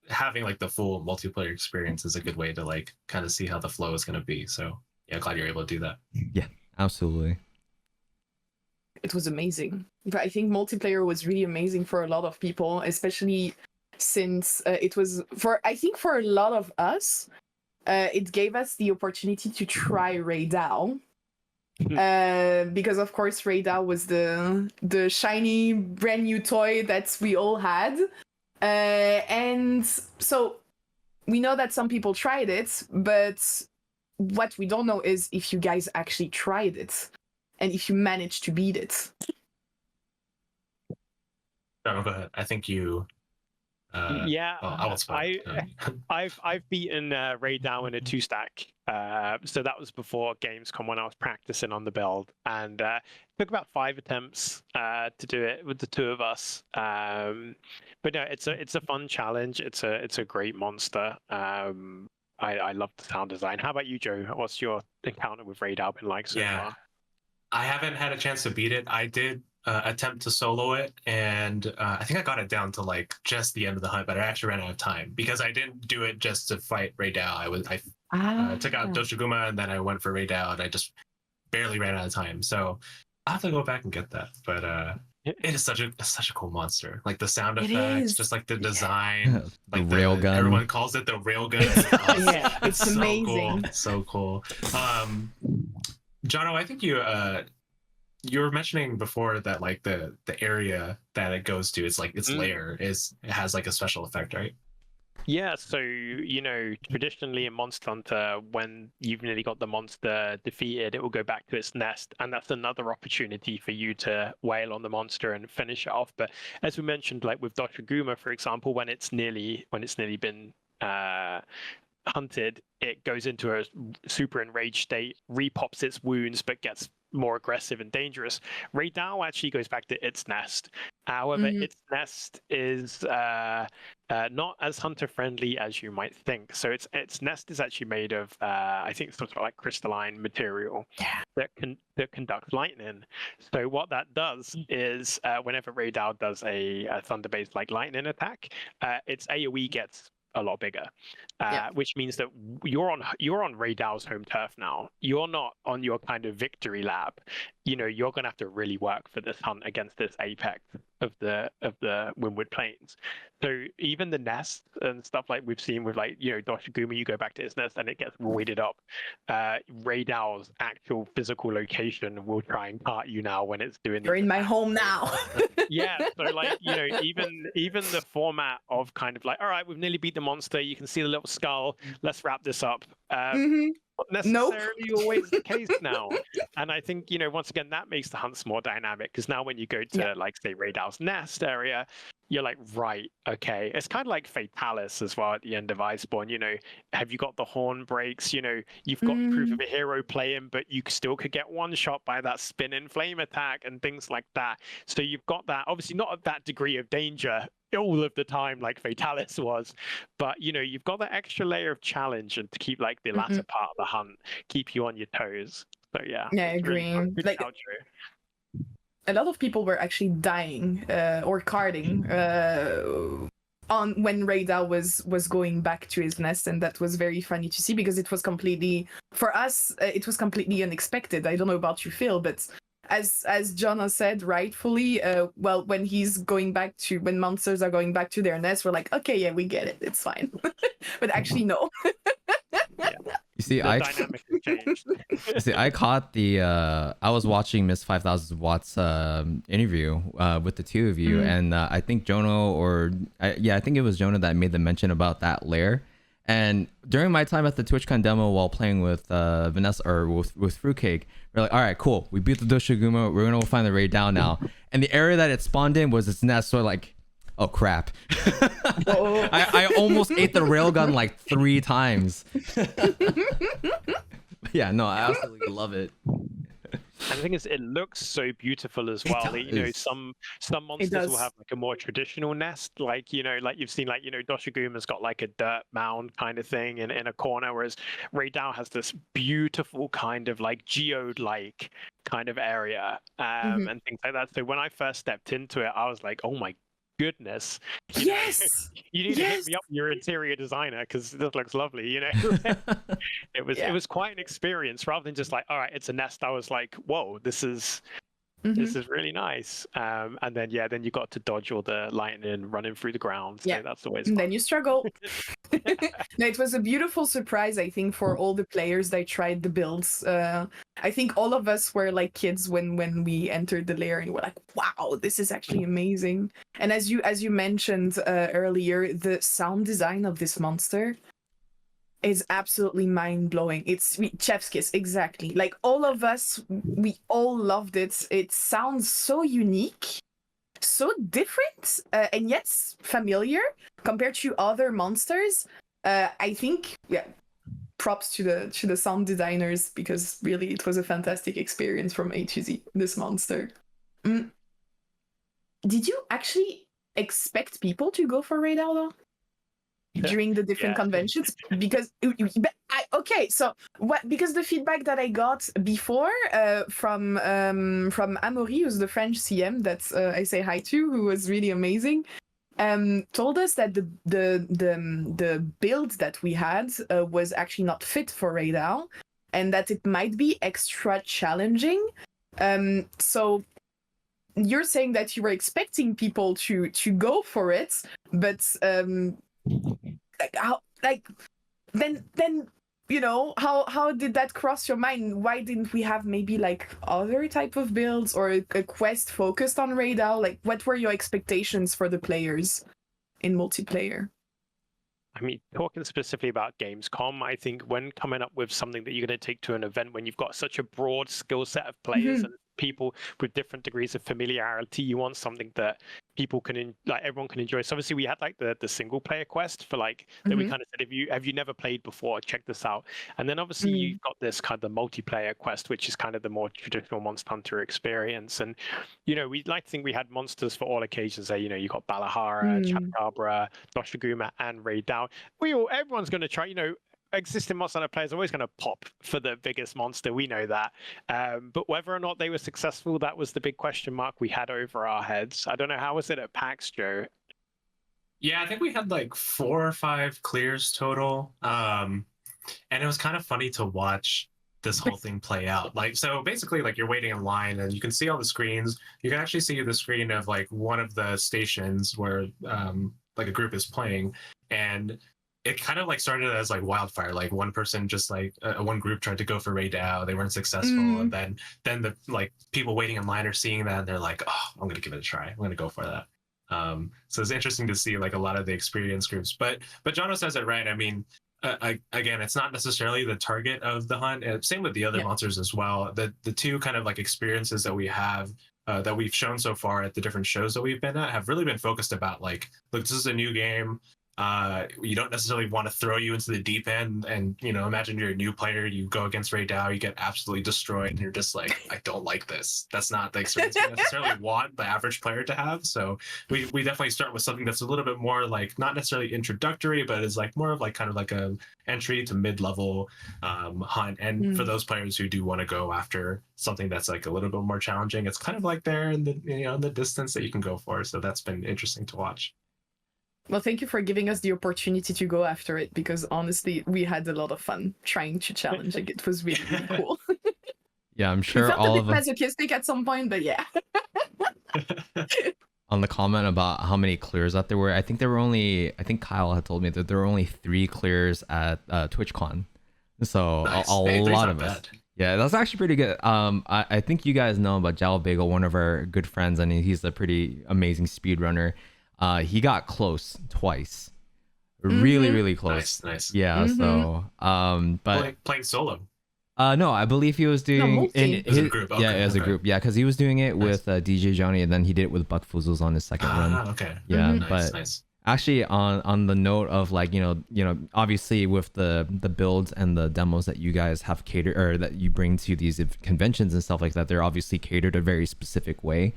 having like the full multiplayer experience is a good way to like kind of see how the flow is going to be. So yeah, glad you're able to do that. Yeah, absolutely. It was amazing. But I think multiplayer was really amazing for a lot of people, especially since it was for a lot of us. It gave us the opportunity to try Rey Dau. Because of course Rey Dau was the shiny brand new toy that we all had, and so we know that some people tried it, but what we don't know is if you guys actually tried it and if you managed to beat it. No, go ahead. I think you I've beaten Rey Dau in a 2-stack. So that was before Gamescom when I was practicing on the build, and it took about 5 attempts to do it with the 2 of us. But no, it's a fun challenge. It's a great monster. I love the sound design. How about you, Joe? What's your encounter with Rey Dau been like so far? I haven't had a chance to beat it. I did attempt to solo it, and I think I got it down to like just the end of the hunt, but I actually ran out of time because I didn't do it just to fight Rey Dau. I took out Doshiguma and then I went for Rey Dau, and I just barely ran out of time. So I have to go back and get that. But it is such a cool monster. Like the sound effects, just like the design, like the railgun. Everyone calls it the railgun. Yeah, it's amazing. So cool. Jonno, I think you were mentioning before that like the area that it goes to, it's like its lair it has like a special effect, right? Yeah, so traditionally in Monster Hunter, when you've nearly got the monster defeated, it will go back to its nest, and that's another opportunity for you to wail on the monster and finish it off. But as we mentioned, like with Doshiguma, for example, when it's nearly been hunted, it goes into a super enraged state, repops its wounds, but gets more aggressive and dangerous. Rey Dau actually goes back to its nest. However, its nest is not as hunter friendly as you might think. So its nest is actually made of I think sort of like crystalline material that conducts lightning. So what that does is whenever Rey Dau does a thunder-based like lightning attack, its AoE gets a lot bigger, which means that you're on Rey Dau's home turf now. You're not on your kind of victory lap. You're gonna have to really work for this hunt against this apex of the Windward Plains. So even the nest and stuff like we've seen with like Doshiguma, you go back to its nest and it gets roided up. Rey Dau's actual physical location will try and cart you now when it's doing. You're in my home now. Yeah, so like even the format of kind of like, all right, we've nearly beat the monster. You can see the little skull. Let's wrap this up. Not necessarily always the case now. And I think once again that makes the hunts more dynamic, because now when you go to like say Rey Dau's nest area, you're like, right, okay. It's kind of like Fatalis as well at the end of Iceborne. Have you got the horn breaks? You've got proof of a hero playing, but you still could get one shot by that spin and flame attack and things like that. So you've got that, obviously not at that degree of danger all of the time like Fatalis was, but you've got that extra layer of challenge and to keep like the latter part of the hunt, keep you on your toes. So yeah, I agree. Really like a lot of people were actually dying or carding on when Rey Dau was going back to his nest, and that was very funny to see because it was completely, for us, it was completely unexpected. I don't know about you, Phil, but as Jonno said rightfully, well, when monsters are going back to their nest, we're like, okay, yeah, we get it, it's fine. But actually, no. You see, the dynamic is changed. See, I caught the I was watching Miss 5000 Watts interview with the two of you, and I think Jonno I think it was Jonno that made the mention about that lair. And during my time at the TwitchCon demo while playing with Vanessa or with Fruitcake, we're like, all right, cool, we beat the Doshiguma, we're gonna go find the Rey Dau now. And the area that it spawned in was its nest, so like, oh crap. I almost ate the railgun like 3 times. Yeah, no, I absolutely love it. And the thing is, it looks so beautiful as well. You know, some monsters will have like a more traditional nest, like, you know, like you've seen, like, you know, Doshaguma's got like a dirt mound kind of thing in a corner, whereas Rey Dau has this beautiful kind of like geode-like kind of area and things like that. So when I first stepped into it, I was like, oh my goodness, yes, you need to hit me up, your interior designer, because this looks lovely, you know. It was quite an experience rather than just like, all right, it's a nest. I was like, whoa, this is really nice. And then then you got to dodge all the lightning running through the ground, so that's always fun. And then you struggle. No, it was a beautiful surprise, I think, for all the players that tried the builds. I think all of us were like kids when we entered the lair, and we're like, wow, this is actually amazing. And as you mentioned earlier, the sound design of this monster is absolutely mind-blowing. It's chef's kiss, exactly. Like, all of us, we all loved it. It sounds so unique, so different, and yet familiar compared to other monsters. I think, props to the sound designers, because really it was a fantastic experience from A to Z, this monster. Did you actually expect people to go for Rey Dau though? During the different conventions? Because because the feedback that I got before from Amaury, who's the French CM that I say hi to, who was really amazing, told us that the build that we had was actually not fit for Rey Dau, and that it might be extra challenging. So you're saying that you were expecting people to go for it, but then you know, how did that cross your mind? Why didn't we have maybe like other type of builds or a quest focused on Rey Dau? Like, what were your expectations for the players in multiplayer? I mean, talking specifically about Gamescom, I think when coming up with something that you're going to take to an event when you've got such a broad skill set of players and people with different degrees of familiarity, you want something that people can everyone can enjoy. So obviously we had like the single player quest for like that we kind of said, have you never played before, check this out. And then obviously you've got this kind of multiplayer quest, which is kind of the more traditional Monster Hunter experience. And you know, we like to think we had monsters for all occasions there. You know, you got Balahara, Chupacabra, Doshiguma, and Rey Dau. Everyone's going to try, you know, existing Monster Hunter players are always going to pop for the biggest monster. We know that. But whether or not they were successful, that was the big question mark we had over our heads. I don't know. How was it at PAX, Joe? Yeah, I think we had like 4 or 5 clears total. And it was kind of funny to watch this whole thing play out. Like, so basically, like, you're waiting in line and you can see all the screens. You can actually see the screen of like one of the stations where like a group is playing, and it kind of like started as like wildfire. Like one person just like one group tried to go for Rey Dau, they weren't successful, and then the like people waiting in line are seeing that and they're like, oh, I'm gonna give it a try, I'm gonna go for that. So it's interesting to see like a lot of the experienced groups, but Jonno says it right. I mean, again, it's not necessarily the target of the hunt. Same with the other monsters as well. The two kind of like experiences that we have that we've shown so far at the different shows that we've been at have really been focused about like, look, this is a new game. You don't necessarily want to throw you into the deep end, and you know, imagine you're a new player, you go against Rey Dau, you get absolutely destroyed, and you're just like, I don't like this. That's not the experience we necessarily want the average player to have. So we definitely start with something that's a little bit more like, not necessarily introductory, but is like more of like kind of like a entry to mid-level hunt. And for those players who do want to go after something that's like a little bit more challenging, it's kind of like there in the, you know, in the distance that you can go for. So that's been interesting to watch. Well, thank you for giving us the opportunity to go after it, because honestly, we had a lot of fun trying to challenge it. It was really, really cool. Yeah, I'm sure it felt all a of bit us masochistic at some point, but yeah. on the comment about how many clears that there were, I think Kyle had told me that there were only 3 clears at TwitchCon So Nice. a Hey, three's lot not of us. bad. Yeah, that's actually pretty good. I think you guys know about Jal Bagel, one of our good friends, and he's a pretty amazing speedrunner. He got close twice. Really, really close. Nice. Yeah, so but Playing solo. no, I believe he was doing multi. As a group. yeah, Okay, as a okay. group. Yeah, because he was doing it Nice. with DJ Johnny, and then he did it with Buck Fuzzles on his second run. Okay. Yeah, Nice, but nice. actually on the note of like, obviously with the builds and the demos that you guys have catered or that you bring to these conventions and stuff like that, they're obviously catered a very specific way.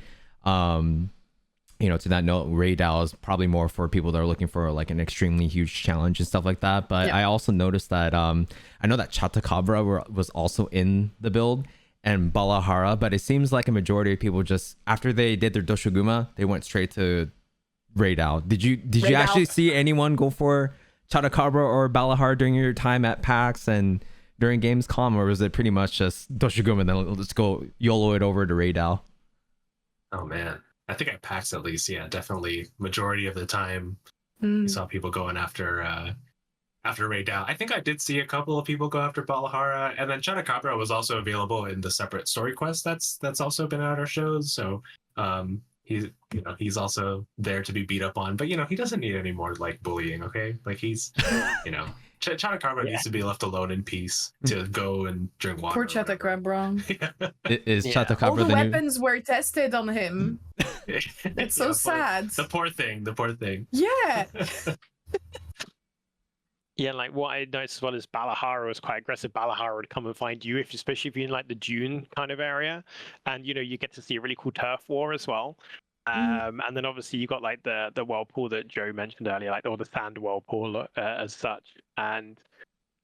To that note, Rey Dau is probably more for people that are looking for like an extremely huge challenge and stuff like that. But Yeah. I also noticed that I know that Chatacabra was also in the build and Balahara, but it seems like a majority of people just after they did their Doshoguma, they went straight to Rey Dau. Did you Rey Dau. actually see anyone go for Chatacabra or Balahar during your time at PAX and during Gamescom, or was it pretty much just Doshoguma and then let's go YOLO it over to Rey Dau? Oh man. I think at PAX at least, yeah, definitely majority of the time Mm. you saw people going after Rey Dau. I think I did see a couple of people go after Balahara, and then Chatacabra was also available in the separate story quest that's also been at our shows. So he's also there to be beat up on, but he doesn't need any more like bullying. Okay, like he's Chatacabra needs to be left alone in peace to go and drink water. Poor Chatacabra. Is Yeah. Chatacabra All the the new? weapons were tested on him. It's so sad. The poor thing. Yeah. Yeah, like what I noticed as well is Balahara was quite aggressive. Balahara would come and find you, especially if you're in like the dune kind of area, and you get to see a really cool turf war as well. And then obviously you got like the whirlpool that Joe mentioned earlier, like or the sand whirlpool as such. And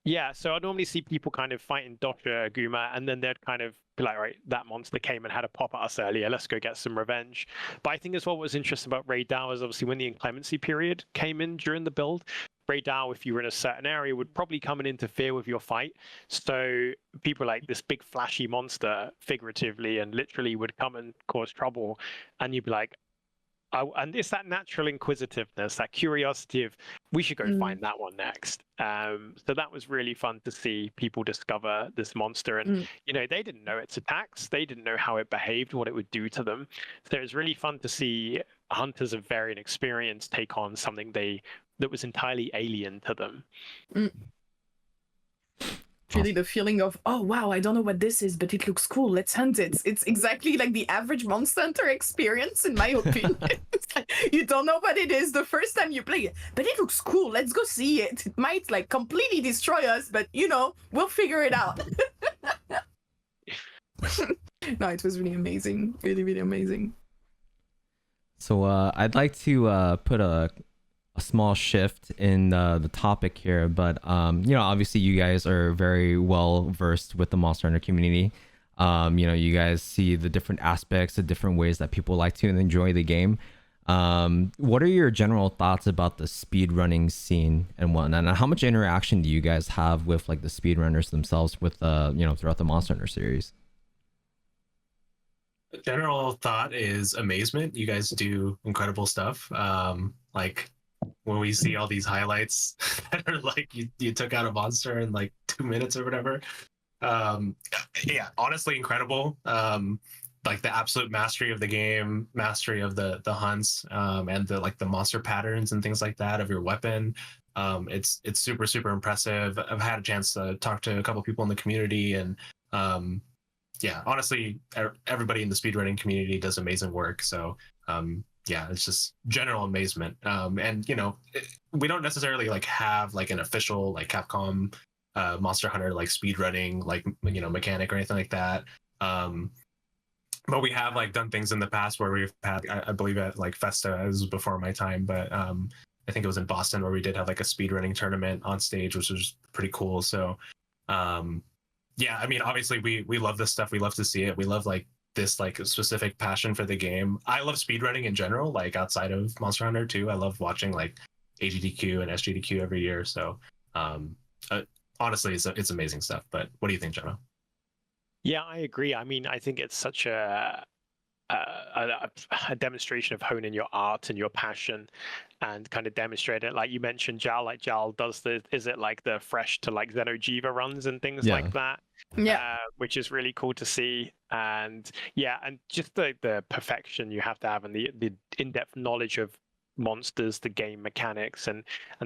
yeah, so I normally see people kind of fighting Dosha Guma, and then they'd kind of be like, right, that monster came and had a pop at us earlier. Let's go get some revenge. But I think as well, what was interesting about Rey Dau is obviously when the inclemency period came in during the build, Rey Dau, if you were in a certain area, would probably come and interfere with your fight. So people like this big flashy monster, figuratively and literally, would come and cause trouble, and you'd be like, and it's that natural inquisitiveness, that curiosity of we should go find that one next. So that was really fun to see people discover this monster, and they didn't know its attacks, they didn't know how it behaved, what it would do to them. So it was really fun to see hunters of varying experience take on something that was entirely alien to them. Really the feeling of, oh wow, I don't know what this is, but it looks cool, let's hunt it. It's exactly like the average Monster Hunter experience, in my opinion. It's like, you don't know what it is the first time you play it, but it looks cool, let's go see it. It might like completely destroy us, but we'll figure it out. No, it was really amazing. Really, really amazing. So I'd like to put a small shift in the topic here, but obviously you guys are very well versed with the Monster Hunter community. You guys see the different aspects, the different ways that people like to enjoy the game. What are your general thoughts about the speedrunning scene and whatnot, and how much interaction do you guys have with like the speedrunners themselves with throughout the Monster Hunter series? The general thought is amazement. You guys do incredible stuff. Like when we see all these highlights that are like you took out a monster in like 2 minutes or whatever. Yeah, honestly incredible. Like the absolute mastery of the game, mastery of the hunts, and the monster patterns and things like that of your weapon. It's super, super impressive. I've had a chance to talk to a couple people in the community, and yeah, honestly, everybody in the speedrunning community does amazing work. So yeah, it's just general amazement. And we don't necessarily like have like an official like Capcom Monster Hunter like speedrunning like mechanic or anything like that. But we have like done things in the past where we've had, I believe at like Festa, this was before my time, but I think it was in Boston where we did have like a speedrunning tournament on stage, which was pretty cool. So yeah, I mean, obviously we love this stuff. We love to see it. We love like this like specific passion for the game. I love speedrunning in general, like outside of Monster Hunter too. I love watching like AGDQ and SGDQ every year. So honestly, it's amazing stuff. But what do you think, Jonno? Yeah, I agree. I mean, I think it's such a a demonstration of honing your art and your passion, and kind of demonstrate it. Like you mentioned, Jal, like Jal does is it like the fresh to like Xenojiva runs and things like that? Yeah. Which is really cool to see. And yeah, and just the perfection you have to have, and the in-depth knowledge of monsters, the game mechanics, and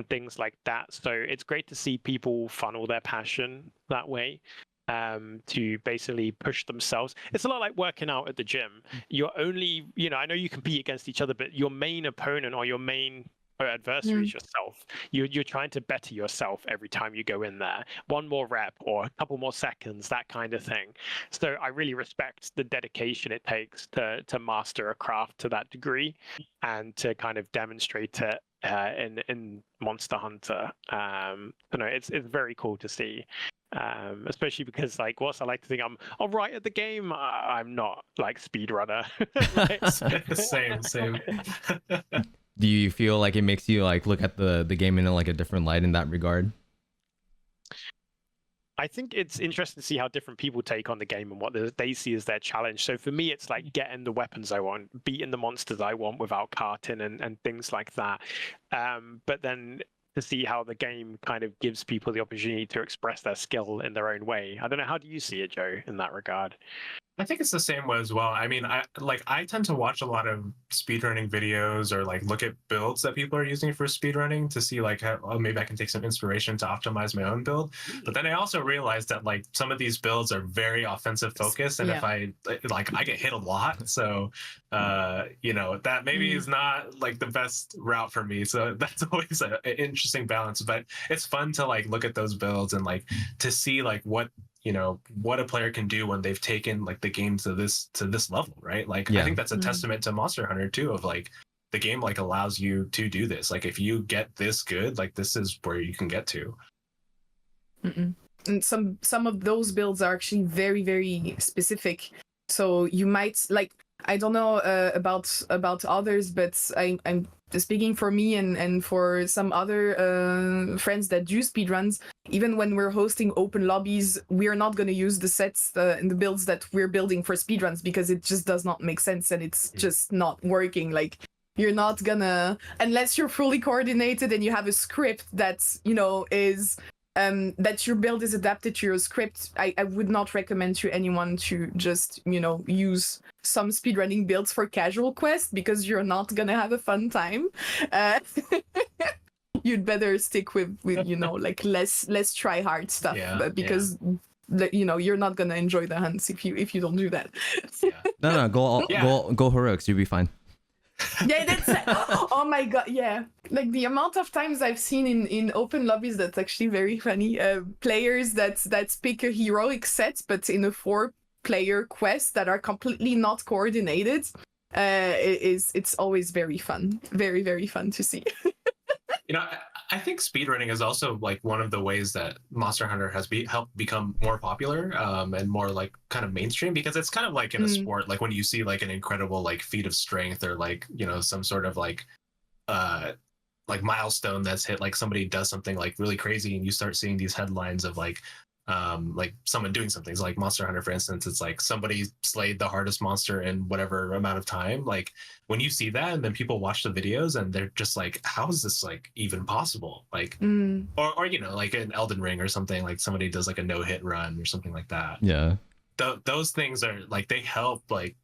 things like that. So it's great to see people funnel their passion that way, to basically push themselves. It's a lot like working out at the gym. You're only, I know you compete against each other, but your main opponent or your main adversary is yourself. You're trying to better yourself every time you go in there. One more rep or a couple more seconds, that kind of thing. So I really respect the dedication it takes to master a craft to that degree, and to kind of demonstrate it in Monster Hunter. It's very cool to see. Especially because, like, whilst I like to think I'm all right at the game, I'm not like speedrunner. Same. Do you feel like it makes you like look at the game in like a different light in that regard? I think it's interesting to see how different people take on the game and what they see as their challenge. So for me, it's like getting the weapons I want, beating the monsters I want without carting and things like that. But then to see how the game kind of gives people the opportunity to express their skill in their own way. I don't know, how do you see it, Joe, in that regard? I think it's the same way as well. I mean, I tend to watch a lot of speedrunning videos, or like look at builds that people are using for speedrunning to see like how, maybe I can take some inspiration to optimize my own build. But then I also realized that like some of these builds are very offensive focused, and if I get hit a lot, so that maybe is not like the best route for me. So that's always an interesting balance. But it's fun to like look at those builds and like to see like what a player can do when they've taken like the game to this level, right? Like I think that's a testament to Monster Hunter too, of like the game like allows you to do this. Like if you get this good, like this is where you can get to. And some of those builds are actually very, very specific. So you might like, I don't know about others, but I'm speaking for me and for some other friends that do speedruns. Even when we're hosting open lobbies, we're not going to use the sets and the builds that we're building for speedruns, because it just does not make sense and it's just not working. Like you're not gonna, unless you're fully coordinated and you have a script that's is that your build is adapted to your script. I would not recommend to anyone to just use some speedrunning builds for casual quests, because you're not gonna have a fun time. You'd better stick with like less try hard stuff, because you're not gonna enjoy the hunts if you don't do that. No, go heroics, you'll be fine. Yeah, that's oh my god, yeah. Like the amount of times I've seen in open lobbies, that's actually very funny. Players that pick a heroic set, but in a 4-player quest that are completely not coordinated. It's always very fun, very, very fun to see. I think speedrunning is also like one of the ways that Monster Hunter has helped become more popular and more like kind of mainstream, because it's kind of like in a sport, like when you see like an incredible like feat of strength, or like some sort of like milestone that's hit, like somebody does something like really crazy, and you start seeing these headlines of like someone doing something. So like Monster Hunter, for instance, it's like somebody slayed the hardest monster in whatever amount of time. Like when you see that, and then people watch the videos and they're just like, how is this like even possible? Like or like in Elden Ring or something, like somebody does like a no-hit run or something like that. Those things are like, they help like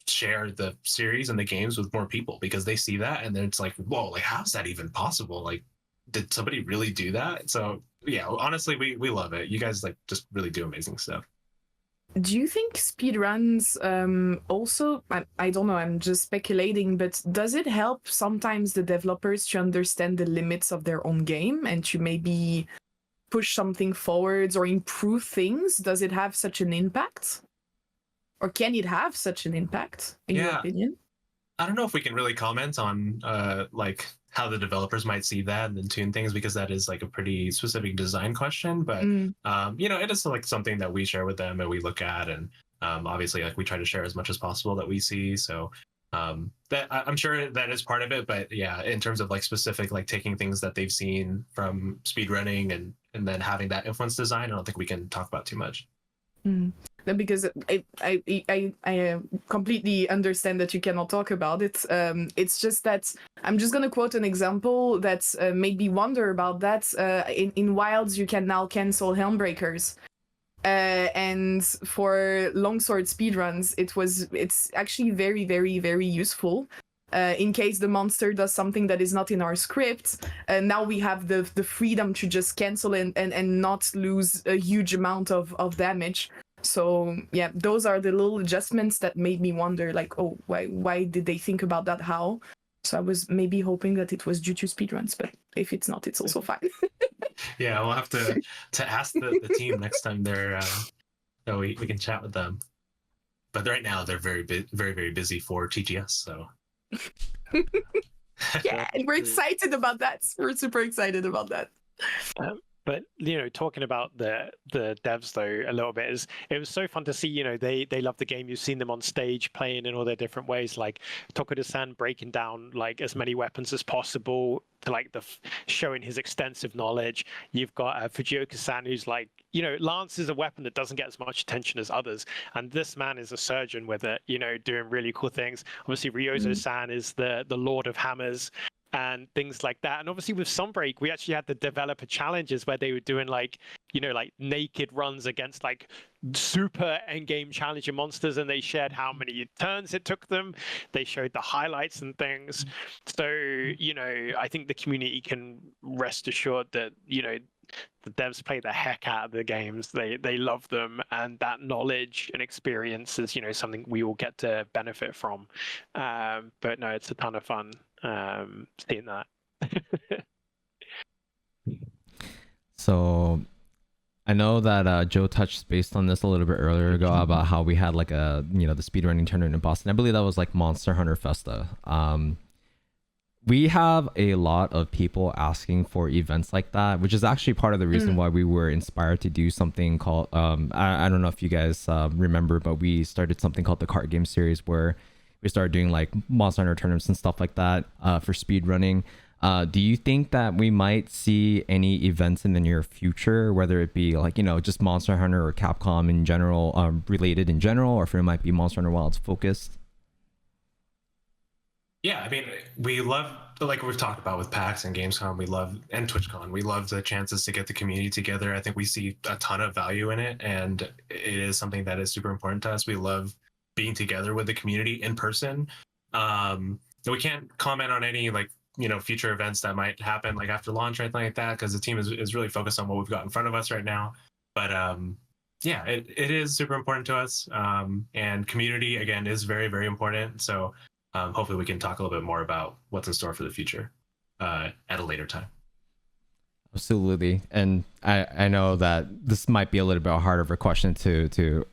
share the series and the games with more people, because they see that and then it's like, whoa, like how's that even possible? Like did somebody really do that? So yeah, honestly, we love it. You guys like just really do amazing stuff. Do you think speedruns also, I don't know, I'm just speculating, but does it help sometimes the developers to understand the limits of their own game and to maybe push something forwards or improve things? Does it have such an impact? Or can it have such an impact, in your opinion? I don't know if we can really comment on like how the developers might see that and then tune things, because that is like a pretty specific design question. But it is like something that we share with them and we look at, and obviously like we try to share as much as possible that we see. So that I'm sure that is part of it. But yeah, in terms of like specific, like taking things that they've seen from speedrunning and then having that influence design, I don't think we can talk about too much. because I completely understand that you cannot talk about it. It's just that I'm just gonna quote an example that made me wonder about that. In Wilds, you can now cancel Helmbreakers. And for longsword speedruns, it's actually very, very, very useful. In case the monster does something that is not in our script, now we have the freedom to just cancel and not lose a huge amount of damage. So yeah, those are the little adjustments that made me wonder, like, oh, why did they think about that? How? So I was maybe hoping that it was due to speedruns, but if it's not, it's also fine. Yeah, we'll have to ask the team next time they're so we can chat with them. But right now they're very very busy for TGS. So yeah, and we're excited about that. We're super excited about that. But talking about the devs though a little bit, it was so fun to see. They love the game. You've seen them on stage playing in all their different ways, like Tokuda-san breaking down like as many weapons as possible to like showing his extensive knowledge. You've got Fujioka-san, who's like, lance is a weapon that doesn't get as much attention as others, and this man is a surgeon with it. Doing really cool things. Obviously, Ryozo-san is the Lord of Hammers and things like that. And obviously with Sunbreak, we actually had the developer challenges where they were doing like naked runs against like super endgame challenging monsters, and they shared how many turns it took them. They showed the highlights and things. So, I think the community can rest assured that, the devs play the heck out of the games. They love them, and that knowledge and experience is, something we all get to benefit from. But no, it's a ton of fun seeing that. So I know that Joe touched based on this a little bit earlier ago about how we had like the speedrunning tournament in Boston. I believe that was like Monster Hunter Festa. We have a lot of people asking for events like that, which is actually part of the reason why we were inspired to do something called I don't know if you guys remember, but we started something called the Card Game Series, where we started doing like Monster Hunter tournaments and stuff like that for speed running. Do you think that we might see any events in the near future, whether it be like, just Monster Hunter or Capcom in general, related in general, or if it might be Monster Hunter Wilds focused? Yeah, I mean, we love, like we've talked about with PAX and Gamescom, and TwitchCon, we love the chances to get the community together. I think we see a ton of value in it, and it is something that is super important to us. We love being together with the community in person. We can't comment on any future events that might happen like after launch or anything like that, because the team is really focused on what we've got in front of us right now. But yeah, it is super important to us, and community again is very, very important. So hopefully we can talk a little bit more about what's in store for the future at a later time. Absolutely. And I know that this might be a little bit harder of a question to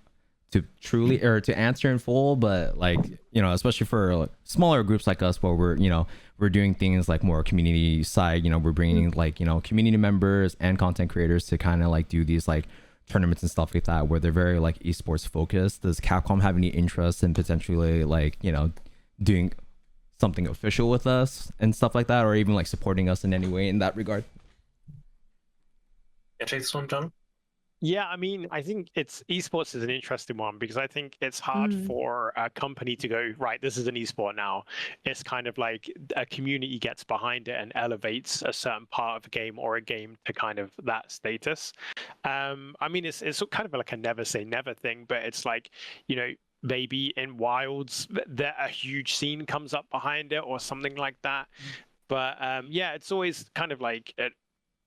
truly or to answer in full, but especially for smaller groups like us, where we're doing things like more community side, we're bringing community members and content creators to kind of do these tournaments and stuff like that, where they're very esports focused. Does Capcom have any interest in potentially doing something official with us and stuff like that, or even supporting us in any way in that regard? Can I take this one, John? Yeah, I mean, I think esports is an interesting one, because I think it's hard for a company to go, right, this is an esport now. It's kind of like a community gets behind it and elevates a certain part of a game or a game to kind of that status. I mean, it's kind of like a never say never thing, but it's maybe in Wilds that a huge scene comes up behind it or something like that. But yeah, it's always kind of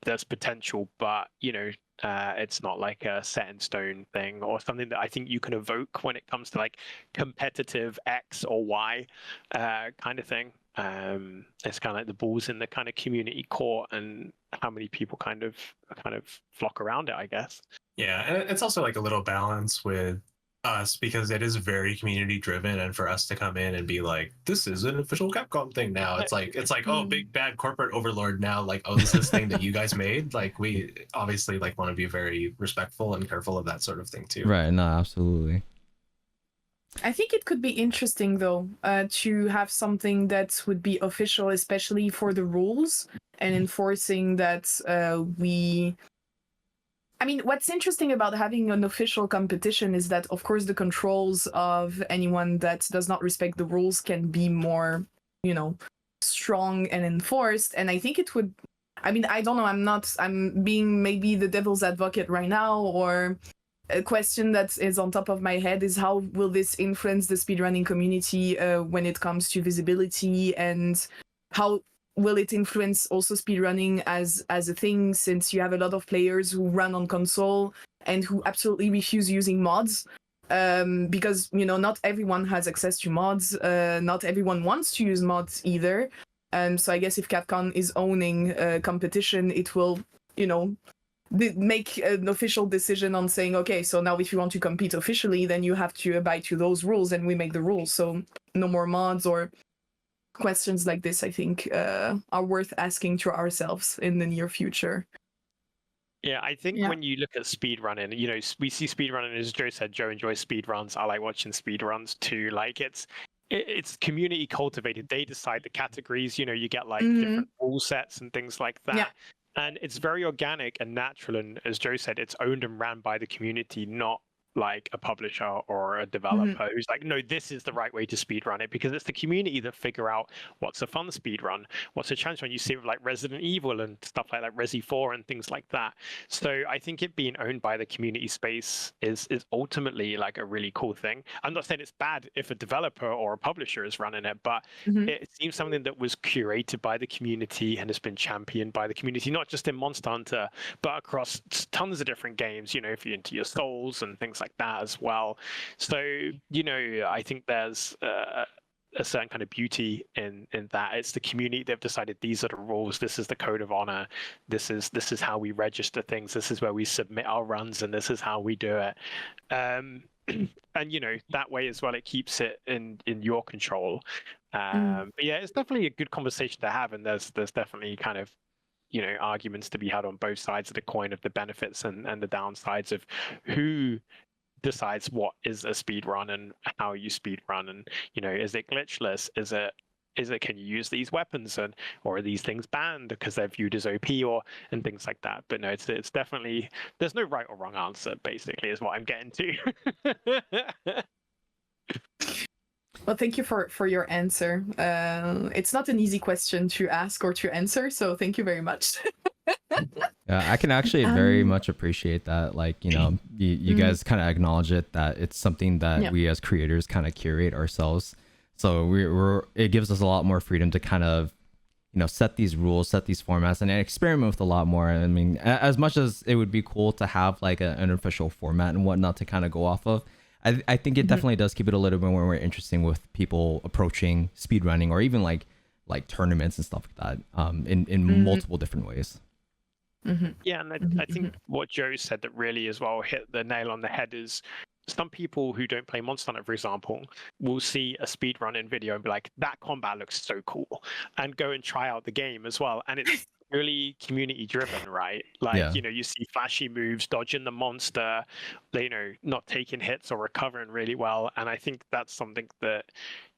there's potential, but it's not like a set in stone thing or something that I think you can evoke when it comes to competitive X or Y kind of thing. It's kind of like the ball's in the kind of community court and how many people kind of flock around it, I guess. Yeah, and it's also a little balance with us, because it is very community driven, and for us to come in and be this is an official Capcom thing now, it's oh, big bad corporate overlord now, oh, this is this thing that you guys made. We obviously want to be very respectful and careful of that sort of thing too. Right. No, absolutely. I think it could be interesting though, to have something that would be official, especially for the rules and enforcing that I mean, what's interesting about having an official competition is that, of course, the controls of anyone that does not respect the rules can be more, strong and enforced. And I think it would, I mean, I don't know, I'm being maybe the devil's advocate right now, or a question that is on top of my head is how will this influence the speedrunning community when it comes to visibility, and how will it influence also speedrunning as a thing, since you have a lot of players who run on console and who absolutely refuse using mods because not everyone has access to mods, not everyone wants to use mods either. So I guess if Capcom is owning a competition, it will make an official decision on saying, okay, so now if you want to compete officially, then you have to abide to those rules, and we make the rules. So no more mods, or questions like this, I think, are worth asking to ourselves in the near future. Yeah, I think when you look at speedrunning, we see speedrunning, as Joe said, Joe enjoys speedruns. I like watching speedruns too. Like it's community cultivated. They decide the categories, you get like different rule sets and things like that. Yeah. And it's very organic and natural. And as Joe said, it's owned and ran by the community, not like a publisher or a developer who's like, no, this is the right way to speedrun it, because it's the community that figure out what's a fun speedrun, what's a challenge run. You see it with like Resident Evil and stuff like that, Resi 4 and things like that. So I think it being owned by the community space is ultimately like a really cool thing. I'm not saying it's bad if a developer or a publisher is running it, but it seems something that was curated by the community and has been championed by the community, not just in Monster Hunter, but across tons of different games, if you're into your Souls and things like that as well. So I think there's a certain kind of beauty in that. It's the community. They've decided these are the rules, this is the code of honor, this is how we register things, this is where we submit our runs, and this is how we do it. And that way as well, it keeps it in your control. But yeah, it's definitely a good conversation to have, and there's definitely kind of arguments to be had on both sides of the coin, of the benefits and the downsides of who decides what is a speed run and how you speed run, and is it glitchless, is it can you use these weapons, or are these things banned because they're viewed as OP and things like that. But no, it's definitely, there's no right or wrong answer, basically, is what I'm getting to. Well, thank you for your answer. It's not an easy question to ask or to answer, so thank you very much. Yeah, I can actually very much appreciate that. Like, you guys kind of acknowledge it, that it's something that we as creators kind of curate ourselves. So it gives us a lot more freedom to kind of, set these rules, set these formats, and experiment with a lot more. I mean, as much as it would be cool to have like an official format and whatnot to kind of go off of, I think it definitely does keep it a little bit more interesting with people approaching speedrunning, or even like tournaments and stuff like that, in multiple different ways. Yeah, and I think what Joe said that really as well hit the nail on the head is, some people who don't play Monster Hunter, for example, will see a speedrunning video and be like, that combat looks so cool, and go and try out the game as well. And it's really community driven, right? Like, you see flashy moves, dodging the monster, not taking hits or recovering really well. And I think that's something that,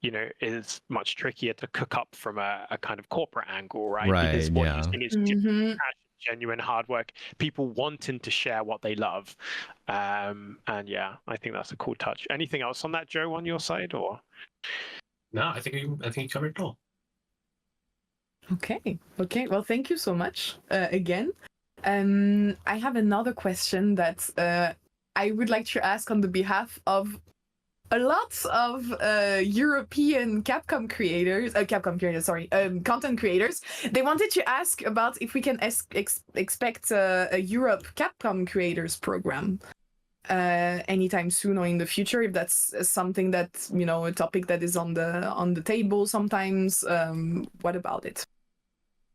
is much trickier to cook up from a kind of corporate angle, right? Because what you're seeing is genuine hard work, people wanting to share what they love. And yeah, I think that's a cool touch. Anything else on that, Joe, on your side, or? No, I think you covered it all. Okay. Well, thank you so much again. I have another question that I would like to ask on the behalf of a lot of European content creators. They wanted to ask about if we can expect a Europe Capcom creators program anytime soon or in the future, if that's something that, a topic that is on the table sometimes. What about it?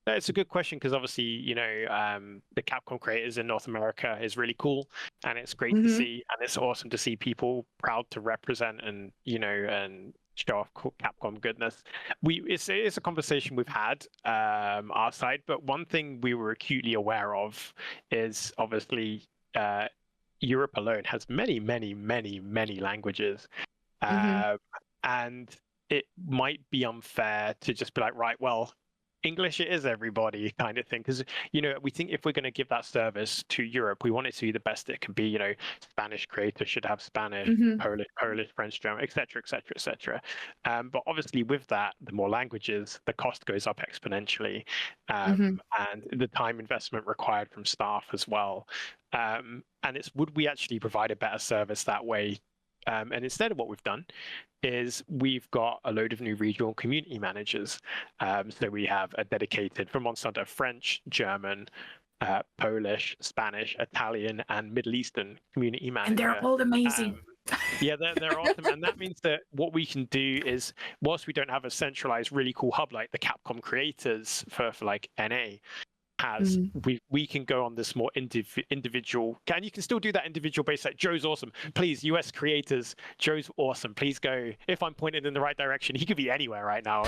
It's a good question, because obviously, the Capcom creators in North America is really cool, and it's great to see, and it's awesome to see people proud to represent and and show off Capcom goodness. It's a conversation we've had our side, but one thing we were acutely aware of is obviously Europe alone has many languages, and it might be unfair to just be like, right, well, English it is everybody kind of thing, because we think if we're going to give that service to Europe, we want it to be the best it can be. Spanish creators should have Spanish, Polish, French, German, etc., etc., etc. But obviously with that, the more languages, the cost goes up exponentially, and the time investment required from staff as well. And it's, would we actually provide a better service that way? And instead of what we've done is we've got a load of new regional community managers. So we have a dedicated, for Monster Hunter, French, German, Polish, Spanish, Italian, and Middle Eastern community manager. And they're all amazing. Yeah, they're awesome. And that means that what we can do is, whilst we don't have a centralized, really cool hub like the Capcom creators for like NA, has, we can go on this more individual, and you can still do that individual based, like Joe's awesome, please, US creators, Joe's awesome, please go. If I'm pointed in the right direction, he could be anywhere right now.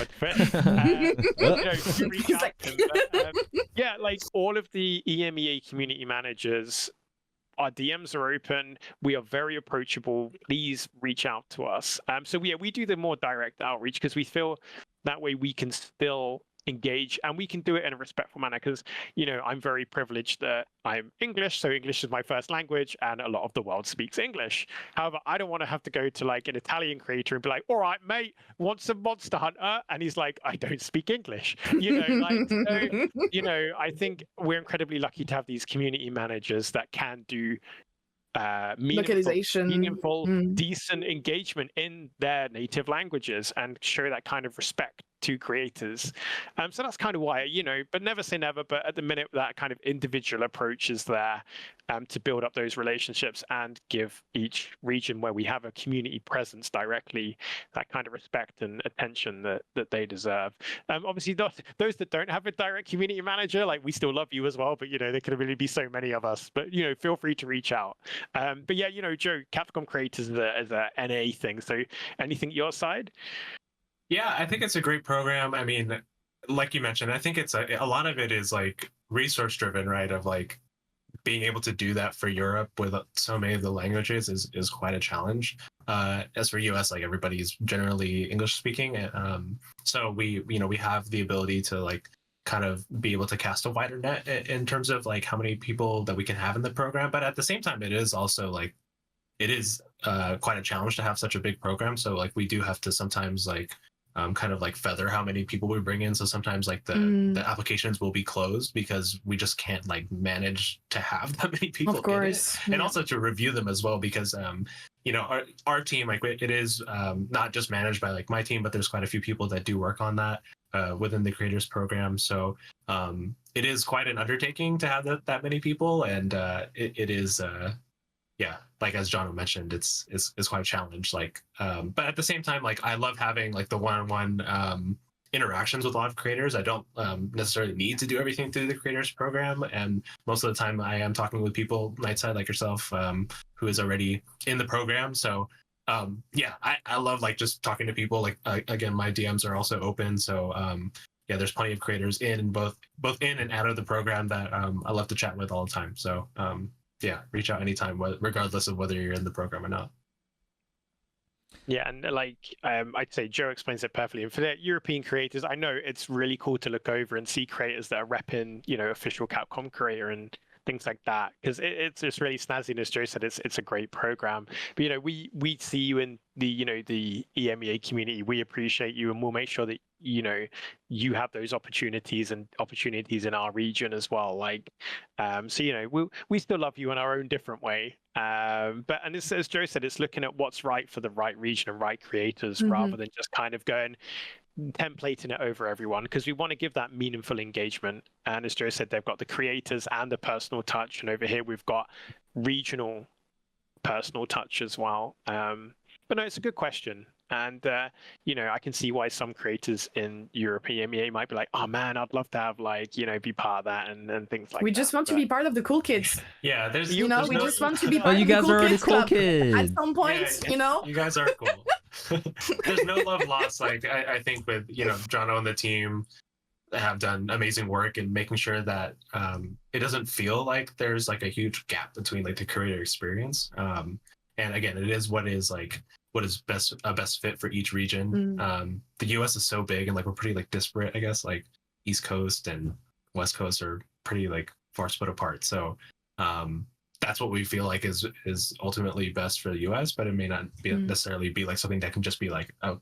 Yeah, like all of the EMEA community managers, our DMs are open. We are very approachable. Please reach out to us. So we do the more direct outreach, because we feel that way we can still engage, and we can do it in a respectful manner, because I'm very privileged that I'm English, so English is my first language, and a lot of the world speaks English. However, I don't want to have to go to like an Italian creator and be like, all right mate, want some Monster Hunter, and he's like, I don't speak English. I think we're incredibly lucky to have these community managers that can do meaningful, decent engagement in their native languages and show that kind of respect to creators. So that's kind of why, but never say never. But at the minute, that kind of individual approach is there to build up those relationships and give each region where we have a community presence directly that kind of respect and attention that they deserve. Obviously, those that don't have a direct community manager, like, we still love you as well, but there can really be so many of us. But feel free to reach out. But yeah, Joe, Capcom creators is a NA thing. So anything your side? Yeah, I think it's a great program. I mean, like you mentioned, I think it's a lot of it is like resource driven, right? Of like being able to do that for Europe with so many of the languages is quite a challenge. As for US, like, everybody's generally English speaking, so we have the ability to like kind of be able to cast a wider net in terms of like how many people that we can have in the program. But at the same time, it is also like quite a challenge to have such a big program. So like we do have to sometimes like kind of like feather how many people we bring in. So sometimes like the applications will be closed because we just can't like manage to have that many people. Of course. In it. And also to review them as well, because our team, like, it is not just managed by like my team, but there's quite a few people that do work on that within the creators program. So it is quite an undertaking to have that many people, and it is yeah, like as Jonno mentioned, it's quite a challenge. Like, but at the same time, like, I love having like the one-on-one interactions with a lot of creators. I don't necessarily need to do everything through the creators program, and most of the time I am talking with people, Nightside, like yourself, who is already in the program. So yeah, I love like just talking to people. Like, again, my DMs are also open, so yeah, there's plenty of creators in both in and out of the program that I love to chat with all the time. So yeah, reach out anytime, regardless of whether you're in the program or not. Yeah, and like I'd say Joe explains it perfectly. And for the European creators, I know it's really cool to look over and see creators that are repping, official Capcom creator and things like that, because it's just really snazzy. And as Joe said, it's a great program. But we see you in the EMEA community. We appreciate you, and we'll make sure that you have those opportunities and opportunities in our region as well. Like, so we still love you in our own different way. But as Joe said, it's looking at what's right for the right region and right creators, rather than just kind of going templating it over everyone, because we want to give that meaningful engagement. And as Joe said, they've got the creators and the personal touch, and over here we've got regional personal touch as well. But no, it's a good question. And I can see why some creators in Europe and EMEA might be like, oh man, I'd love to have be part of that and things like that. We just want to be part of the cool kids. Yeah, we just want to be part of the cool kids club at some point. You guys are cool. There's no love lost. Like, I think with Jonno and the team have done amazing work in making sure that it doesn't feel like there's like a huge gap between like the creator experience. And again, it is what is best fit for each region. The US is so big, and like we're pretty like disparate, I guess. Like East Coast and West Coast are pretty like far split apart. So that's what we feel like is ultimately best for the US, but it may not be necessarily be like something that can just be like a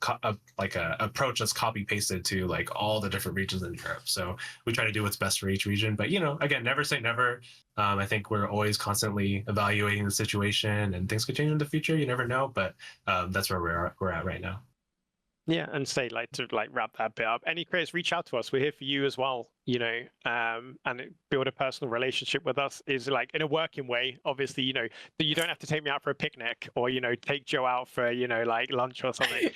approach that's copy pasted to like all the different regions in Europe. So we try to do what's best for each region, but again, never say never. I think we're always constantly evaluating the situation, and things could change in the future. You never know, but that's where we're at right now. Yeah, and say to wrap that bit up. Any creators, reach out to us. We're here for you as well. And build a personal relationship with us is like in a working way. Obviously, you don't have to take me out for a picnic or take Joe out for like lunch or something.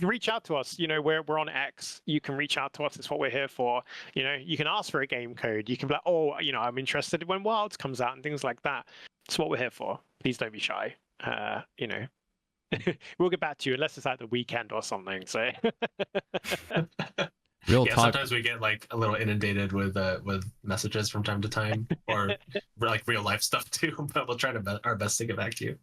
Reach out to us. We're on X. You can reach out to us. It's what we're here for. You can ask for a game code. You can be like, oh, I'm interested when Wilds comes out and things like that. It's what we're here for. Please don't be shy. We'll get back to you unless it's like the weekend or something. So Real talk. Sometimes we get like a little inundated with messages from time to time, or like real life stuff too. But we'll try our best to get back to you.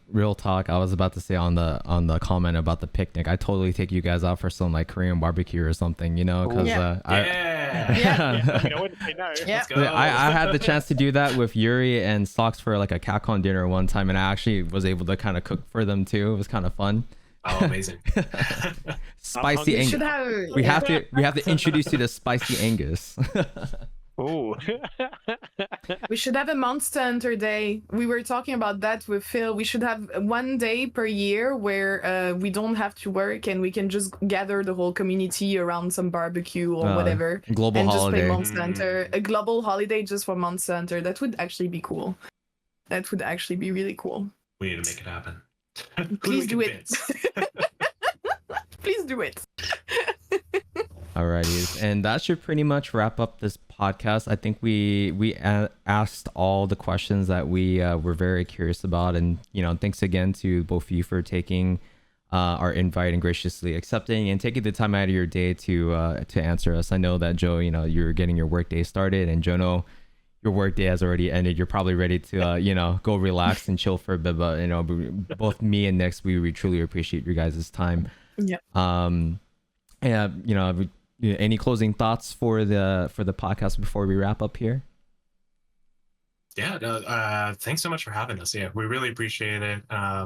Real talk. I was about to say on the comment about the picnic, I totally take you guys out for some like Korean barbecue or something, because I wouldn't say no. Yeah. Let's go. I had the chance to do that with Yuri and Socks for like a Capcom dinner one time, and I actually was able to kind of cook for them too. It was kind of fun. Oh, amazing. Spicy Angus. We have to introduce you to Spicy Angus. Oh. We should have a Monster Hunter Day. We were talking about that with Phil. We should have one day per year where we don't have to work and we can just gather the whole community around some barbecue or whatever. Global and holiday. just play Monster Hunter. A global holiday just for Monster Hunter. That would actually be cool. That would actually be really cool. We need to make it happen. Please do it. Please do it. Alrighty, and that should pretty much wrap up this podcast. I think we asked all the questions that we were very curious about, and thanks again to both of you for taking our invite and graciously accepting and taking the time out of your day to answer us. I know that Joe, you're getting your work day started, and Jonno, your work day has already ended. You're probably ready to go relax and chill for a bit. But both me and Nix, we truly appreciate your guys' time. Yeah. Any closing thoughts for the podcast before we wrap up here? Yeah, no, thanks so much for having us. Yeah, we really appreciate it. I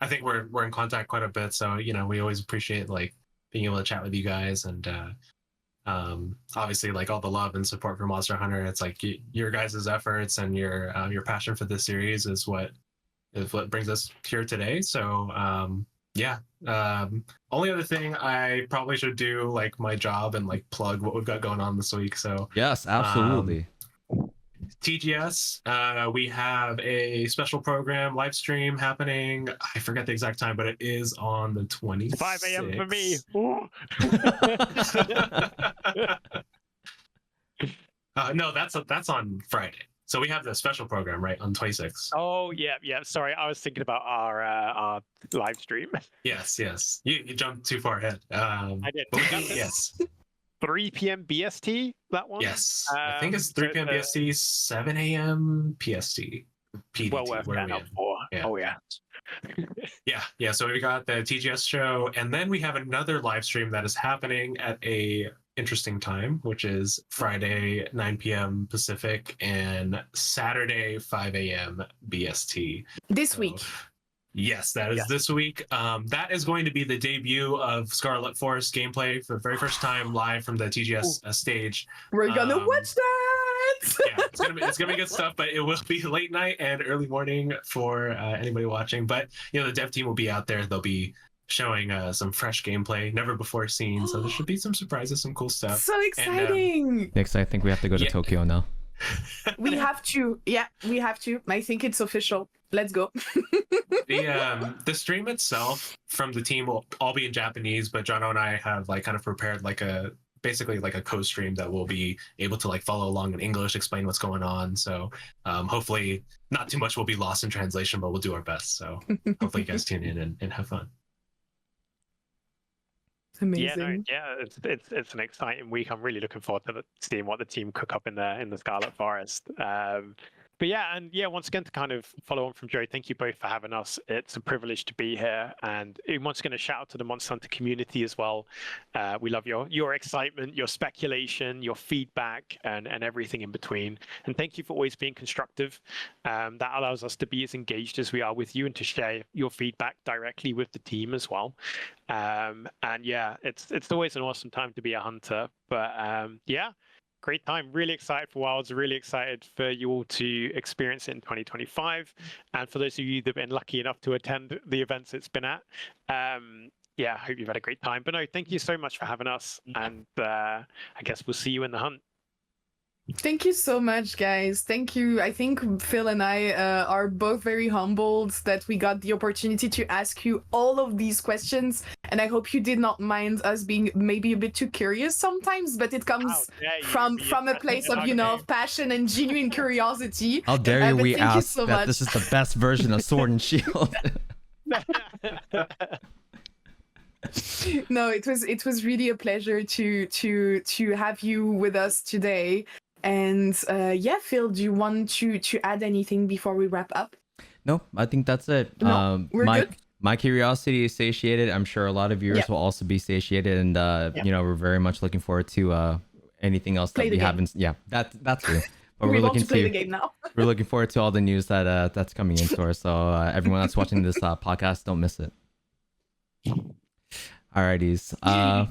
think we're in contact quite a bit, so we always appreciate like being able to chat with you guys, and obviously like all the love and support for Monster Hunter. It's like your guys' efforts and your passion for this series is what brings us here today. So only other thing, I probably should do like my job and like plug what we've got going on this week. So yes, absolutely. TGS, we have a special program live stream happening. I forget the exact time, but it is on the 26th. 5 a.m. for me. No, that's on Friday. So we have the special program, right, on 26th. Oh, yeah. Sorry, I was thinking about our live stream. Yes. You jumped too far ahead. I did. Yes. 3 p.m. BST, that one? Yes. I think it's 3 p.m. BST, 7 a.m. PST. PDT, well worth getting up for. Yeah. Oh, yeah. Yeah. So we got the TGS show, and then we have another live stream that is happening at a interesting time, which is Friday 9 p.m. Pacific and Saturday 5 a.m. BST. This week. Yes, that is this week. That is going to be the debut of Scarlet Forest gameplay for the very first time live from the TGS stage. We're gonna watch that. Yeah, it's gonna be good stuff, but it will be late night and early morning for anybody watching. But the dev team will be out there. They'll be showing some fresh gameplay, never before seen. So there should be some surprises, some cool stuff. So exciting! Next, I think we have to go to Tokyo now. We have to. Yeah, we have to. I think it's official. Let's go. The stream itself from the team will all be in Japanese, but Jonno and I have like kind of prepared basically like a co-stream that we'll be able to like follow along in English, explain what's going on. So hopefully not too much will be lost in translation, but we'll do our best. So hopefully you guys tune in and have fun. Amazing. It's an exciting week. I'm really looking forward to seeing what the team cook up in the Scarlet Forest. But yeah, and yeah, once again, to kind of follow on from Joe, thank you both for having us. It's a privilege to be here. And once again, a shout out to the Monster Hunter community as well. We love your excitement, your speculation, your feedback, and everything in between. And thank you for always being constructive. That allows us to be as engaged as we are with you and to share your feedback directly with the team as well. And yeah, it's always an awesome time to be a hunter. But yeah. Great time. Really excited for Wilds. Really excited for you all to experience it in 2025. And for those of you that have been lucky enough to attend the events it's been at, yeah, I hope you've had a great time. But no, thank you so much for having us. And I guess we'll see you in the hunt. Thank you so much, guys. Thank you. I think Phil and I are both very humbled that we got the opportunity to ask you all of these questions. And I hope you did not mind us being maybe a bit too curious sometimes, but it comes from a place of, of passion and genuine curiosity. How dare you we ask so that much. This is the best version of Sword and Shield. No, it was really a pleasure to have you with us today. And yeah, Phil, do you want to add anything before we wrap up? No, I think that's it. No, we're good. My curiosity is satiated. I'm sure a lot of viewers will also be satiated, and we're very much looking forward to anything else that we haven't. Yeah, that's true. But we're looking to play the game now. We're looking forward to all the news that's coming in store. So everyone that's watching this podcast, don't miss it. Alrighties,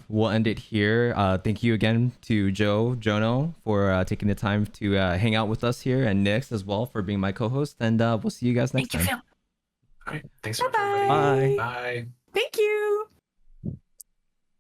we'll end it here. Thank you again to Jonno for taking the time to hang out with us here, and Nix as well for being my co-host. And we'll see you guys next time. All right, thanks so much, everybody. Bye. Bye.